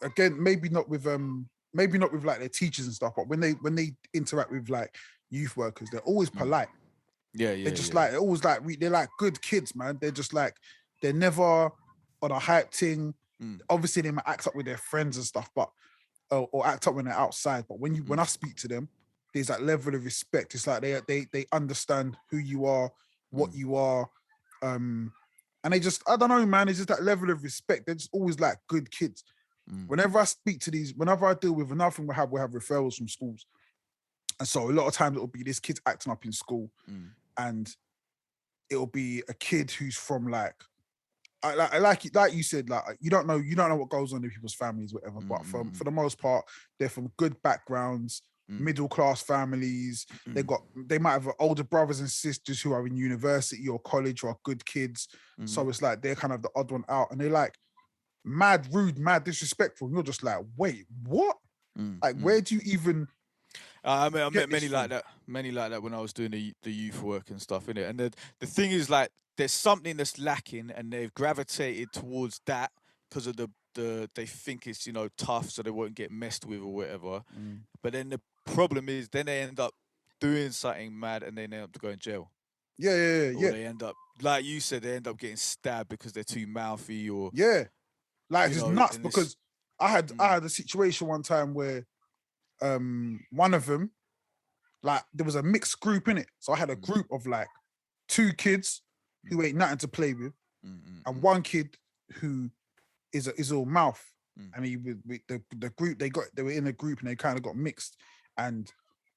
again, maybe not with like their teachers and stuff, but when they interact with like youth workers, they're always polite. Yeah. They're just like, always like, they're like good kids, man. They're just like, they're never on a hype thing. Obviously they might act up with their friends and stuff, but or act up when they're outside. But when I speak to them, there's that level of respect. It's like they understand who you are, what you are, And they just, I don't know, man, it's just that level of respect. They're just always like good kids. Whenever I speak to these, whenever I deal with another thing we have referrals from schools. And so a lot of times it'll be this kid's acting up in school and it'll be a kid who's from like you said, like you don't know what goes on in people's families, whatever. But for the most part, they're from good backgrounds, middle class families. They might have older brothers and sisters who are in university or college or are good kids. So it's like they're kind of the odd one out, and they're like mad rude, mad disrespectful. And you're just like, wait, what? Where do you even? I met many like that. Many like that when I was doing the youth work and stuff, innit? And the thing is, like, there's something that's lacking, and they've gravitated towards that because of the they think it's, you know, tough, so they won't get messed with or whatever. But then the problem is, then they end up doing something mad, and then they end up going to jail. Yeah. Or they end up, like you said, they end up getting stabbed because they're too mouthy, or like it's nuts. Because I had a situation one time where one of them, like, there was a mixed group in it. So I had a group of like 2 kids who ain't nothing to play with, and one kid who is all mouth. And the group they were in a group and they kind of got mixed, and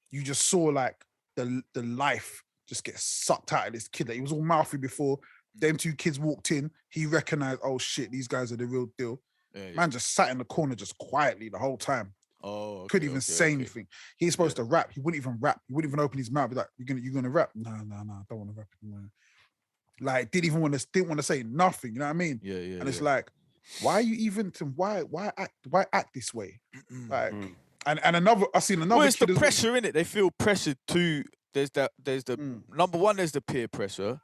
you just saw like the life just get sucked out of this kid. Like, he was all mouthy before. Them 2 kids walked in. He recognized, oh shit, these guys are the real deal. Man just sat in the corner just quietly the whole time. Couldn't even say anything. He's supposed to rap. He wouldn't even rap. He wouldn't even open his mouth. Be like, "You gonna rap?" No, I don't want to rap anymore. Like, didn't want to say nothing. You know what I mean? Yeah. And it's like, why are you even? Why act this way? Like, and another. I seen another. Well, it's the pressure in it. They feel pressured to. There's the number one. There's the peer pressure.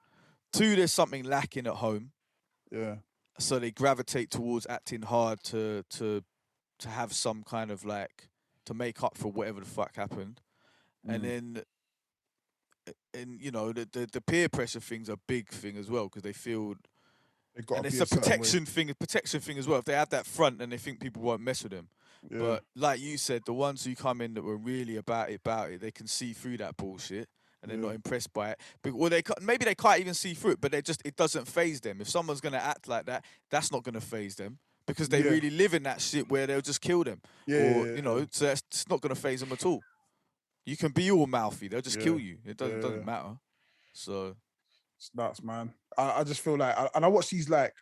2, there's something lacking at home. Yeah. So they gravitate towards acting hard to have some kind of, like, to make up for whatever the fuck happened. And then, and you know, the peer pressure thing's a big thing as well, because they feel, and it's a protection thing as well. If they have that front, and they think people won't mess with them. Yeah. But like you said, the ones who come in that were really about it, they can see through that bullshit. And they're not impressed by it. Or maybe they can't even see through it, but it doesn't faze them. If someone's going to act like that, that's not going to faze them. Because they really live in that shit where they'll just kill them. You know, so it's not going to faze them at all. You can be all mouthy, they'll just kill you. It doesn't matter. So it's nuts, man. I just feel like, and I watch these, like,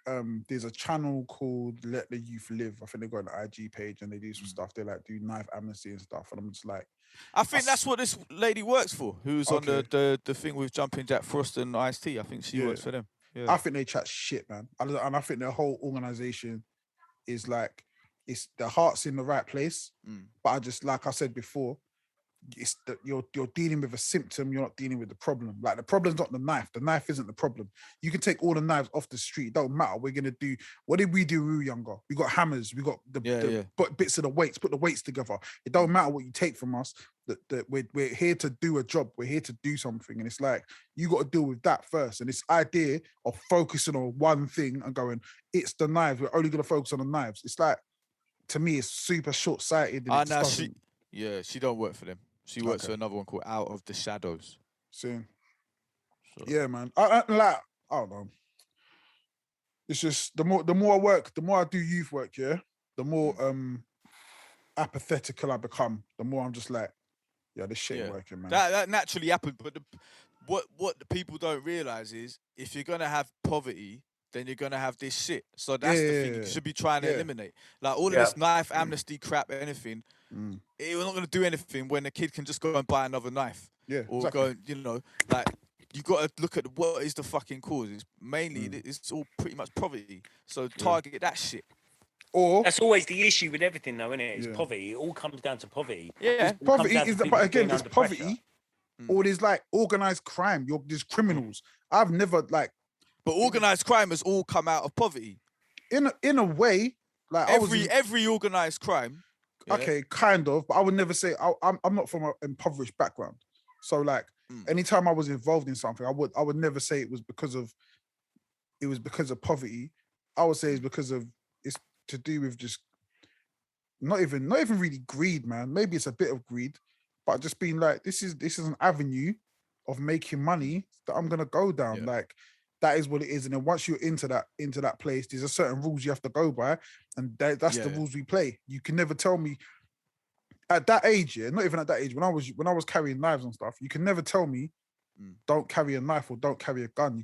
there's a channel called Let the Youth Live. I think they got an IG page and they do some stuff. They like do knife amnesty and stuff. And I'm just like, I think that's what this lady works for, who's on the thing with Jumping Jack Frost and Ice-T. I think she works for them. Yeah. I think they chat shit, man. And I think their whole organization is like, it's the heart's in the right place. But I just, like I said before, it's that you're dealing with a symptom, you're not dealing with the problem. Like, the problem's not the knife isn't the problem. You can take all the knives off the street, it don't matter. We're gonna do, what did we do when we were younger? We got hammers, we got the bits of the weights, put the weights together. It don't matter what you take from us, that we're here to do a job, we're here to do something. And it's like, you got to deal with that first. And this idea of focusing on one thing and going, it's the knives, we're only gonna focus on the knives, it's like, to me, it's super short-sighted. She don't work for them. She works for another one called Out of the Shadows. Soon. So. Yeah, man. I don't know. It's just the more I work, the more I do youth work, the more apathetical I become. The more I'm just like, this shit ain't working, man. That naturally happened, but what the people don't realize is, if you're gonna have poverty, then you're gonna have this shit. So that's the thing you should be trying to eliminate. Like, all of this knife amnesty crap, anything. We're not going to do anything when a kid can just go and buy another knife. Or go, you know, like, you got to look at what is the fucking cause. It's mainly, it's all pretty much poverty. So target that shit. Or that's always the issue with everything, though, isn't it? It's poverty. It all comes down to poverty. Yeah, poverty is, but again, there's poverty, or there's like organized crime. There's criminals. I've never like. But organized crime has all come out of poverty. In a way, like every organized crime. Okay, kind of, but I would never say I'm not from an impoverished background. So like, anytime I was involved in something, I would never say it was because of poverty. I would say it's to do with just not even really greed, man. Maybe it's a bit of greed, but just being like, this is an avenue of making money that I'm gonna go down. Like, that is what it is. And then once you're into that place, there's a certain rules you have to go by, and that's the rules we play. You can never tell me at that age, not even at that age, when I was carrying knives and stuff, you can never tell me don't carry a knife or don't carry a gun.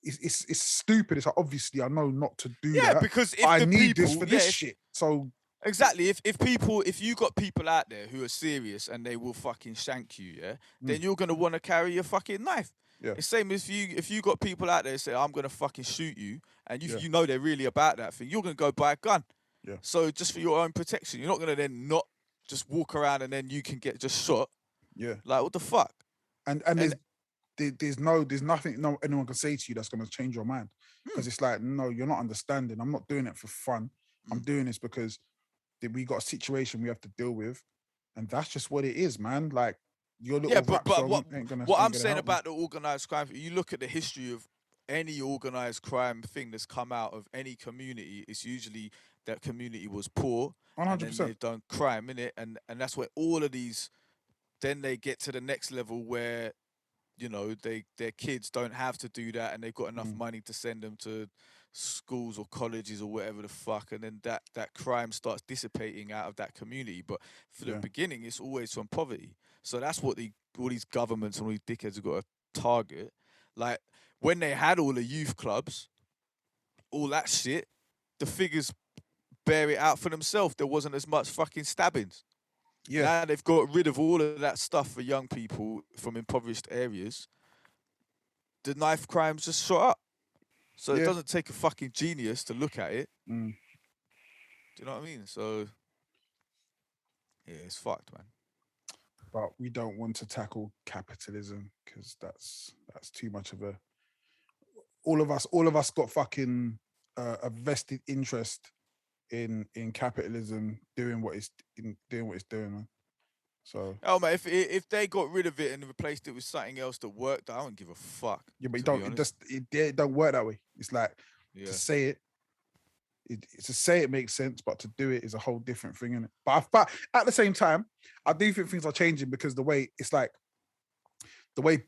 It's stupid. It's like, obviously I know not to do that. Yeah, because if I the need people, this for this shit. So exactly, if you got people out there who are serious and they will fucking shank you, then you're gonna want to carry your fucking knife. Yeah. It's same as if you got people out there who say I'm gonna fucking shoot you, and you know they're really about that thing, you're gonna go buy a gun. Yeah. So just for your own protection, you're not gonna then not just walk around and then you can get just shot. Yeah. Like, what the fuck? And there's nothing anyone can say to you that's gonna change your mind. Because it's like, no, you're not understanding. I'm not doing it for fun. I'm doing this because we got a situation we have to deal with, and that's just what it is, man. Like, your little rap song ain't gonna. What I'm saying about the organised crime, you look at the history of any organised crime thing that's come out of any community. It's usually that community was poor, 100%. and then they've done crime in it, and that's where all of these. Then they get to the next level where, you know, their kids don't have to do that, and they've got enough money to send them to schools or colleges or whatever the fuck, and then that crime starts dissipating out of that community. But for the beginning, it's always from poverty. So that's what all these governments and all these dickheads have got to target. Like, when they had all the youth clubs, all that shit, the figures bear it out for themselves. There wasn't as much fucking stabbings. Yeah. Now they've got rid of all of that stuff for young people from impoverished areas. The knife crime's just shot up. So it doesn't take a fucking genius to look at it. Do you know what I mean? So, yeah, it's fucked, man. But we don't want to tackle capitalism because that's too much of a. All of us got fucking a vested interest in capitalism doing what it's doing, man. So, man, if they got rid of it and replaced it with something else that worked, I don't give a fuck. Yeah, but it don't work that way. It's like, to say it makes sense, but to do it is a whole different thing, innit? But at the same time, I do think things are changing because the way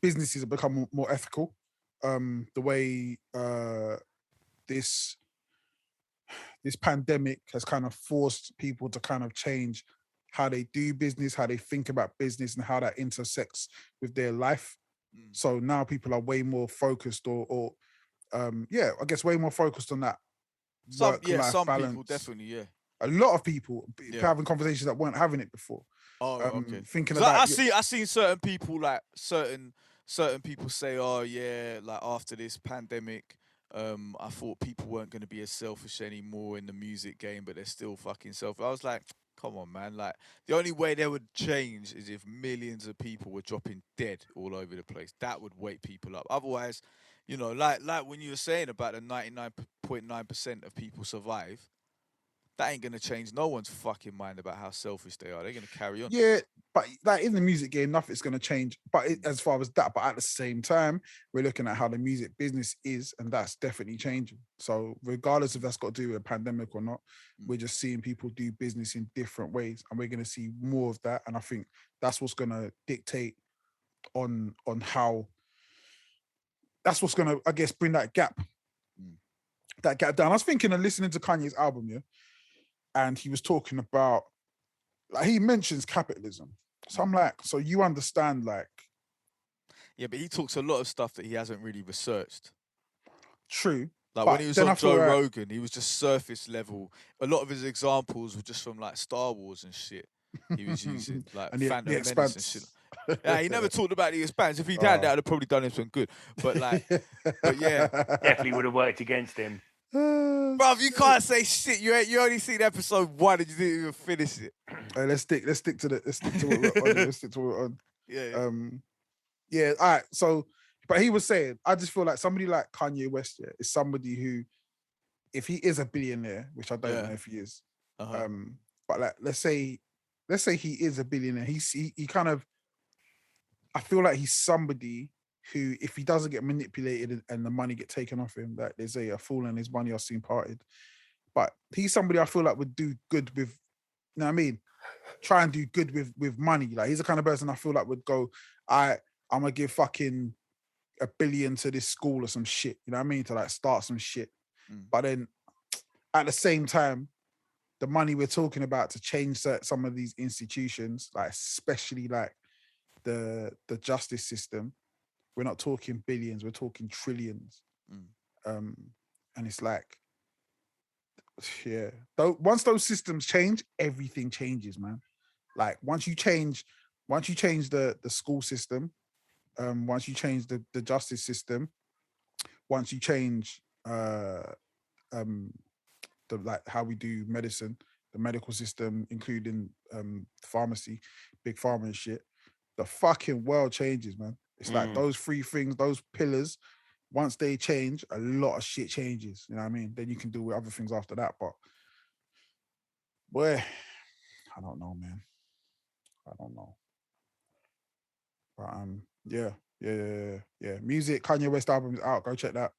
businesses have become more ethical, the way this pandemic has kind of forced people to kind of change how they do business, how they think about business, and how that intersects with their life. So now people are way more focused, or I guess way more focused on that. Some balance. People definitely, A lot of people having conversations that weren't having it before. Oh, okay. Thinking about. I seen certain people, like certain people say, oh yeah, like after this pandemic, I thought people weren't going to be as selfish anymore in the music game, but they're still fucking selfish. I was like, come on, man. Like, the only way they would change is if millions of people were dropping dead all over the place. That would wake people up. Otherwise, you know, like when you were saying about the 99.9% of people survive, that ain't going to change no one's fucking mind about how selfish they are. They're going to carry on. Yeah, but like in the music game, nothing's going to change. But as far as that, but at the same time, we're looking at how the music business is, and that's definitely changing. So regardless if that's got to do with a pandemic or not, we're just seeing people do business in different ways, and we're going to see more of that. And I think that's what's going to dictate on how. That's what's going to, I guess, bring that gap down. I was thinking of listening to Kanye's album, and he was talking about, like, he mentions capitalism. So I'm like, so you understand, like... Yeah, but he talks a lot of stuff that he hasn't really researched. True. Like, when he was on Joe Rogan, he was just surface level. A lot of his examples were just from, like, Star Wars and shit. He was using, like, Phantom Menace and shit. Yeah, he never talked about the Expanse. If he'd had that, I'd have probably done him some good. But, like, yeah. Definitely would have worked against him. Bruv, you can't say shit. You only seen episode 1 and you didn't even finish it. Let's stick to what we're on. Let's stick to what we're on. Yeah. All right. So, but he was saying, I just feel like somebody like Kanye West is somebody who, if he is a billionaire, which I don't know if he is, but like let's say he is a billionaire. He kind of, I feel like he's somebody who, if he doesn't get manipulated and the money get taken off him, that they say a fool and his money are soon parted. But he's somebody I feel like would do good with, you know what I mean? Try and do good with money. Like, he's the kind of person I feel like would go, I'm gonna give fucking 1 billion to this school or some shit. You know what I mean? To like start some shit. Mm. But then at the same time, the money we're talking about to change some of these institutions, like especially like the justice system, we're not talking billions, we're talking trillions. Mm. And it's like, yeah. Once those systems change, everything changes, man. Like once you change the school system, once you change the justice system, once you change the like how we do medicine, the medical system, including pharmacy, big pharma and shit, the fucking world changes, man. It's like those 3 things, those pillars, once they change, a lot of shit changes. You know what I mean? Then you can deal with other things after that. But boy, I don't know, man. I don't know. But yeah. Music, Kanye West album is out. Go check that.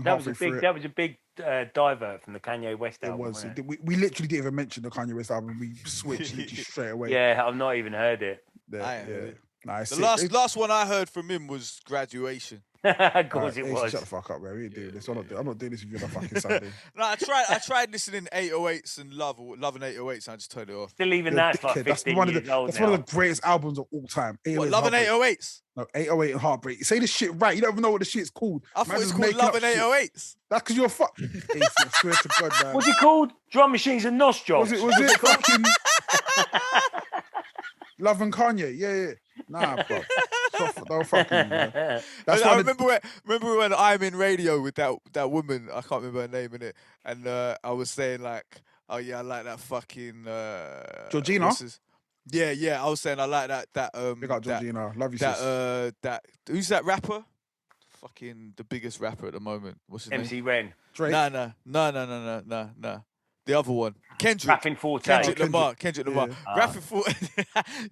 That was a big divert from the Kanye West album. It was. Wasn't it? We literally didn't even mention the Kanye West album. We switched literally straight away. Yeah, I've not even heard it. I heard it. Nah, the last one I heard from him was Graduation. Of course it was. Shut the fuck up, man. We ain't doing this. I'm not doing this with you on a fucking Sunday. No, I tried listening 808s and Love and 808s, and I just turned it off. Still even that's like 15 years old That's now. one of the greatest albums of all time. What, Love and 808s? No, 808 and Heartbreak. Say this shit right. You don't even know what the shit's called. I thought it's called Love and 808s. That's because you're fuck. I swear to God, man. What's it called? Drum Machines and Nostrils. Was it fucking Love and Kanye? Yeah. Nah, bro. Don't fucking, man. I remember when I'm in radio with that woman, I can't remember her name in it, and I was saying like, oh yeah, I like that fucking Georgina. Yeah, I was saying I like that Big up Georgina, love you, that who's that rapper? Fucking the biggest rapper at the moment. What's his name? MC Ren. Drake. No. The other one, Kendrick. Rapping Forte. Kendrick Lamar. Yeah. Rapping Forte.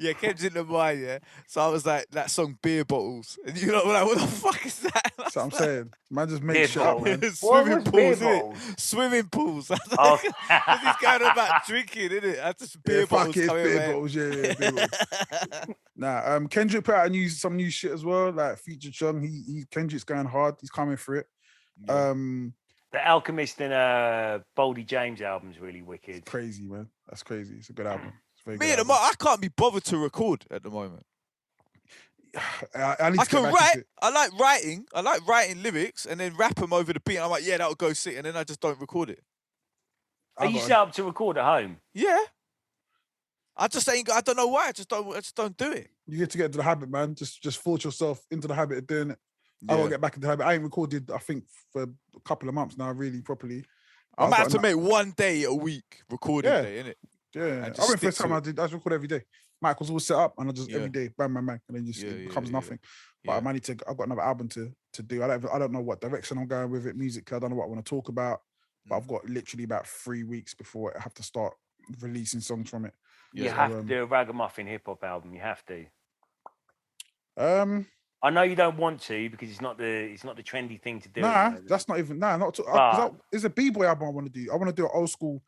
Yeah, Kendrick Lamar, yeah. So I was like, that song Beer Bottles. And you know, like, what the fuck is that? That's what I'm saying. Man, just make shit up, man. Swimming pools, innit? Swimming pools. Oh. He's going about drinking, innit? That's just beer bottles coming beer out. bottles, yeah, beer bottles. Nah, Kendrick put out some new shit as well, like featured song. Kendrick's going hard. He's coming for it. Yeah. The Alchemist and Boldy James album's really wicked. It's crazy, man. That's crazy. It's a good album. It's a very Me good at the album. I can't be bothered to record at the moment. I need to I get can back write. into it. I like writing lyrics and then rap them over the beat. And I'm like, yeah, that'll go sick. And then I just don't record it. Are you set up to record at home? Yeah. I don't know why. I just don't do it. You get to get into the habit, man. Just force yourself into the habit of doing it. I Yeah. gotta get back into the habit. I ain't recorded, I think, for a couple of months now, really properly. I might have to make one day a week recording day, innit? Yeah, And I just went first stick time to I just record every day. Michael's all set up, and I just Yeah. every day, bang, and then just it becomes nothing. But Yeah. I've got another album to do. I don't know what direction I'm going with it musically. I don't know what I want to talk about. But I've got literally about 3 weeks before I have to start releasing songs from it. You have to do a ragamuffin hip hop album. You have to. I know you don't want to because it's not the trendy thing to do. Nah, that's not even it's a b-boy album I want to do. I want to do an old school.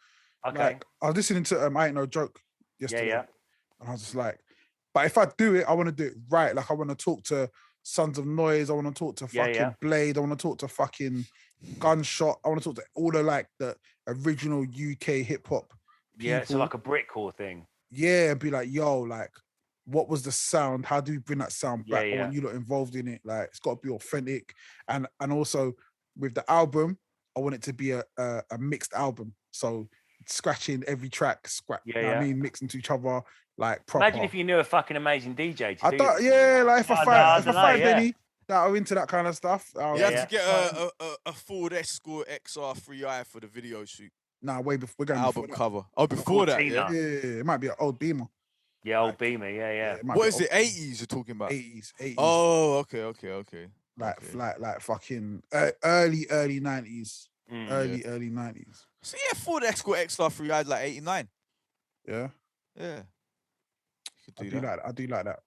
Okay. Like, I was listening to I Ain't No Joke yesterday. Yeah. And I was just like, but if I do it, I want to do it right. Like I want to talk to Sons of Noise. I want to talk to fucking Blade. I want to talk to fucking Gunshot. I want to talk to all the original UK hip hop. Yeah, so like a Britcore thing. Yeah, and be like, yo, like, what was the sound? How do we bring that sound back? Yeah. I want you lot involved in it. Like, it's got to be authentic. And also with the album, I want it to be a mixed album. So scratching every track, I mean, mixing to each other, like proper. Imagine if you knew a fucking amazing DJ to do it. Yeah, like if I find any that are into that kind of stuff. You have to get a Ford Escort XR3i for the video shoot. Nah, way before we're going album cover. Oh, before that, yeah. Yeah, it might be an old Beamer. Yeah, old Beamer, yeah. What is it? 80s you're talking about? 80s. Oh, okay. Like fucking early 90s. Early 90s. So yeah, Ford Escort XR3i is like 89. Yeah. Yeah. I do like that.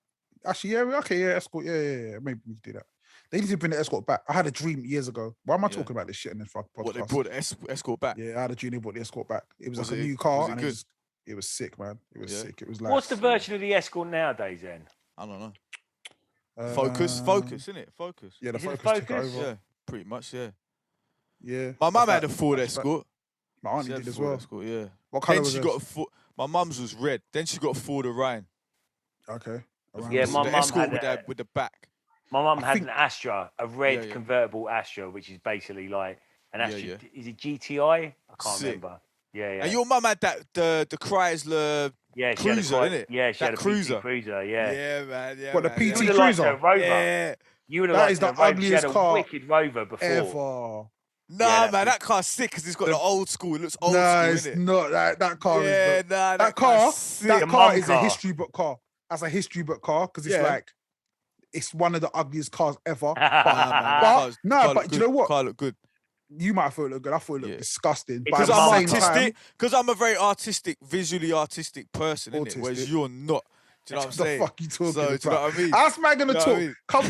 Actually, Escort, yeah. Maybe we could do that. They need to bring the Escort back. I had a dream years ago. Why am I talking about this shit in this fucking podcast? What, they brought the Escort back? Yeah, I had a dream they brought the Escort back. It was like a new car, and it was sick, man. It was sick. It was like. What's the version of the Escort nowadays then? I don't know. Focus, isn't it? Focus. Yeah, the Is it a Focus took it Focus? over. Yeah, pretty much. Yeah. Yeah. My mum had a That's Ford like- Escort. My She auntie had did a as Ford well. Escort, yeah. What colour Then was she yours? got a Ford. My mum's was red. Then she got a Ford Orion. Okay. Around Yeah, the my The same. mum Escort had with the back. My mum I had think- an Astra, a red Yeah. convertible Astra, which is basically like an Yeah, Astra. yeah. Is it GTI? I can't Sick. remember. Yeah. And your mum had that the Chrysler Yeah, she Cruiser, had innit? Yeah, she That had a Cruiser. PT Cruiser. Yeah. Yeah, man. Yeah, What, the man. PT You yeah, would man. have liked Cruiser? her Rover. Yeah. You would have That liked is the her Rover. She had ugliest a car wicked Rover before. ever. Nah, Yeah, man, that car's sick because it's got the old school. It looks old Nah, school, it's innit? not. That car is. Yeah, The, nah, that car's car. sick. That The car mum is a car. history book car. That's a history book car because it's Yeah. like it's one of the ugliest cars ever. Nah, man, But do you know what? Car look good. You might have thought it looked good. I thought it looked Yeah. disgusting. It's But at a the mum same car. time, Because I'm a very visually artistic person, innit? Whereas Autistic. you're not. Do you know what I'm what saying? the fuck you talking So, about? do you know what I mean? How's man gonna You know talk? what I mean? Come,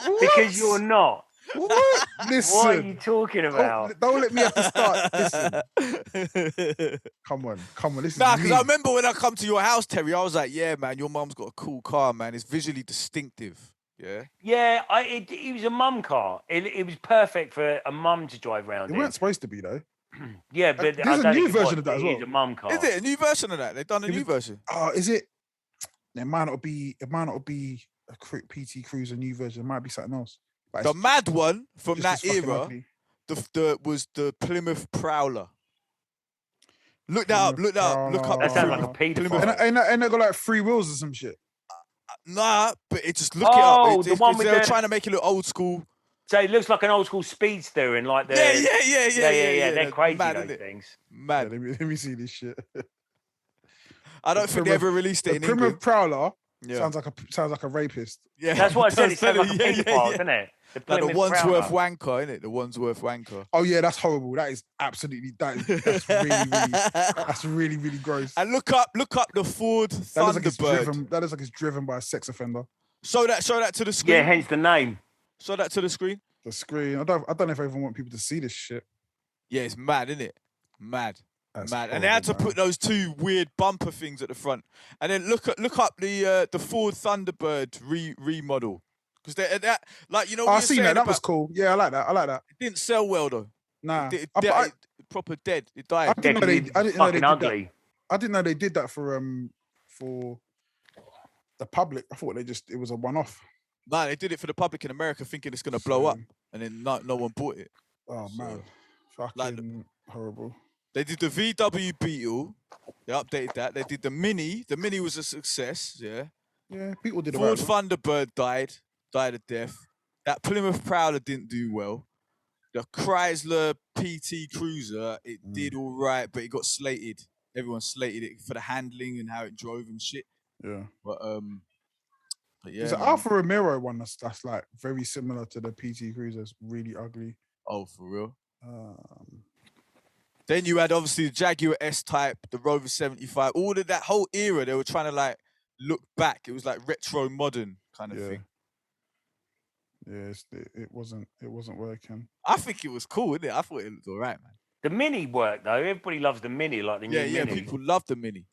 what? Because you're not. What? Listen. What are you talking about? Don't let me have to start. Listen. Come on. This is Nah, me. because I remember when I come to your house, Terry, I was like, yeah, man, your mum's got a cool car, man. It's visually distinctive. Yeah. Yeah, it was a mum car. It was perfect for a mum to drive around It in. weren't supposed to be though. Yeah, but There's I a don't new think it was, version of that but as it well. is a mum car. Is it a new version of that? They've done a new version. Oh, is it? It might not be a PT Cruiser new version. It might be something else. But The it's mad one from just that as fucking era, ugly. was the Plymouth Prowler. Look that up. Plymouth Look that up. Look up. Prowler. That sounds like a Plymouth- paedophile. And they got like 3 wheels or some shit. Nah, but it just look it Oh, up. the one with they're the- trying to make it look old school. So it looks like an old school speedster in like the Yeah. They're crazy Mad, those innit? things. Yeah, Mad. let me see this shit. I don't think they ever released it The in Plymouth England. Prowler Yeah. sounds like a rapist. Yeah. That's what I said. It sounds like a Yeah, paedophile, yeah. doesn't it? Like the Plymouth Wandsworth Prowler. wanker, innit? The Wandsworth wanker. Oh yeah, that's horrible. That is absolutely that's really really gross. And look up the Ford That looks like it's Thunderbird. driven. That looks like it's driven by a sex offender. Show that to the screen. Yeah, hence the name. Show that to the screen. The screen. I don't know if I even want people to see this shit. Yeah, it's mad, isn't it? Mad. That's Mad. And they had to horrible, put those two weird bumper things at the front. And then look up the Ford Thunderbird remodel. Because they like, you know, I what seen that. That was cool. Yeah, I like that. It didn't sell well though. Nah, It I proper dead. It died. I didn't know they. I didn't know they Fucking did that. ugly. I didn't know they did that for the public. I thought it was a one-off. Nah, they did it for the public in America, thinking it's gonna blow up, and then no one bought it. Oh man, So, fucking horrible. They did the VW Beetle. They updated that. They did the Mini. The Mini was a success. Yeah. Yeah, people did Ford it. Thunderbird died of death. That Plymouth Prowler didn't do well. The Chrysler PT Cruiser, it did all right, but it got slated. Everyone slated it for the handling and how it drove and shit. Yeah. But yeah. There's an man. Alfa Romero one that's like very similar to the PT Cruiser. It's really ugly. Oh, for real. Um, Then you had obviously the Jaguar S-Type, the Rover 75, all of that whole era. They were trying to like look back. It was like retro modern kind of thing. Yeah, it wasn't working. I think it was cool, didn't it? I thought it looked all right, man. The Mini worked though. Everybody loves the Mini, like the new Yeah, Mini. people love the Mini.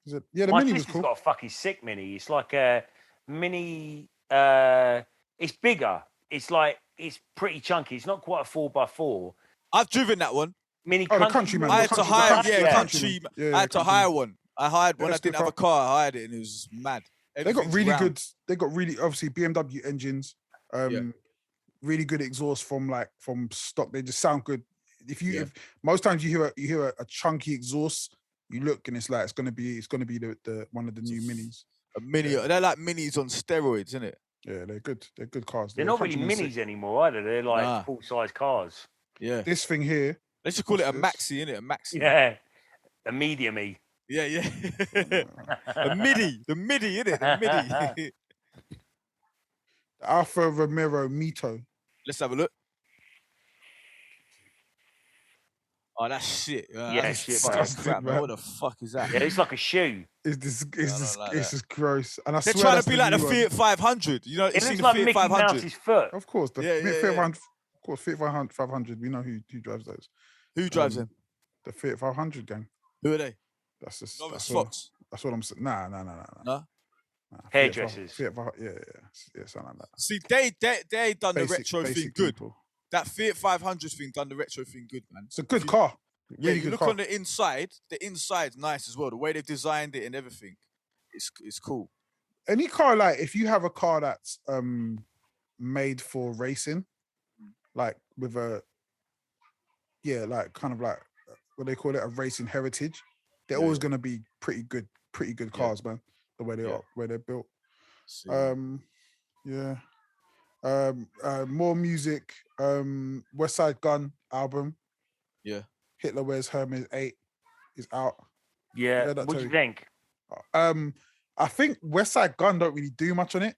Is it? Yeah, the My Mini was sister's cool. got a fucking sick Mini. It's like a Mini. It's bigger. It's pretty chunky. It's not quite a 4x4. I've driven that one. Mini Oh, the country. Countryman. I had to hire, country. Yeah, I had to Countryman. hire one. I hired one. Yeah, I it's didn't good have a car. I hired it, and it was mad. They got Everything's really round. good. They got really obviously BMW engines. Really good exhaust from stock. They just sound good. If most times you hear a chunky exhaust, you look and it's like it's gonna be the one of the new Minis. A Mini. They're like Minis on steroids, isn't it? Yeah, they're good. They're good cars. They're not really Countryman's Minis sick. anymore either. They're like Nah. full-size cars. Yeah. This thing here, They should call it a What's maxi, innit? A maxi. Yeah, a medium-y. Yeah. A midi. The midi, innit? The midi. the Alfa Romero Mito. Let's have a look. Oh, that's shit. Yeah, that's shit, disgusting, man. man. What the fuck is that? Yeah, it's like a shoe. It's like it's that. just gross. And I They're swear trying that's to be like the new one. Fiat 500. You know, It you seen looks the like Fiat Mickey 500. Mouse's foot. Of course, the Yeah, Fiat yeah, 500. Of course, Fiat 500. We know who drives those. Who drives them? The Fiat 500 gang. Who are they? That's just Lawrence that's all, Fox. that's what I'm saying. Nah. No? Hairdressers. Yeah, something like that. See, they done the Basic retro thing basic good. people. That Fiat 500 thing done the retro thing good, man. It's a good car. Yeah, Really you good look car. on the inside's nice as well. The way they've designed it and everything, it's cool. Any car, like if you have a car that's made for racing, like with a like kind of like what they call it, a racing heritage, they're always gonna be pretty good cars, man. The way they are, where they're built. More music. West Side Gun album. Yeah. Hitler Wears Hermes 8 is out. Yeah. What do you think? I think West Side Gun don't really do much on it,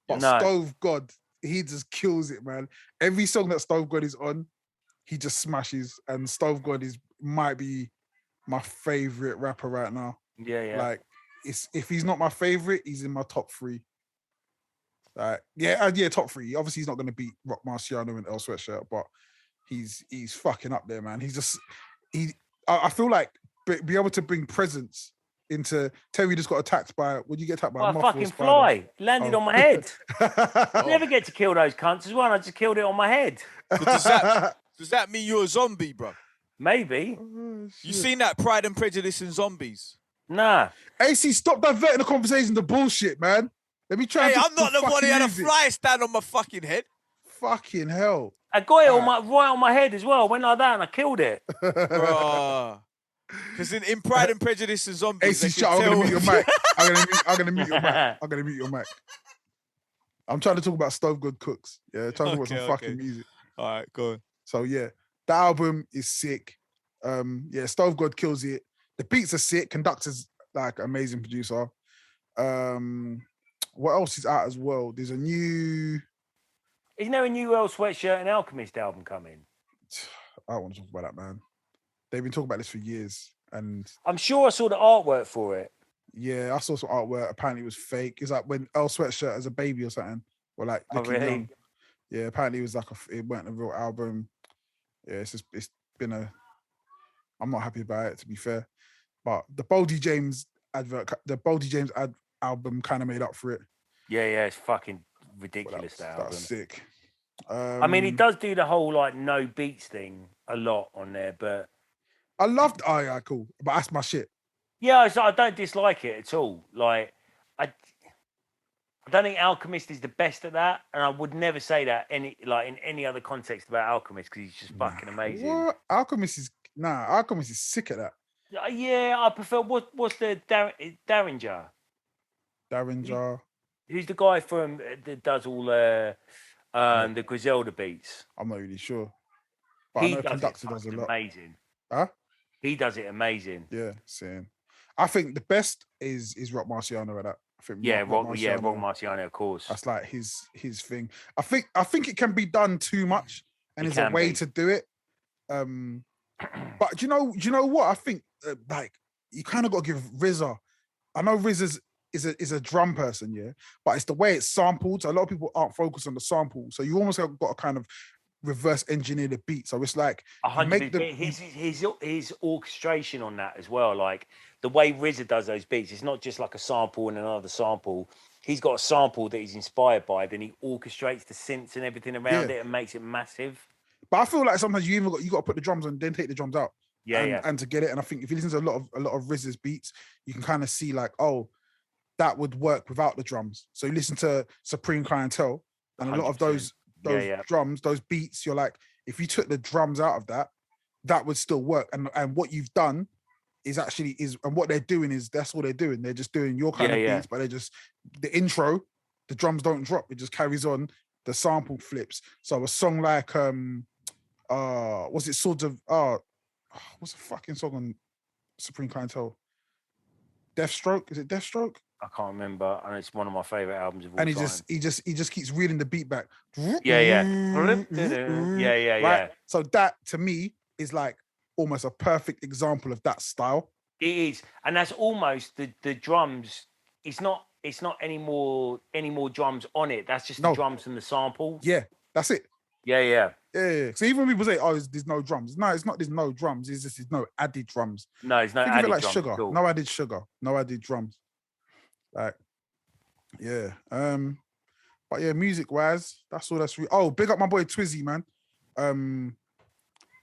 but Stove God, he just kills it, man. Every song that Stove God is on, he just smashes. And Stove God might be my favorite rapper right now. Yeah. Like, if he's not my favorite, he's in my top 3. Like, top 3. Obviously, he's not going to beat Rock Marciano and El Sweatshirt, but he's fucking up there, man. I feel like be able to bring presence into. Terry just got attacked by. Would you get attacked by a fucking fly landed on my head? Never get to kill those cunts as well. I just killed it on my head. Does that mean you're a zombie, bro? Maybe. You seen that Pride and Prejudice in Zombies? Nah. AC, stop diverting the conversation to bullshit, man. Let me try. Hey, I'm not the one who had a fly stand on my fucking head. Fucking hell. I got it right on my head as well. I went like that and I killed it. Bro. Because in Pride and Prejudice and Zombies, AC, shut up. I'm gonna mute your mic. I'm gonna mute your mic. I'm gonna mute your mic. I'm trying to talk about Stove Good Cooks. Yeah, trying to talk about some fucking music. All right, go on. So yeah, the album is sick. Stove God kills it. The beats are sick. Conductor's like amazing producer. What else is out as well? There's a new. Isn't there a new El Sweatshirt and Alchemist album coming? I don't want to talk about that, man. They've been talking about this for years, and I'm sure I saw the artwork for it. Yeah, I saw some artwork. Apparently, it was fake. It's like when El Sweatshirt as a baby or something, or like looking young. Yeah, apparently it was like it weren't a real album. Yeah, it's been a. I'm not happy about it, to be fair, but the Boldy James album kind of made up for it. Yeah, it's fucking ridiculous. That album. That's sick. I mean, he does do the whole like no beats thing a lot on there, but I loved. Oh yeah, cool. But that's my shit. Yeah, I don't dislike it at all. Like, I don't think Alchemist is the best at that, and I would never say that in any other context about Alchemist because he's just fucking amazing. What? Alchemist is sick at that. Yeah, I prefer what's the Derringer? Derringer. Who's the guy from that does all the Griselda beats? I'm not really sure. But I know Conductor does a lot. Amazing. Huh? He does it amazing. Yeah, same. I think the best is Rock Marciano at that. I think Rock Marciano, of course. That's like his thing. I think it can be done too much, and there's a way to do it. But do you know what? I think like you kind of got to give RZA. I know RZA is a drum person, yeah, but it's the way it's sampled. So a lot of people aren't focused on the sample, so you almost got to kind of reverse engineer the beat. So it's like his orchestration on that as well. Like the way RZA does those beats, it's not just like a sample and another sample. He's got a sample that he's inspired by, then he orchestrates the synths and everything around it and makes it massive. But I feel like sometimes you got to put the drums on, then take the drums out. Yeah, and to get it. And I think if you listen to a lot of RZA's beats, you can kind of see like, oh, that would work without the drums. So you listen to Supreme Clientele, and 100%. A lot of those drums, those beats, you're like, if you took the drums out of that would still work. And what you've done is and what they're doing is that's all they're doing. They're just doing your kind of beats, but they're just the intro, the drums don't drop, it just carries on, the sample flips. So a song like what's it sort of what's the fucking song on Supreme Clientele? Deathstroke? Is it Deathstroke? I can't remember, and it's one of my favorite albums of all time. And he just keeps reeling the beat back. Yeah. Right? So that to me is like almost a perfect example of that style. It is, and that's almost the drums. It's not any more drums on it. That's just the drums from the sample. Yeah, that's it. Yeah. So even when people say, "Oh, there's no drums," no, it's not. There's no drums. It's just there's no added drums. No, it's no added added drums. Like sugar. Cool. No added sugar. No added drums. Like, Yeah. But yeah, music wise, that's all. Oh, big up my boy Twizzy, man.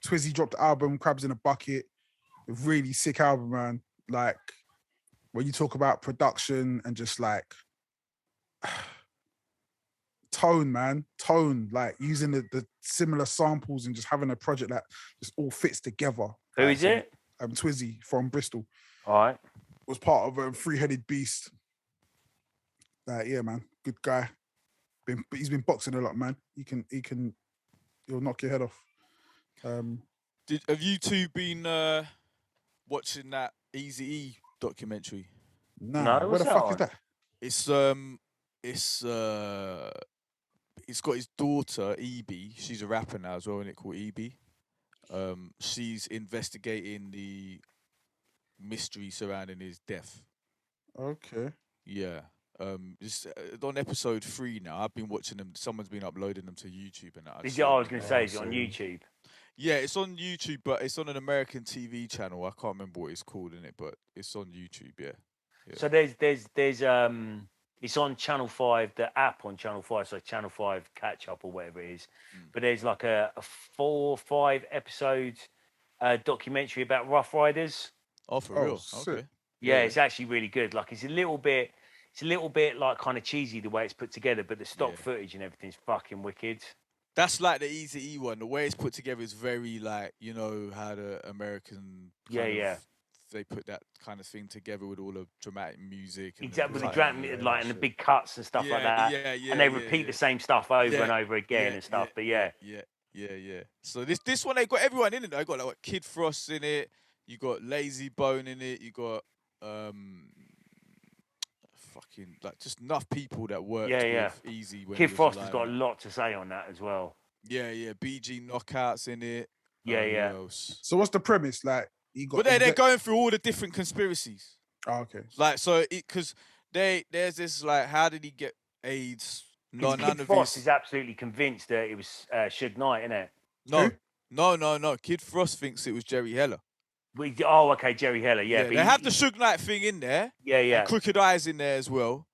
Twizzy dropped the album Crabs in a Bucket. A really sick album, man. Like when you talk about production and just like tone, man, tone, like using the similar samples and just having a project that just all fits together. Who like, is it? Twizzy from Bristol. All right. Was part of a Three-Headed Beast. Like, yeah, man, good guy. He's been boxing a lot, man. He'll knock your head off. Have you two been watching that Eazy-E documentary? Nah, No, where the what's that fuck is on? that? It's got his daughter Evie. She's a rapper now as well, isn't it, called Evie? She's investigating the mystery surrounding his death. Okay. Yeah. It's on episode 3 now. I've been watching them. Someone's been uploading them to YouTube and that. I was going to say, is it on YouTube? Yeah, it's on YouTube, but it's on an American TV channel. I can't remember what it's called in it, but it's on YouTube. Yeah. So there's it's on Channel 5, the app on Channel 5, so Channel 5 catch up or whatever it is. But there's like a 4 or 5 episode documentary about Rough Riders. Oh, for real? Sick. Okay. Yeah, it's actually really good. Like it's a little bit like kind of cheesy the way it's put together, but the stock footage and everything's fucking wicked. That's like the Eazy-E one. The way it's put together is very like, you know how the American they put that kind of thing together with all the dramatic music. And exactly, with the dramatic, like, and the big cuts and stuff like that. And they repeat the same stuff over and over again and stuff. But yeah. So this one, they got everyone in it. They got like Kid Frost in it. You got Lazy Bone in it. You got fucking like just enough people that worked with Easy. Kid Frost has got a lot to say on that as well. Yeah. BG Knockouts in it. Yeah. Who else? So what's the premise? Like But they're going through all the different conspiracies. Oh, okay. Like so, because there's this like, how did he get AIDS? No, Kid Frost is absolutely convinced that it was Suge Knight, isn't it? No. Kid Frost thinks it was Jerry Heller. Okay, Jerry Heller, yeah. But they have the Suge Knight thing in there. Yeah. And Crooked Eyes in there as well.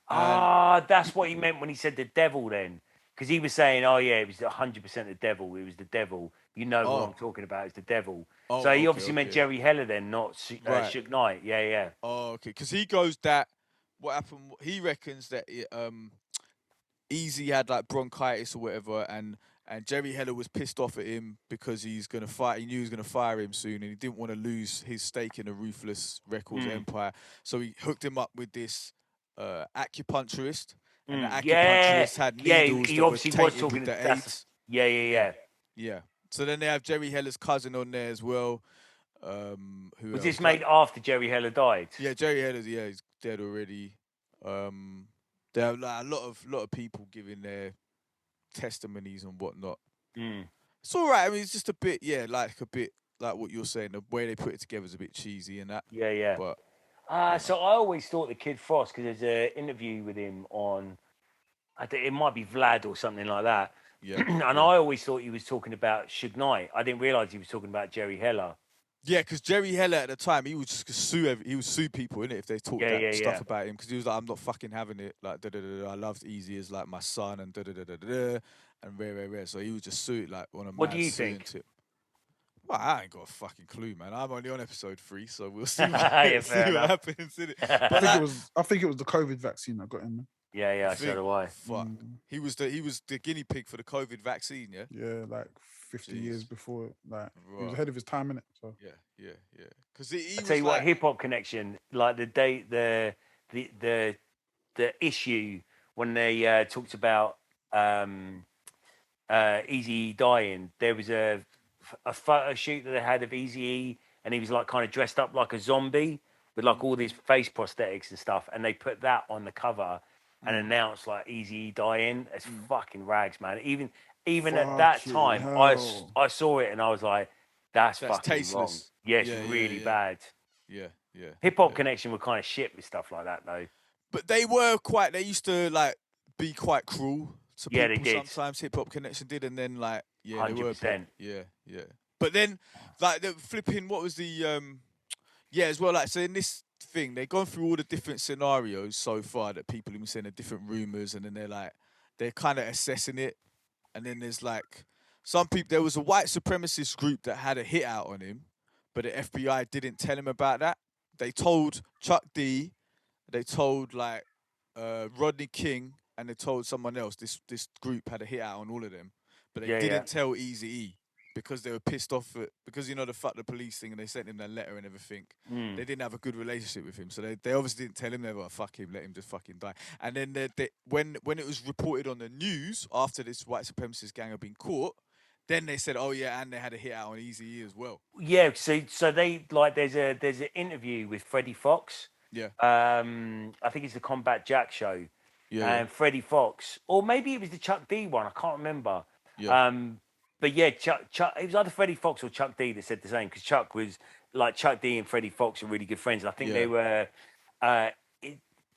That's what he meant when he said the devil then. Because he was saying, it was 100% the devil. It was the devil. You know what I'm talking about. It's the devil. So he obviously meant Jerry Heller then, not Suge Knight. Yeah. Oh, okay. Because he goes that, what happened, he reckons that Easy had like bronchitis or whatever, and Jerry Heller was pissed off at him because he's going to fight. He knew he was going to fire him soon, and he didn't want to lose his stake in the Ruthless Records empire. So he hooked him up with this acupuncturist. And the acupuncturist had needles he obviously was talking with the AIDS. Yeah. So then they have Jerry Heller's cousin on there as well. Who was this made after Jerry Heller died? Yeah, Jerry Heller's he's dead already. There are like a lot of people giving their testimonies and whatnot. It's all right. I mean, it's just a bit like what you're saying. The way they put it together is a bit cheesy and that. Yeah. But so I always thought the Kid Frost, because there's an interview with him on, I think it might be Vlad or something like that. Yeah. And I always thought he was talking about Suge Knight. I didn't realise he was talking about Jerry Heller. Yeah, because Jerry Heller at the time, he would just sue. He would sue people, innit, if they talk stuff about him. Because he was like, I'm not fucking having it. Like, I loved Easy as like my son and and rare. So he would just sue it like on a. What do you think? Well, I ain't got a fucking clue, man. I'm only on episode 3, so we'll see what happens. Innit? But I think it was the COVID vaccine I got in, man. Yeah, so do I. Fuck. He was the guinea pig for the COVID vaccine, yeah? Yeah, like 50 years before. Like, he was ahead of his time, innit? So. Yeah. Because I'll tell you what, Hip Hop Connection, like the issue when they talked about Eazy dying, there was a photo shoot that they had of Eazy-E, and he was like kind of dressed up like a zombie with like all these face prosthetics and stuff, and they put that on the cover and announced like Eazy-E dying. It's fucking rags, man. Even at that time, I saw it and I was like, that's fucking tasteless. Wrong. Yeah, it's really bad. Yeah. Hip Hop Connection were kind of shit with stuff like that though. But they used to like be quite cruel to people. They did. Sometimes Hip Hop Connection did, and then like 100%. They were. Yeah. But then like the flipping, what was the as well, like, so in this thing. They've gone through all the different scenarios so far that people have been saying the different rumors, and then they're kind of assessing it. And then there's like some people. There was a white supremacist group that had a hit out on him, but the FBI didn't tell him about that. They told Chuck D, they told like Rodney King, and they told someone else. This group had a hit out on all of them, but they didn't tell Eazy-E because they were pissed off because the fuck the police thing, and they sent him that letter and everything. They didn't have a good relationship with him, so they obviously didn't tell him. They were like, fuck him, let him just fucking die. And then when it was reported on the news after this white supremacist gang had been caught, then they said, oh yeah, and they had a hit out on Eazy-E as well. Yeah, so they like there's an interview with Freddie Fox. Yeah. I think it's the Combat Jack show. Yeah. And Freddie Fox, or maybe it was the Chuck D one. I can't remember. Yeah. But yeah, Chuck. It was either Freddie Fox or Chuck D that said the same, because Chuck D and Freddie Fox are really good friends. And I think they were.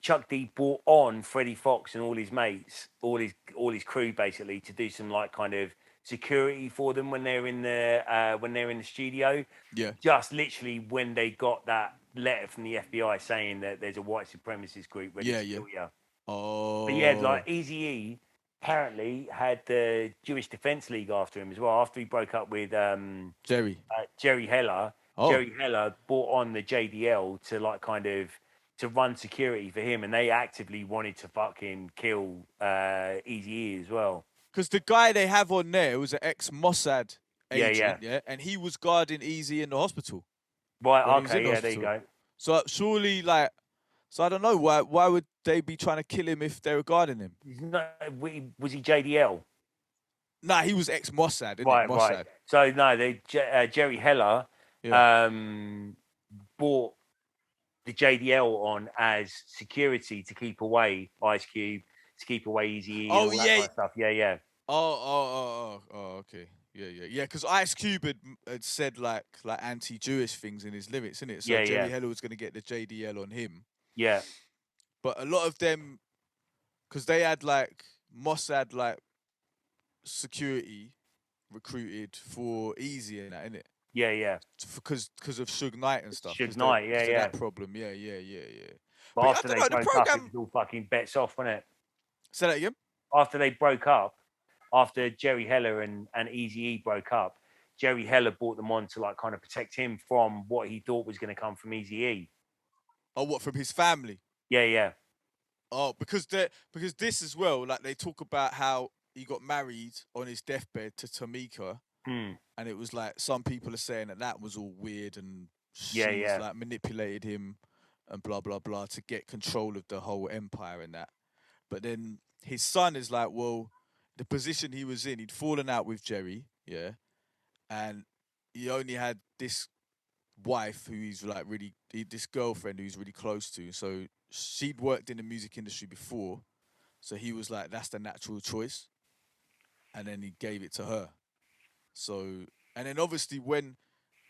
Chuck D brought on Freddie Fox and all his mates, all his crew, basically, to do some like kind of security for them when they're in the studio. Yeah. Just literally when they got that letter from the FBI saying that there's a white supremacist group ready to kill you. Oh. But yeah, like Eazy-E apparently had the Jewish Defense League after him as well. After he broke up with Jerry Heller, Jerry Heller brought on the JDL to like kind of to run security for him, and they actively wanted to fucking kill Eazy-E as well. Because the guy they have on there was an ex-Mossad agent, Yeah. and he was guarding Eazy in the hospital. Right, okay, yeah, there you go. So surely, like, so I don't know, why would they be trying to kill him if they were guarding him? Was he JDL? Nah, he was ex-Mossad, Right, Mossad. right. So, no, Jerry Heller bought the JDL on as security to keep away Ice Cube, to keep away Eazy-E, and all that kind of stuff. Yeah. Oh, okay. Yeah. Because Ice Cube had said like anti-Jewish things in his lyrics, innit? So Jerry Heller was going to get the JDL on him. Yeah. But a lot of them, because they had like Mossad like security recruited for Eazy and that, innit? Yeah. Because of Suge Knight and stuff. Suge Knight, yeah. That problem, yeah. But after they broke up, it was all fucking bets off, wasn't it? Say that again? After they broke up, after Jerry Heller and Eazy-E broke up, Jerry Heller brought them on to like kind of protect him from what he thought was going to come from Eazy-E. Oh, what, from his family? Yeah. Oh, because this as well, like they talk about how he got married on his deathbed to Tamika, and it was like some people are saying that was all weird and she like manipulated him and blah blah blah to get control of the whole empire and that. But then his son is like, well, the position he was in, he'd fallen out with Jerry, and he only had this wife who he's like this girlfriend who he's really close to. So she'd worked in the music industry before, so he was like, that's the natural choice, and then he gave it to her. So, and then obviously when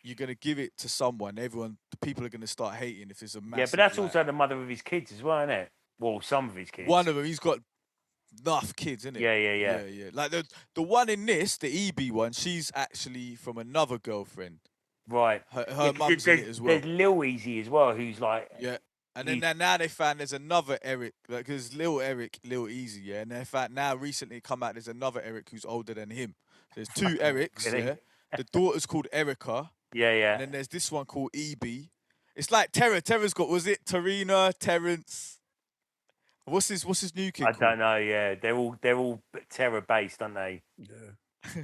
you're gonna give it to someone, the people are gonna start hating if it's a massive. Yeah, but that's also the mother of his kids as well, isn't it? Well, some of his kids. One of them, he's got enough kids, isn't it? Yeah. Like the one in this, the EB one, she's actually from another girlfriend. Right. Her mum's in it as well. There's Lil Easy as well, who's like. Yeah. And then now they found there's another Eric, like, because Lil Easy, and they found now recently come out there's another Eric who's older than him. There's two Erics, Really? The daughter's called Erica. Yeah. And then there's this one called EB. It's like Terra. Terra's got, was it Tarina, Terrence? What's his new kid called? I don't know. Yeah, they're all Terror based, aren't they? Yeah.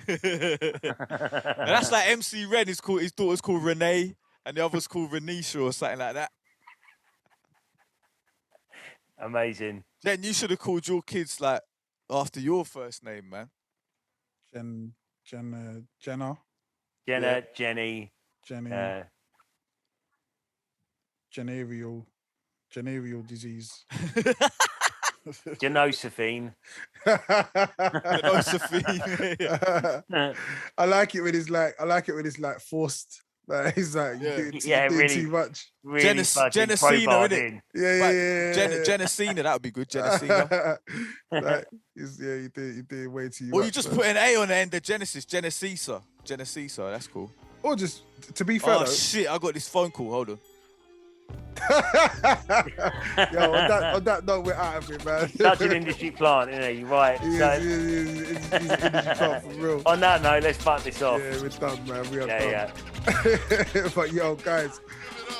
And that's like MC Ren. His daughter's called Renee, and the other's called Renisha or something like that. Amazing. Then you should have called your kids like after your first name, man. Jenna, Jenny, Venereal disease. Genosephine. I like it when it's like forced. Like he's like, you're doing really, too much. Really Genesina, innit? Yeah. Genesina, that would be good. Genesina. Like, you do way too much. Or you just put an A on the end of Genesis. Genesisa, that's cool. Or just, to be fair, Oh shit, I got this phone call. Hold on. Yo, on that note, we're out of it, man. Such an industry plant, isn't he? Right. He's an industry plant for real. On that note, let's fuck this off. Yeah, we're done, man. We are done. Yeah. But yo, guys,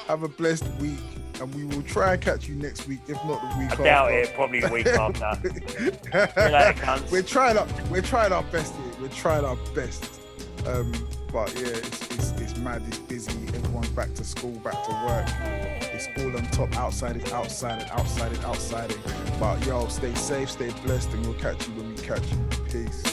have a blessed week, and we will try and catch you next week, if not the week after. I doubt it. Probably the week after. We're trying our best here. We're trying our best. But yeah, it's mad. It's busy. Everyone's back to school, back to work. It's all on top. Outside is outside and outside is outside. But yo, stay safe, stay blessed, and we'll catch you when we catch you. Peace.